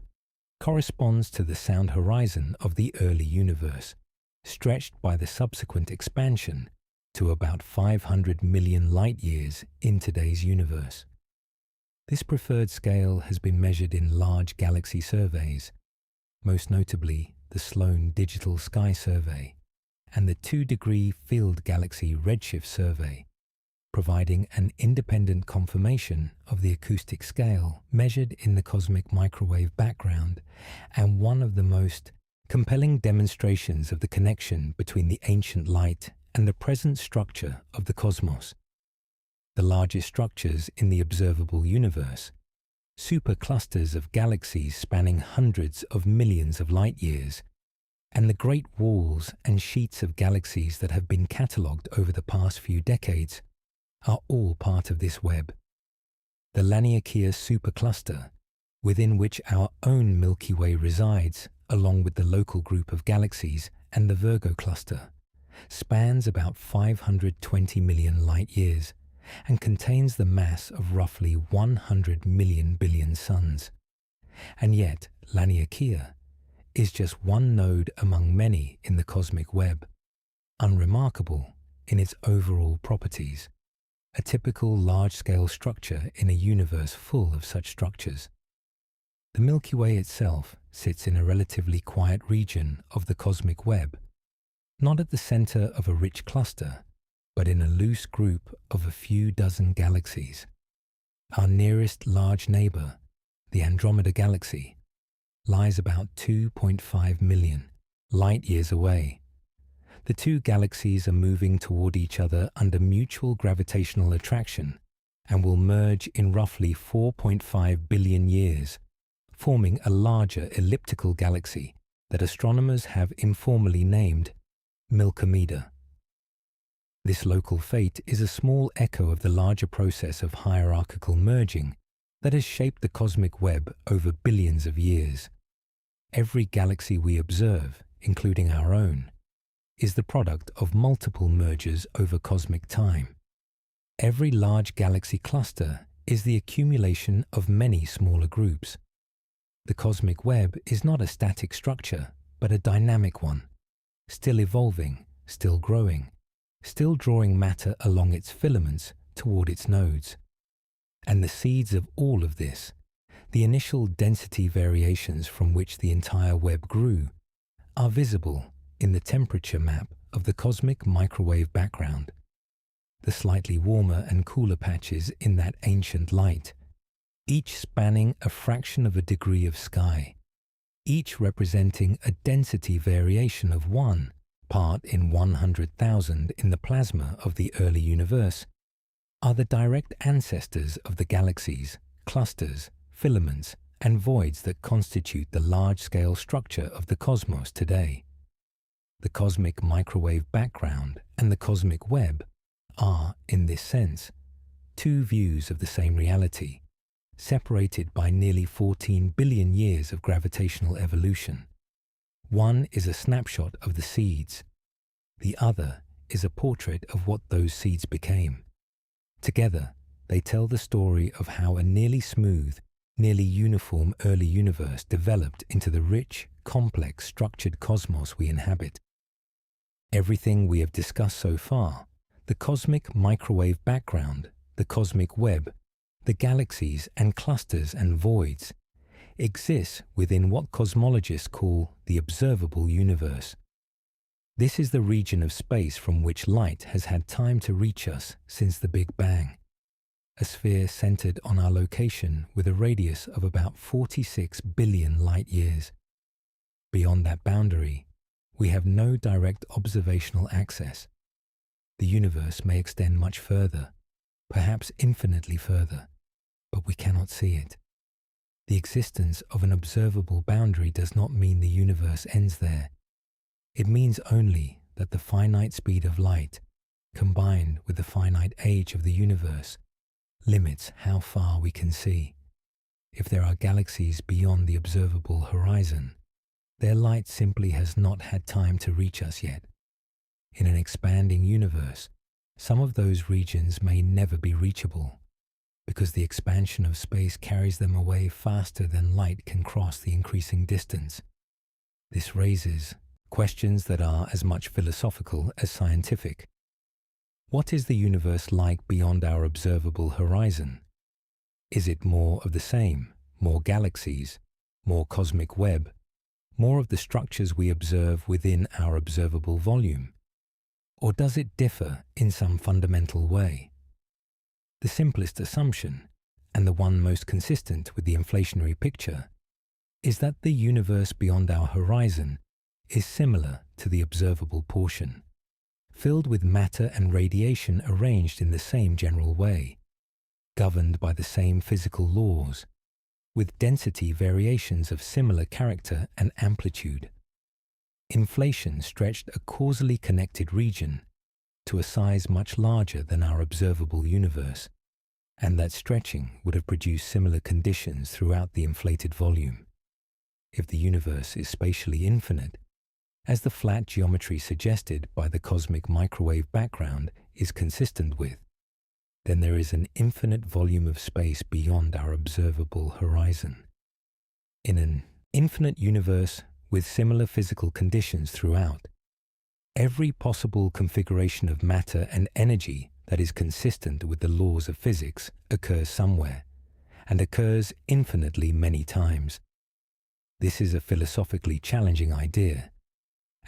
corresponds to the sound horizon of the early universe, stretched by the subsequent expansion to about 500 million light-years in today's universe. This preferred scale has been measured in large galaxy surveys, most notably the Sloan Digital Sky Survey and the 2-degree Field Galaxy Redshift Survey, providing an independent confirmation of the acoustic scale measured in the cosmic microwave background, and one of the most compelling demonstrations of the connection between the ancient light and the present structure of the cosmos. The largest structures in the observable universe, superclusters of galaxies spanning hundreds of millions of light-years, and the great walls and sheets of galaxies that have been catalogued over the past few decades, are all part of this web. The Laniakea supercluster, within which our own Milky Way resides, along with the local group of galaxies and the Virgo cluster, spans about 520 million light-years and contains the mass of roughly 100 million billion suns. And yet, Laniakea is just one node among many in the cosmic web, unremarkable in its overall properties, a typical large-scale structure in a universe full of such structures. The Milky Way itself sits in a relatively quiet region of the cosmic web, not at the center of a rich cluster, but in a loose group of a few dozen galaxies. Our nearest large neighbor, the Andromeda Galaxy, lies about 2.5 million light-years away. The two galaxies are moving toward each other under mutual gravitational attraction and will merge in roughly 4.5 billion years, forming a larger elliptical galaxy that astronomers have informally named Milkomeda. This local fate is a small echo of the larger process of hierarchical merging that has shaped the cosmic web over billions of years. Every galaxy we observe, including our own, is the product of multiple mergers over cosmic time. Every large galaxy cluster is the accumulation of many smaller groups. The cosmic web is not a static structure, but a dynamic one, still evolving, still growing, still drawing matter along its filaments toward its nodes. And the seeds of all of this, the initial density variations from which the entire web grew, are visible in the temperature map of the cosmic microwave background. The slightly warmer and cooler patches in that ancient light, each spanning a fraction of a degree of sky, each representing a density variation of 1 part in 100,000 in the plasma of the early universe, are the direct ancestors of the galaxies, clusters, filaments, and voids that constitute the large-scale structure of the cosmos today. The cosmic microwave background and the cosmic web are, in this sense, two views of the same reality, separated by nearly 14 billion years of gravitational evolution. One is a snapshot of the seeds. The other is a portrait of what those seeds became. Together, they tell the story of how a nearly smooth, nearly uniform early universe developed into the rich, complex, structured cosmos we inhabit. Everything we have discussed so far, the cosmic microwave background, the cosmic web, the galaxies and clusters and voids, exists within what cosmologists call the observable universe. This is the region of space from which light has had time to reach us since the Big Bang, a sphere centered on our location with a radius of about 46 billion light-years. Beyond that boundary, we have no direct observational access. The universe may extend much further, perhaps infinitely further, but we cannot see it. The existence of an observable boundary does not mean the universe ends there. It means only that the finite speed of light, combined with the finite age of the universe, limits how far we can see. If there are galaxies beyond the observable horizon, their light simply has not had time to reach us yet. In an expanding universe, some of those regions may never be reachable, because the expansion of space carries them away faster than light can cross the increasing distance. This raises questions that are as much philosophical as scientific. What is the universe like beyond our observable horizon? Is it more of the same, more galaxies, more cosmic web, more of the structures we observe within our observable volume? Or does it differ in some fundamental way? The simplest assumption, and the one most consistent with the inflationary picture, is that the universe beyond our horizon is similar to the observable portion, filled with matter and radiation arranged in the same general way, governed by the same physical laws, with density variations of similar character and amplitude. Inflation stretched a causally connected region to a size much larger than our observable universe, and that stretching would have produced similar conditions throughout the inflated volume. If the universe is spatially infinite, as the flat geometry suggested by the cosmic microwave background is consistent with, then there is an infinite volume of space beyond our observable horizon. In an infinite universe with similar physical conditions throughout, every possible configuration of matter and energy that is consistent with the laws of physics occurs somewhere, and occurs infinitely many times. This is a philosophically challenging idea,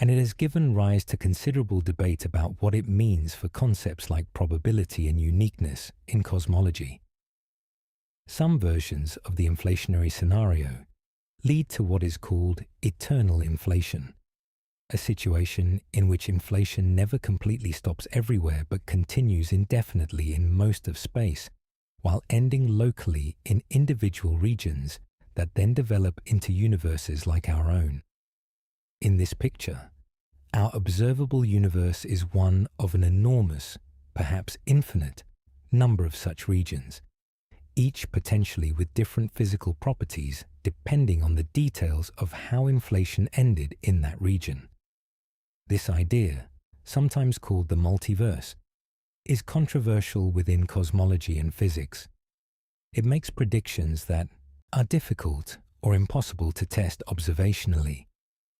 and it has given rise to considerable debate about what it means for concepts like probability and uniqueness in cosmology. Some versions of the inflationary scenario lead to what is called eternal inflation, a situation in which inflation never completely stops everywhere but continues indefinitely in most of space, while ending locally in individual regions that then develop into universes like our own. In this picture, our observable universe is one of an enormous, perhaps infinite, number of such regions, each potentially with different physical properties depending on the details of how inflation ended in that region. This idea, sometimes called the multiverse, is controversial within cosmology and physics. It makes predictions that are difficult or impossible to test observationally,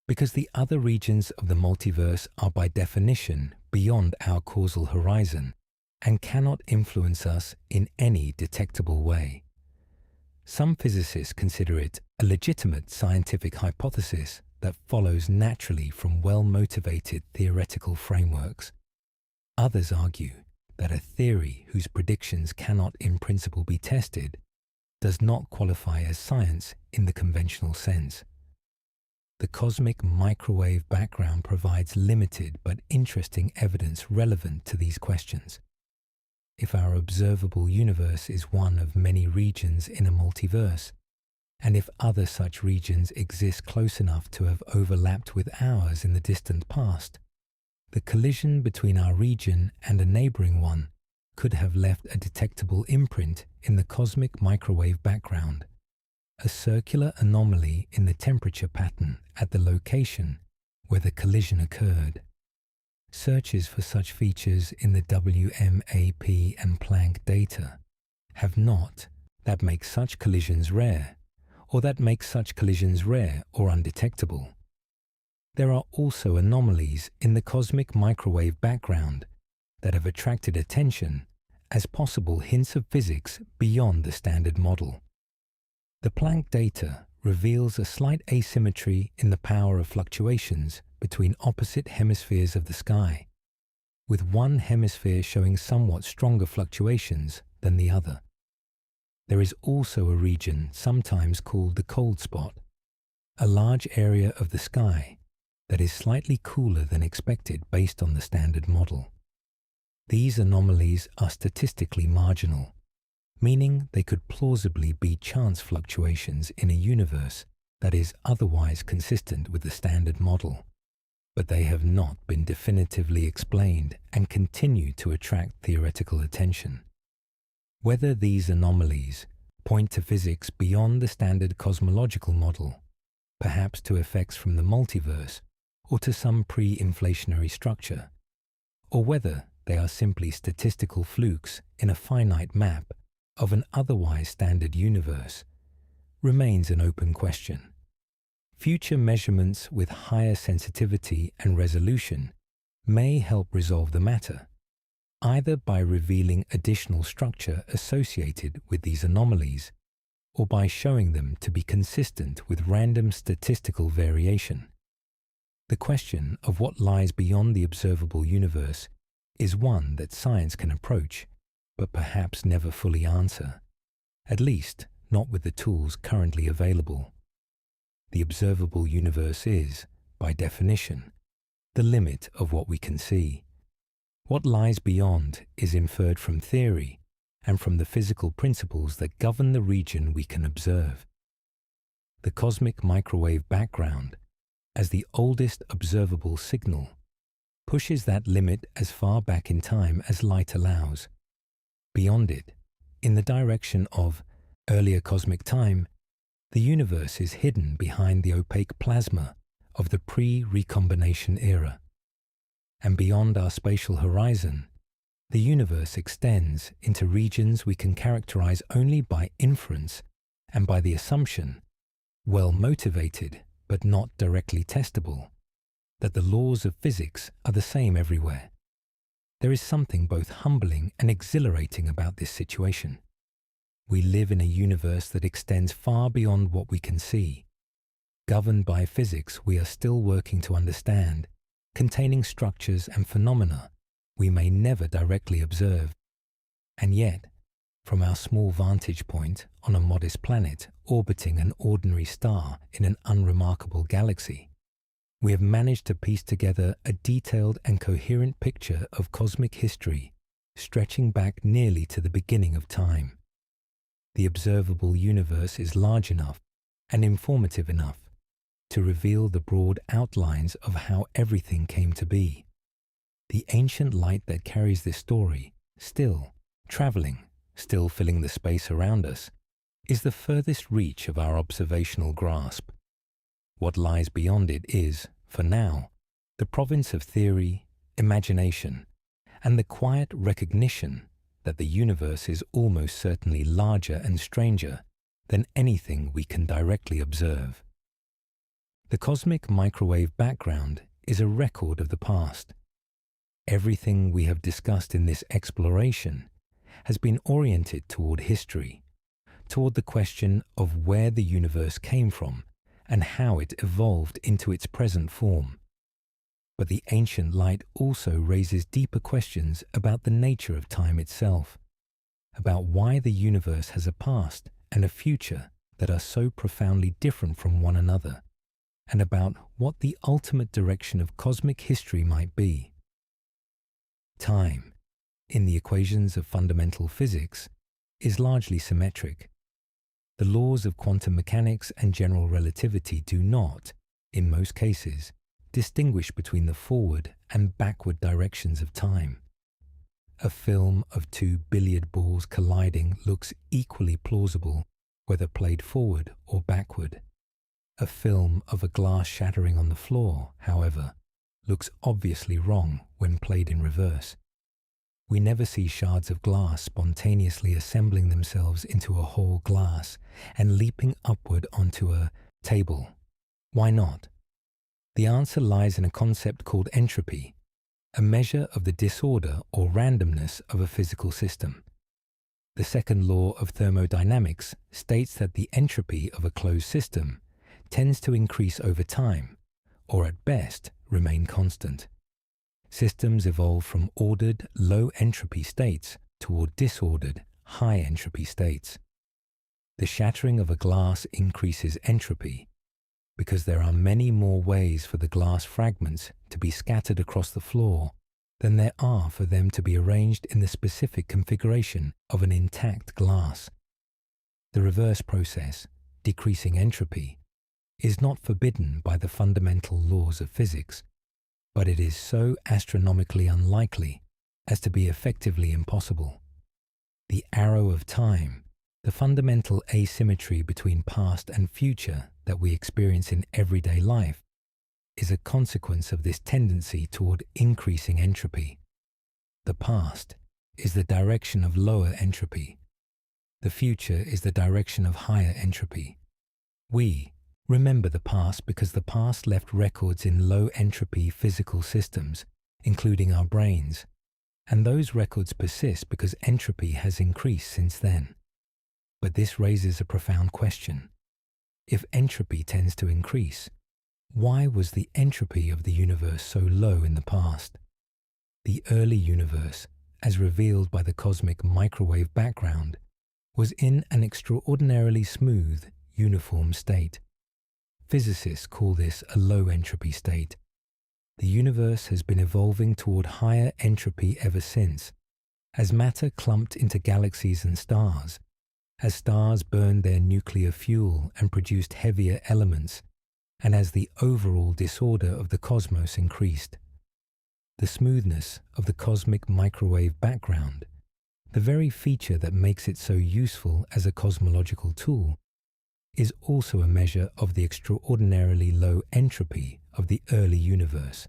because the other regions of the multiverse are by definition beyond our causal horizon and cannot influence us in any detectable way. Some physicists consider it a legitimate scientific hypothesis that follows naturally from well-motivated theoretical frameworks. Others argue that a theory whose predictions cannot in principle be tested does not qualify as science in the conventional sense. The cosmic microwave background provides limited but interesting evidence relevant to these questions. If our observable universe is one of many regions in a multiverse, and if other such regions exist close enough to have overlapped with ours in the distant past, the collision between our region and a neighboring one could have left a detectable imprint in the cosmic microwave background, a circular anomaly in the temperature pattern at the location where the collision occurred. Searches for such features in the WMAP and Planck data have not that make such collisions rare, or that make such collisions rare or undetectable. There are also anomalies in the cosmic microwave background that have attracted attention as possible hints of physics beyond the standard model. The Planck data reveals a slight asymmetry in the power of fluctuations between opposite hemispheres of the sky, with one hemisphere showing somewhat stronger fluctuations than the other. There is also a region sometimes called the cold spot, a large area of the sky that is slightly cooler than expected based on the standard model. These anomalies are statistically marginal, meaning they could plausibly be chance fluctuations in a universe that is otherwise consistent with the standard model, but they have not been definitively explained and continue to attract theoretical attention. Whether these anomalies point to physics beyond the standard cosmological model, perhaps to effects from the multiverse or to some pre-inflationary structure, or whether they are simply statistical flukes in a finite map of an otherwise standard universe, remains an open question. Future measurements with higher sensitivity and resolution may help resolve the matter, either by revealing additional structure associated with these anomalies, or by showing them to be consistent with random statistical variation. The question of what lies beyond the observable universe is one that science can approach, but perhaps never fully answer, at least not with the tools currently available. The observable universe is, by definition, the limit of what we can see. What lies beyond is inferred from theory and from the physical principles that govern the region we can observe. The cosmic microwave background, as the oldest observable signal, pushes that limit as far back in time as light allows. Beyond it, in the direction of earlier cosmic time, the universe is hidden behind the opaque plasma of the pre-recombination era. And beyond our spatial horizon, The universe extends into regions we can characterize only by inference and by the assumption, well motivated but not directly testable, that the laws of physics are the same everywhere. There is something both humbling and exhilarating about this situation. We live in a universe that extends far beyond what we can see, governed by physics we are still working to understand, containing structures and phenomena we may never directly observe. And yet, from our small vantage point on a modest planet orbiting an ordinary star in an unremarkable galaxy, we have managed to piece together a detailed and coherent picture of cosmic history stretching back nearly to the beginning of time. The observable universe is large enough and informative enough to reveal the broad outlines of how everything came to be. The ancient light that carries this story, still traveling, still filling the space around us, is the furthest reach of our observational grasp. What lies beyond it is, for now, the province of theory, imagination, and the quiet recognition that the universe is almost certainly larger and stranger than anything we can directly observe. The cosmic microwave background is a record of the past. Everything we have discussed in this exploration has been oriented toward history, toward the question of where the universe came from and how it evolved into its present form. But the ancient light also raises deeper questions about the nature of time itself, about why the universe has a past and a future that are so profoundly different from one another, and about what the ultimate direction of cosmic history might be. Time, in the equations of fundamental physics, is largely symmetric. The laws of quantum mechanics and general relativity do not, in most cases, distinguish between the forward and backward directions of time. A film of two billiard balls colliding looks equally plausible whether played forward or backward. A film of a glass shattering on the floor, however, looks obviously wrong when played in reverse. We never see shards of glass spontaneously assembling themselves into a whole glass and leaping upward onto a table. Why not? The answer lies in a concept called entropy, a measure of the disorder or randomness of a physical system. The second law of thermodynamics states that the entropy of a closed system tends to increase over time, or at best remain constant. Systems evolve from ordered, low-entropy states toward disordered, high-entropy states. The shattering of a glass increases entropy because there are many more ways for the glass fragments to be scattered across the floor than there are for them to be arranged in the specific configuration of an intact glass. The reverse process, decreasing entropy, is not forbidden by the fundamental laws of physics, but it is so astronomically unlikely as to be effectively impossible. The arrow of time, the fundamental asymmetry between past and future that we experience in everyday life, is a consequence of this tendency toward increasing entropy. The past is the direction of lower entropy. The future is the direction of higher entropy. We remember the past because the past left records in low-entropy physical systems, including our brains, and those records persist because entropy has increased since then. But this raises a profound question. If entropy tends to increase, why was the entropy of the universe so low in the past? The early universe, as revealed by the cosmic microwave background, was in an extraordinarily smooth, uniform state. Physicists call this a low-entropy state. The universe has been evolving toward higher entropy ever since, as matter clumped into galaxies and stars, as stars burned their nuclear fuel and produced heavier elements, and as the overall disorder of the cosmos increased. The smoothness of the cosmic microwave background, the very feature that makes it so useful as a cosmological tool, is also a measure of the extraordinarily low entropy of the early universe.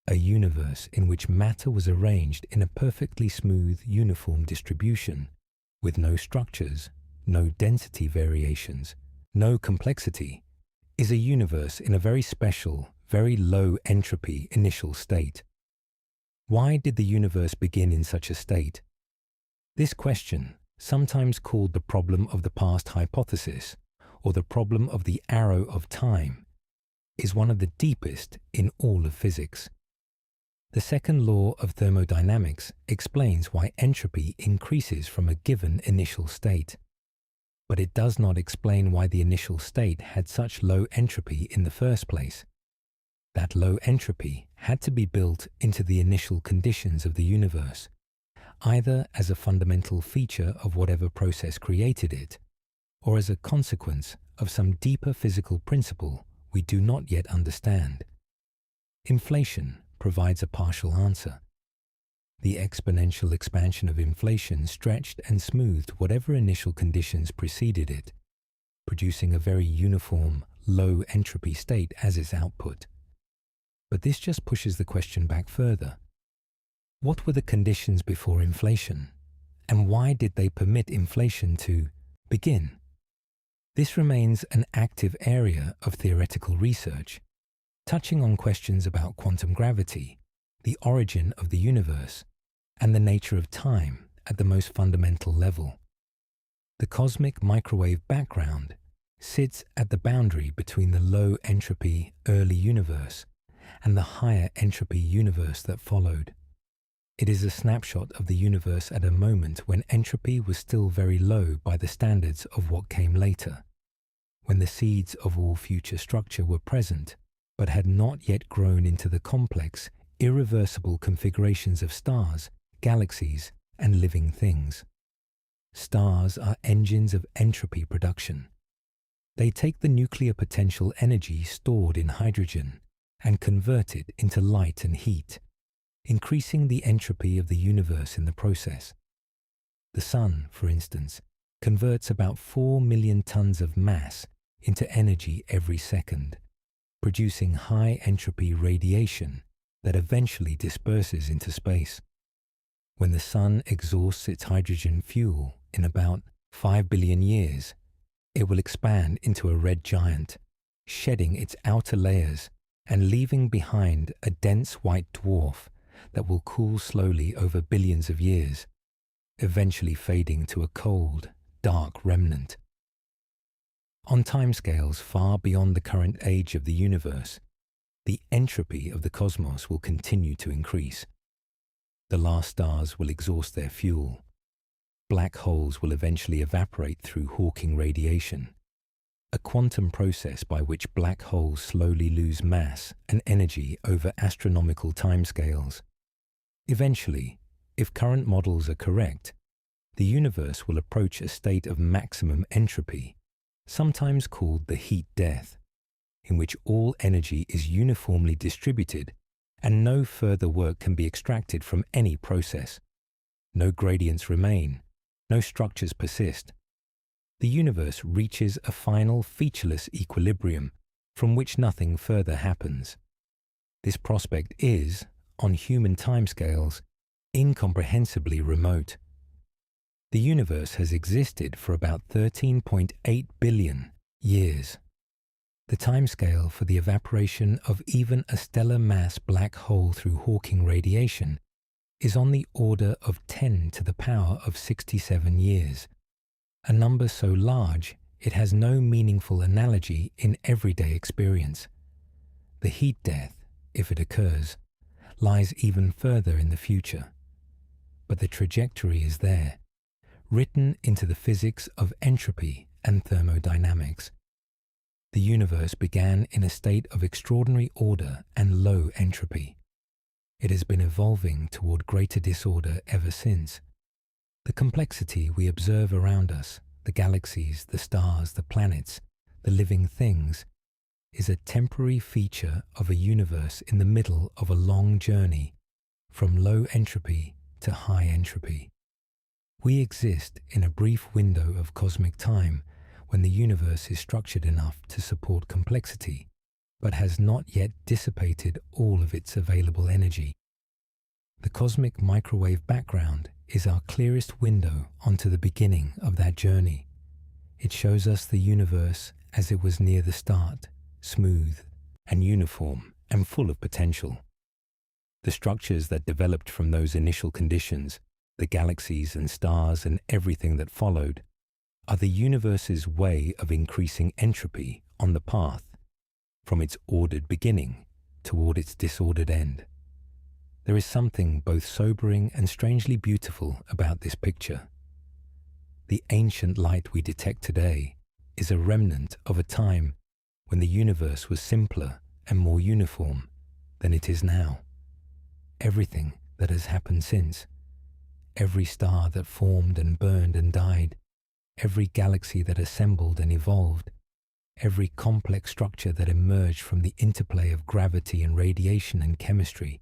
a universe in which matter was arranged in a perfectly smooth, uniform distribution, with no structures, no density variations, no complexity, is a universe in a very special, very low entropy initial state. Why did the universe begin in such a state? This question, sometimes called the problem of the past hypothesis, or the problem of the arrow of time, is one of the deepest in all of physics. The second law of thermodynamics explains why entropy increases from a given initial state. But it does not explain why the initial state had such low entropy in the first place. That low entropy had to be built into the initial conditions of the universe, either as a fundamental feature of whatever process created it, or as a consequence of some deeper physical principle we do not yet understand. Inflation provides a partial answer. The exponential expansion of inflation stretched and smoothed whatever initial conditions preceded it, producing a very uniform, low entropy state as its output. But this just pushes the question back further. What were the conditions before inflation, and why did they permit inflation to begin? This remains an active area of theoretical research, touching on questions about quantum gravity, the origin of the universe, and the nature of time at the most fundamental level. The cosmic microwave background sits at the boundary between the low entropy early universe and the higher entropy universe that followed. It is a snapshot of the universe at a moment when entropy was still very low by the standards of what came later, when the seeds of all future structure were present, but had not yet grown into the complex, irreversible configurations of stars, galaxies, and living things. Stars are engines of entropy production. They take the nuclear potential energy stored in hydrogen and convert it into light and heat, increasing the entropy of the universe in the process. The Sun, for instance, converts about 4 million tons of mass into energy every second, producing high entropy radiation that eventually disperses into space. When the Sun exhausts its hydrogen fuel in about 5 billion years, it will expand into a red giant, shedding its outer layers and leaving behind a dense white dwarf that will cool slowly over billions of years, eventually fading to a cold, dark remnant. On timescales far beyond the current age of the universe, the entropy of the cosmos will continue to increase. The last stars will exhaust their fuel. Black holes will eventually evaporate through Hawking radiation, a quantum process by which black holes slowly lose mass and energy over astronomical timescales. Eventually, if current models are correct, the universe will approach a state of maximum entropy, sometimes called the heat death, in which all energy is uniformly distributed and no further work can be extracted from any process. No gradients remain, no structures persist. The universe reaches a final featureless equilibrium from which nothing further happens. This prospect is, on human timescales, incomprehensibly remote. The universe has existed for about 13.8 billion years. The timescale for the evaporation of even a stellar mass black hole through Hawking radiation is on the order of 10 to the power of 67 years, a number so large it has no meaningful analogy in everyday experience. The heat death, if it occurs, lies even further in the future. But the trajectory is there, written into the physics of entropy and thermodynamics. The universe began in a state of extraordinary order and low entropy. It has been evolving toward greater disorder ever since. The complexity we observe around us, the galaxies, the stars, the planets, the living things, is a temporary feature of a universe in the middle of a long journey from low entropy to high entropy. We exist in a brief window of cosmic time when the universe is structured enough to support complexity, but has not yet dissipated all of its available energy. The cosmic microwave background is our clearest window onto the beginning of that journey. It shows us the universe as it was near the start, smooth and uniform and full of potential. The structures that developed from those initial conditions, the galaxies and stars and everything that followed, are the universe's way of increasing entropy on the path from its ordered beginning toward its disordered end. There is something both sobering and strangely beautiful about this picture. The ancient light we detect today is a remnant of a time when the universe was simpler and more uniform than it is now. Everything that has happened since, every star that formed and burned and died, every galaxy that assembled and evolved, every complex structure that emerged from the interplay of gravity and radiation and chemistry,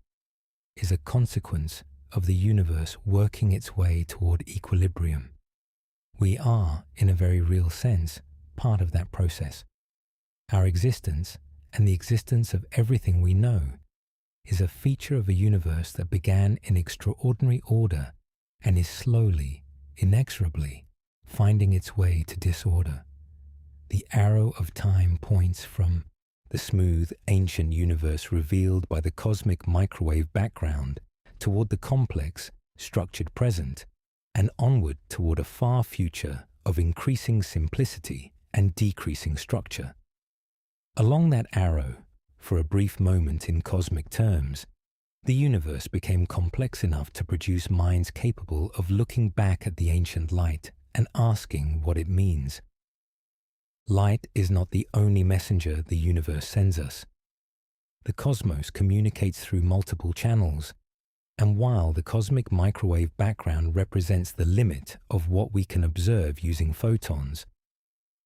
is a consequence of the universe working its way toward equilibrium. We are, in a very real sense, part of that process. Our existence, and the existence of everything we know, is a feature of a universe that began in extraordinary order and is slowly, inexorably, finding its way to disorder. The arrow of time points from the smooth, ancient universe revealed by the cosmic microwave background toward the complex, structured present, and onward toward a far future of increasing simplicity and decreasing structure. Along that arrow, for a brief moment in cosmic terms, the universe became complex enough to produce minds capable of looking back at the ancient light and asking what it means. Light is not the only messenger the universe sends us. The cosmos communicates through multiple channels, and while the cosmic microwave background represents the limit of what we can observe using photons,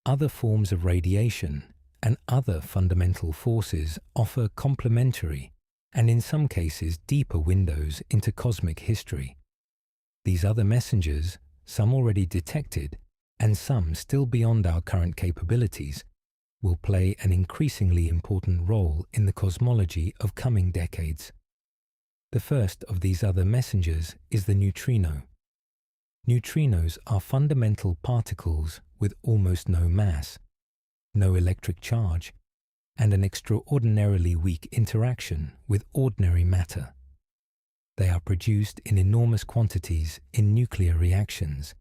other forms of radiation and other fundamental forces offer complementary and in some cases deeper windows into cosmic history. These other messengers, some already detected and some still beyond our current capabilities, will play an increasingly important role in the cosmology of coming decades. The first of these other messengers is the neutrino. Neutrinos are fundamental particles with almost no mass, no electric charge, and an extraordinarily weak interaction with ordinary matter. They are produced in enormous quantities in nuclear reactions,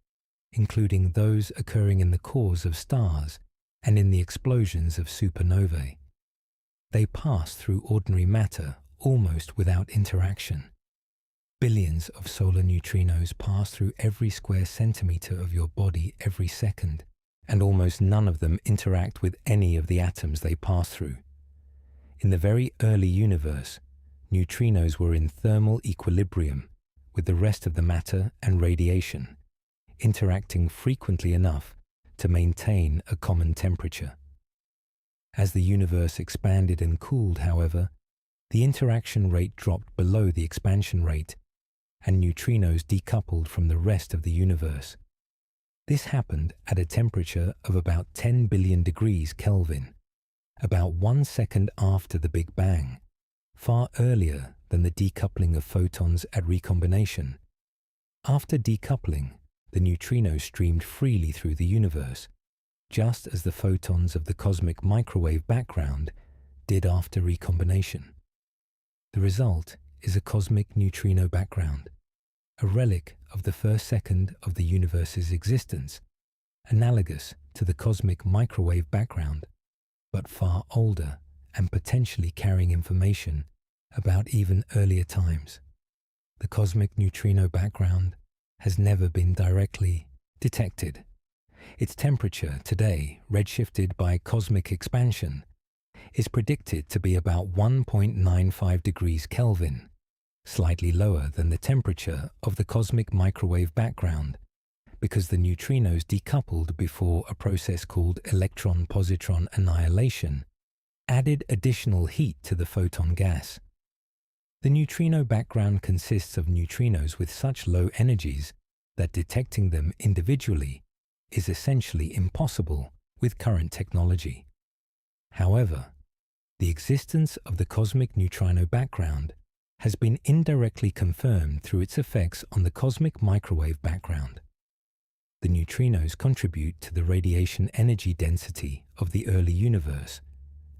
including those occurring in the cores of stars and in the explosions of supernovae. They pass through ordinary matter almost without interaction. Billions of solar neutrinos pass through every square centimeter of your body every second, and almost none of them interact with any of the atoms they pass through. In the very early universe, neutrinos were in thermal equilibrium with the rest of the matter and radiation, interacting frequently enough to maintain a common temperature. As the universe expanded and cooled, however, the interaction rate dropped below the expansion rate, and neutrinos decoupled from the rest of the universe. This happened at a temperature of about 10 billion degrees Kelvin, about 1 second after the Big Bang, far earlier than the decoupling of photons at recombination. After decoupling, the neutrinos streamed freely through the universe, just as the photons of the cosmic microwave background did after recombination. The result is a cosmic neutrino background, a relic of the first second of the universe's existence, analogous to the cosmic microwave background, but far older and potentially carrying information about even earlier times. The cosmic neutrino background has never been directly detected. Its temperature today, redshifted by cosmic expansion, is predicted to be about 1.95 degrees Kelvin, slightly lower than the temperature of the cosmic microwave background, because the neutrinos decoupled before a process called electron-positron annihilation added additional heat to the photon gas. The neutrino background consists of neutrinos with such low energies that detecting them individually is essentially impossible with current technology. However, The existence of the cosmic neutrino background has been indirectly confirmed through its effects on the cosmic microwave background. The neutrinos contribute to the radiation energy density of the early universe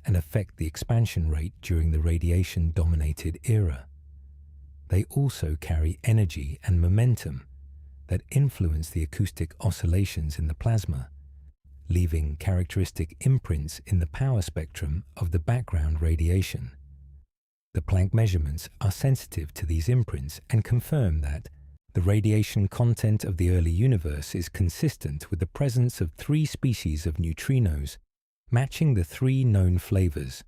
and affect the expansion rate during the radiation-dominated era. They also carry energy and momentum that influence the acoustic oscillations in the plasma, leaving characteristic imprints in the power spectrum of the background radiation. The Planck measurements are sensitive to these imprints and confirm that the radiation content of the early universe is consistent with the presence of 3 species of neutrinos matching the 3 known flavors: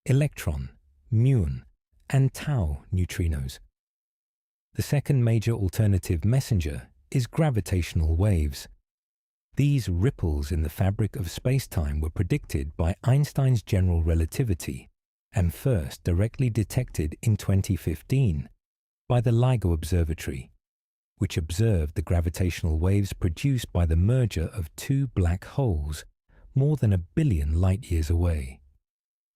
electron, muon, and tau neutrinos. The second major alternative messenger is gravitational waves. These ripples in the fabric of space-time were predicted by Einstein's general relativity and first directly detected in 2015 by the LIGO Observatory, which observed the gravitational waves produced by the merger of 2 black holes more than 1 billion light-years away.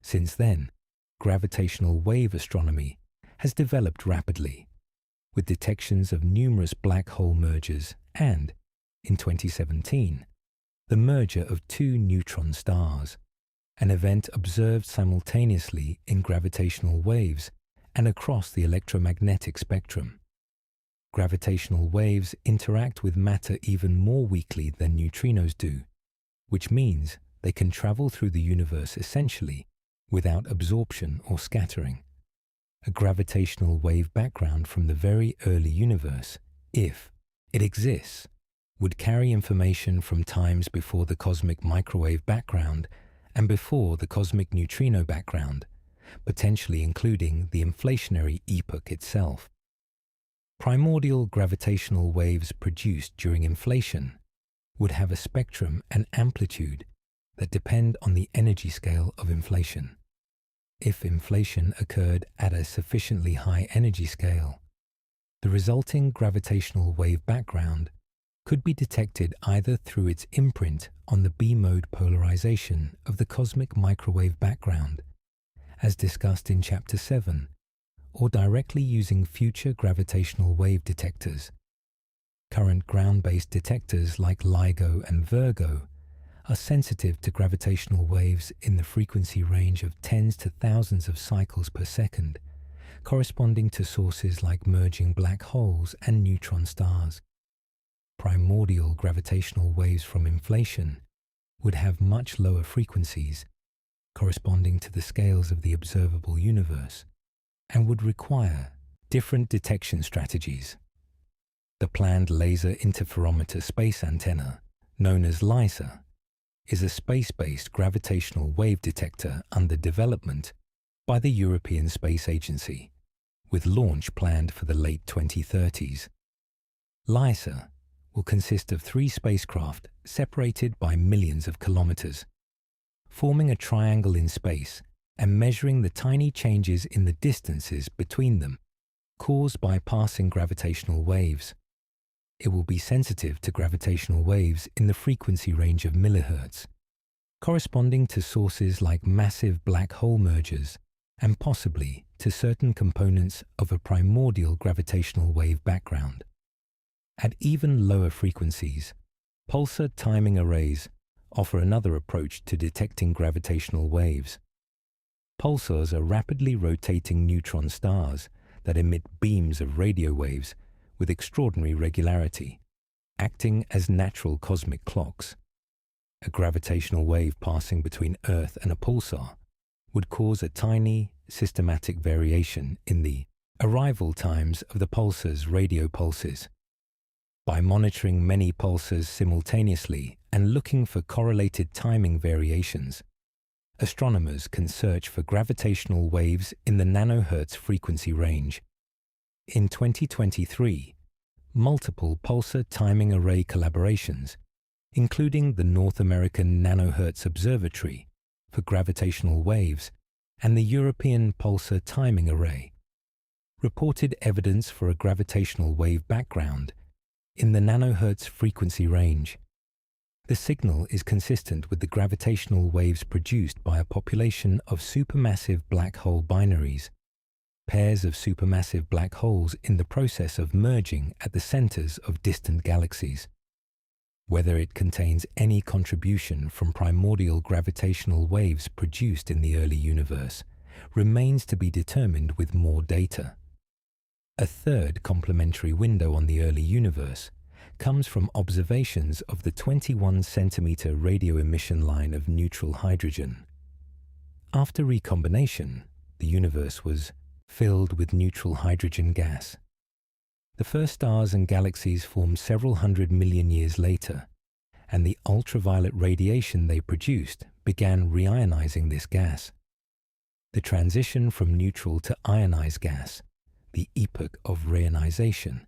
Since then, gravitational wave astronomy has developed rapidly, with detections of numerous black hole mergers and, in 2017, the merger of 2 neutron stars, an event observed simultaneously in gravitational waves and across the electromagnetic spectrum. Gravitational waves interact with matter even more weakly than neutrinos do, which means they can travel through the universe essentially without absorption or scattering. A gravitational wave background from the very early universe, if it exists, would carry information from times before the cosmic microwave background and before the cosmic neutrino background, potentially including the inflationary epoch itself. Primordial gravitational waves produced during inflation would have a spectrum and amplitude that depend on the energy scale of inflation. If inflation occurred at a sufficiently high energy scale, the resulting gravitational wave background could be detected either through its imprint on the B-mode polarization of the cosmic microwave background, as discussed in Chapter 7, or directly using future gravitational wave detectors. Current ground-based detectors like LIGO and Virgo are sensitive to gravitational waves in the frequency range of tens to thousands of cycles per second, corresponding to sources like merging black holes and neutron stars. Primordial gravitational waves from inflation would have much lower frequencies, corresponding to the scales of the observable universe, and would require different detection strategies. The planned Laser Interferometer Space Antenna, known as LISA, is a space-based gravitational wave detector under development by the European Space Agency, with launch planned for the late 2030s. LISA will consist of 3 spacecraft separated by millions of kilometers, forming a triangle in space and measuring the tiny changes in the distances between them caused by passing gravitational waves. It will be sensitive to gravitational waves in the frequency range of millihertz, corresponding to sources like massive black hole mergers and possibly to certain components of a primordial gravitational wave background. At even lower frequencies, pulsar timing arrays offer another approach to detecting gravitational waves. Pulsars are rapidly rotating neutron stars that emit beams of radio waves with extraordinary regularity, acting as natural cosmic clocks. A gravitational wave passing between Earth and a pulsar would cause a tiny, systematic variation in the arrival times of the pulsar's radio pulses. By monitoring many pulsars simultaneously and looking for correlated timing variations, astronomers can search for gravitational waves in the nanohertz frequency range. In 2023, multiple pulsar timing array collaborations, including the North American Nanohertz Observatory for gravitational waves and the European Pulsar Timing Array, reported evidence for a gravitational wave background in the nanohertz frequency range. The signal is consistent with the gravitational waves produced by a population of supermassive black hole binaries, pairs of supermassive black holes in the process of merging at the centers of distant galaxies. Whether it contains any contribution from primordial gravitational waves produced in the early universe remains to be determined with more data. A third complementary window on the early universe comes from observations of the 21-centimeter radio emission line of neutral hydrogen. After recombination, the universe was filled with neutral hydrogen gas. The first stars and galaxies formed several 100 million years later, and the ultraviolet radiation they produced began reionizing this gas. The transition from neutral to ionized gas, the epoch of reionization,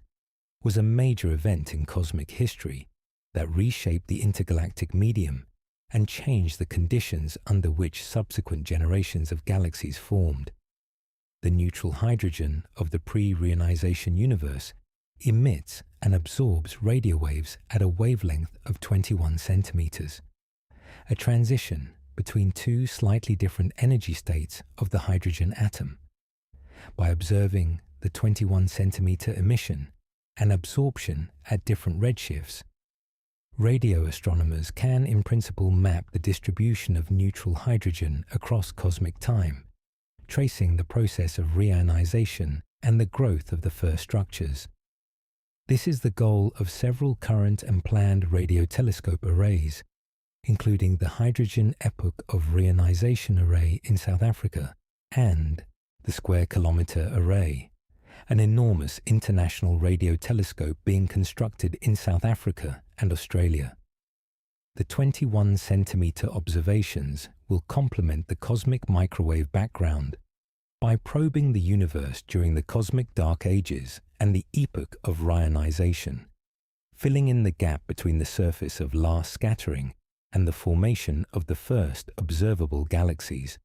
was a major event in cosmic history that reshaped the intergalactic medium and changed the conditions under which subsequent generations of galaxies formed. The neutral hydrogen of the pre-reionization universe emits and absorbs radio waves at a wavelength of 21 centimeters, a transition between two slightly different energy states of the hydrogen atom. By observing the 21 centimeter emission and absorption at different redshifts, radio astronomers can in principle map the distribution of neutral hydrogen across cosmic time, tracing the process of reionization and the growth of the first structures. This is the goal of several current and planned radio telescope arrays, including the Hydrogen Epoch of Reionization Array in South Africa and the Square Kilometre Array, an enormous international radio telescope being constructed in South Africa and Australia. The 21-centimeter observations will complement the cosmic microwave background by probing the universe during the cosmic dark ages and the epoch of reionization, filling in the gap between the surface of last scattering and the formation of the first observable galaxies.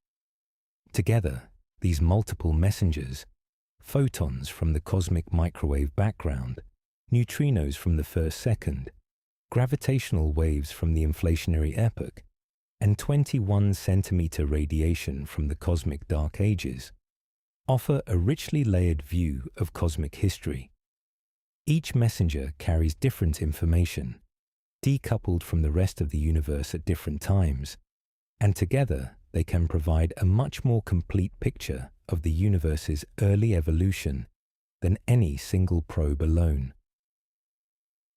Together, these multiple messengers, photons from the cosmic microwave background, neutrinos from the first second, gravitational waves from the inflationary epoch, and 21-centimeter radiation from the cosmic dark ages, offer a richly layered view of cosmic history. Each messenger carries different information, decoupled from the rest of the universe at different times, and together they can provide a much more complete picture of the universe's early evolution than any single probe alone.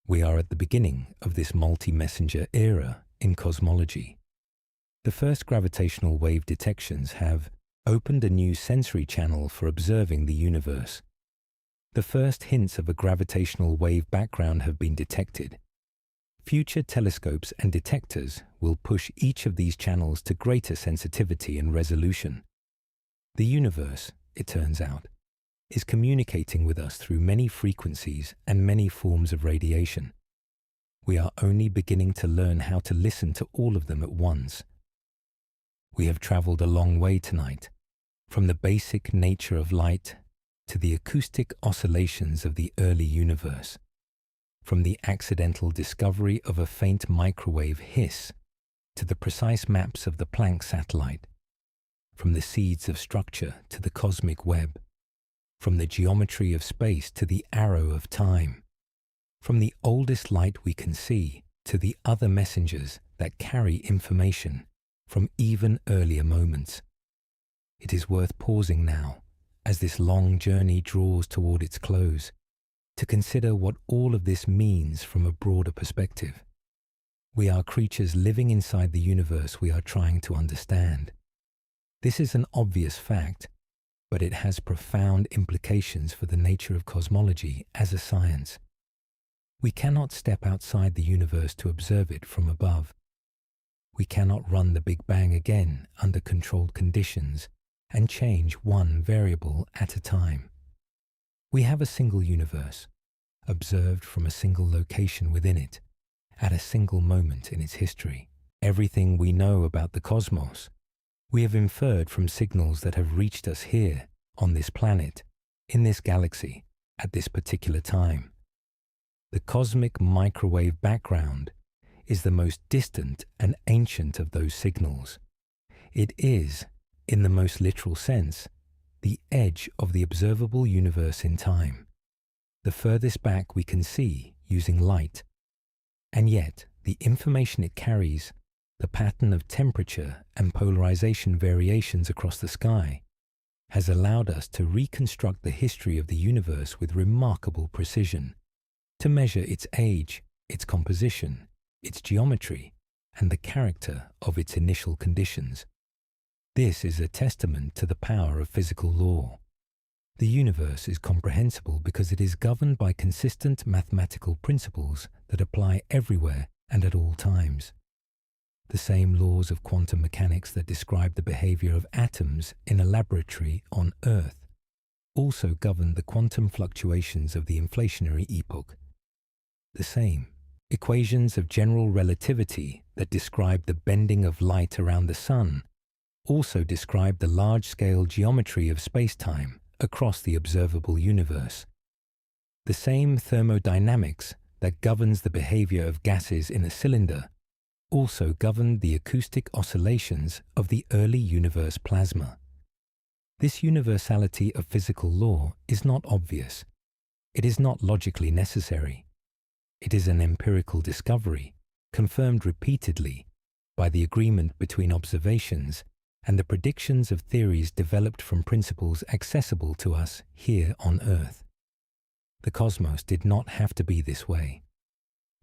We are at the beginning of this multi-messenger era in cosmology. The first gravitational wave detections have opened a new sensory channel for observing the universe. The first hints of a gravitational wave background have been detected. Future telescopes and detectors will push each of these channels to greater sensitivity and resolution. The universe, it turns out, is communicating with us through many frequencies and many forms of radiation. We are only beginning to learn how to listen to all of them at once. We have traveled a long way tonight, from the basic nature of light to the acoustic oscillations of the early universe, from the accidental discovery of a faint microwave hiss to the precise maps of the Planck satellite, from the seeds of structure to the cosmic web, from the geometry of space to the arrow of time, from the oldest light we can see to the other messengers that carry information from even earlier moments. It is worth pausing now, as this long journey draws toward its close, to consider what all of this means from a broader perspective. We are creatures living inside the universe we are trying to understand. This is an obvious fact, but it has profound implications for the nature of cosmology as a science. We cannot step outside the universe to observe it from above. We cannot run the Big Bang again under controlled conditions and change one variable at a time. We have a single universe, observed from a single location within it, at a single moment in its history. Everything we know about the cosmos, we have inferred from signals that have reached us here, on this planet, in this galaxy, at this particular time. The cosmic microwave background is the most distant and ancient of those signals. It is, in the most literal sense, the edge of the observable universe in time, the furthest back we can see using light. And yet, the information it carries, the pattern of temperature and polarization variations across the sky, has allowed us to reconstruct the history of the universe with remarkable precision, to measure its age, its composition, its geometry, and the character of its initial conditions. This is a testament to the power of physical law. The universe is comprehensible because it is governed by consistent mathematical principles that apply everywhere and at all times. The same laws of quantum mechanics that describe the behavior of atoms in a laboratory on Earth also govern the quantum fluctuations of the inflationary epoch. The same equations of general relativity that describe the bending of light around the sun also describe the large-scale geometry of space-time across the observable universe. The same thermodynamics that governs the behavior of gases in a cylinder also governed the acoustic oscillations of the early universe plasma. This universality of physical law is not obvious. It is not logically necessary. It is an empirical discovery, confirmed repeatedly by the agreement between observations and the predictions of theories developed from principles accessible to us here on Earth. The cosmos did not have to be this way.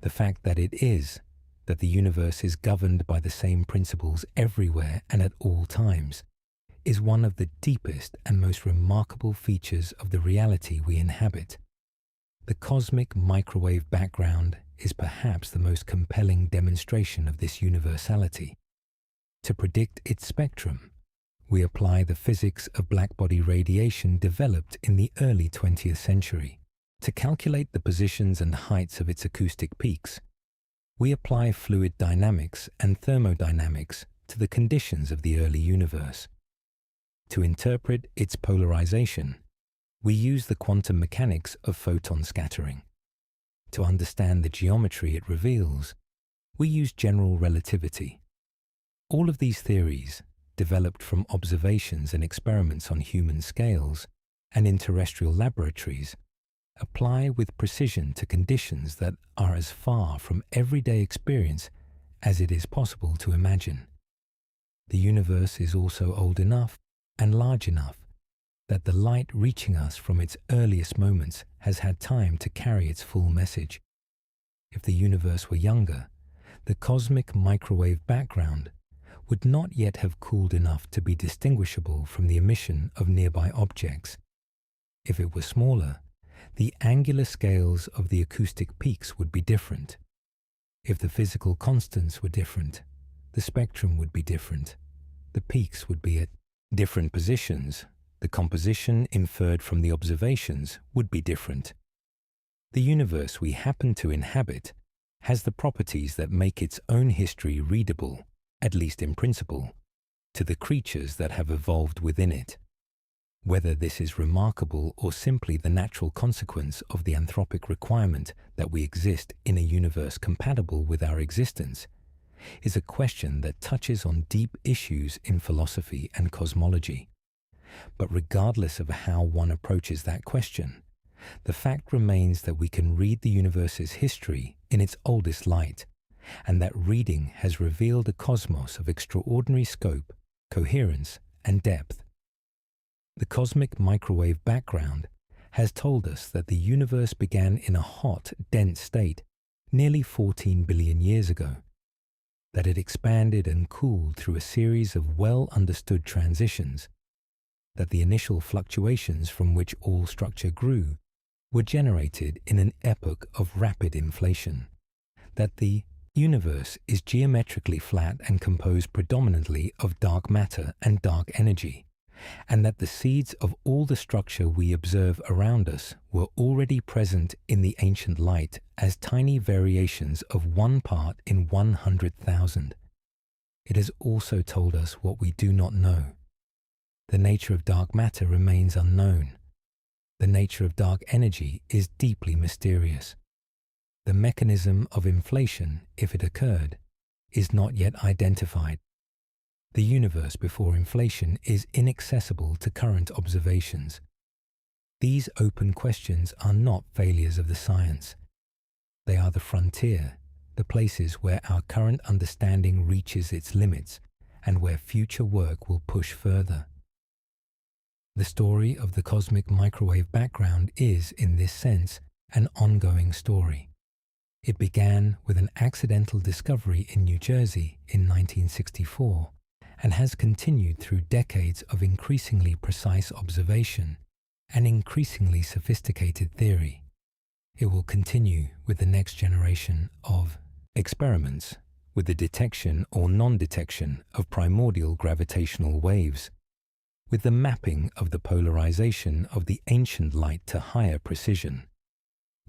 The fact that it is, that the universe is governed by the same principles everywhere and at all times, is one of the deepest and most remarkable features of the reality we inhabit. The cosmic microwave background is perhaps the most compelling demonstration of this universality. To predict its spectrum, we apply the physics of blackbody radiation developed in the early 20th century. To calculate the positions and heights of its acoustic peaks, we apply fluid dynamics and thermodynamics to the conditions of the early universe. To interpret its polarization, we use the quantum mechanics of photon scattering. To understand the geometry it reveals, we use general relativity. All of these theories, developed from observations and experiments on human scales and in terrestrial laboratories, apply with precision to conditions that are as far from everyday experience as it is possible to imagine. The universe is also old enough and large enough that the light reaching us from its earliest moments has had time to carry its full message. If the universe were younger, the cosmic microwave background would not yet have cooled enough to be distinguishable from the emission of nearby objects. If it were smaller, the angular scales of the acoustic peaks would be different. If the physical constants were different, the spectrum would be different. The peaks would be at different positions. The composition inferred from the observations would be different. The universe we happen to inhabit has the properties that make its own history readable, at least in principle, to the creatures that have evolved within it. Whether this is remarkable or simply the natural consequence of the anthropic requirement that we exist in a universe compatible with our existence is a question that touches on deep issues in philosophy and cosmology. But regardless of how one approaches that question, the fact remains that we can read the universe's history in its oldest light, and that reading has revealed a cosmos of extraordinary scope, coherence, and depth. The cosmic microwave background has told us that the universe began in a hot, dense state nearly 14 billion years ago, that it expanded and cooled through a series of well-understood transitions, that the initial fluctuations from which all structure grew were generated in an epoch of rapid inflation, that the universe is geometrically flat and composed predominantly of dark matter and dark energy, and that the seeds of all the structure we observe around us were already present in the ancient light as tiny variations of 1 part in 100,000. It has also told us what we do not know. The nature of dark matter remains unknown. The nature of dark energy is deeply mysterious. The mechanism of inflation, if it occurred, is not yet identified. The universe before inflation is inaccessible to current observations. These open questions are not failures of the science. They are the frontier, the places where our current understanding reaches its limits and where future work will push further. The story of the cosmic microwave background is, in this sense, an ongoing story. It began with an accidental discovery in New Jersey in 1964 and has continued through decades of increasingly precise observation and increasingly sophisticated theory. It will continue with the next generation of experiments with the detection or non-detection of primordial gravitational waves, with the mapping of the polarization of the ancient light to higher precision,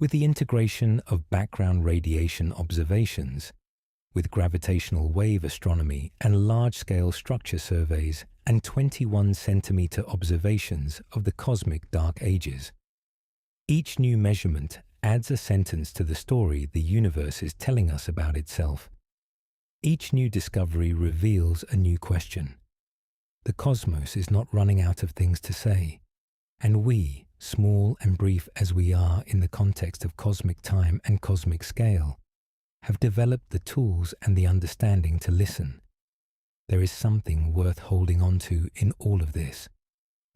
with the integration of background radiation observations, with gravitational wave astronomy and large-scale structure surveys and 21-centimeter observations of the cosmic dark ages. Each new measurement adds a sentence to the story the universe is telling us about itself. Each new discovery reveals a new question. The cosmos is not running out of things to say, and we, small and brief as we are in the context of cosmic time and cosmic scale, have developed the tools and the understanding to listen. There is something worth holding on to in all of this,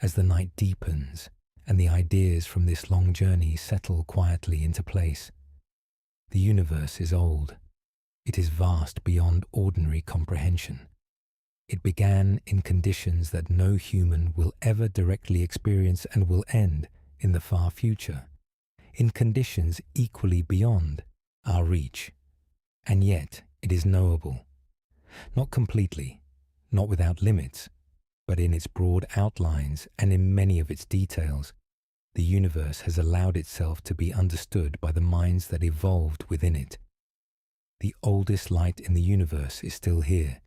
as the night deepens and the ideas from this long journey settle quietly into place. The universe is old. It is vast beyond ordinary comprehension. It began in conditions that no human will ever directly experience and will end in the far future, in conditions equally beyond our reach. And yet it is knowable. Not completely, not without limits, but in its broad outlines and in many of its details, the universe has allowed itself to be understood by the minds that evolved within it. The oldest light in the universe is still here,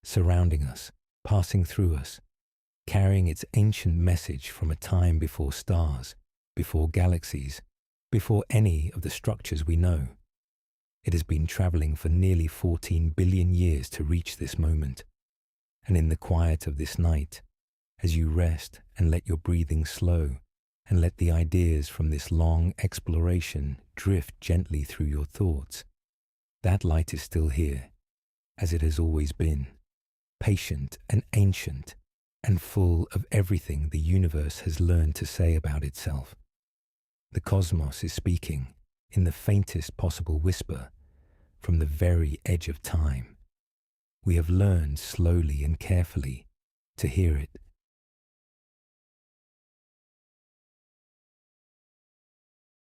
surrounding us, passing through us, carrying its ancient message from a time before stars, before galaxies, before any of the structures we know. It has been traveling for nearly 14 billion years to reach this moment. And in the quiet of this night, as you rest and let your breathing slow, and let the ideas from this long exploration drift gently through your thoughts, that light is still here, as it has always been, patient and ancient, and full of everything the universe has learned to say about itself. The cosmos is speaking, in the faintest possible whisper, from the very edge of time. We have learned slowly and carefully to hear it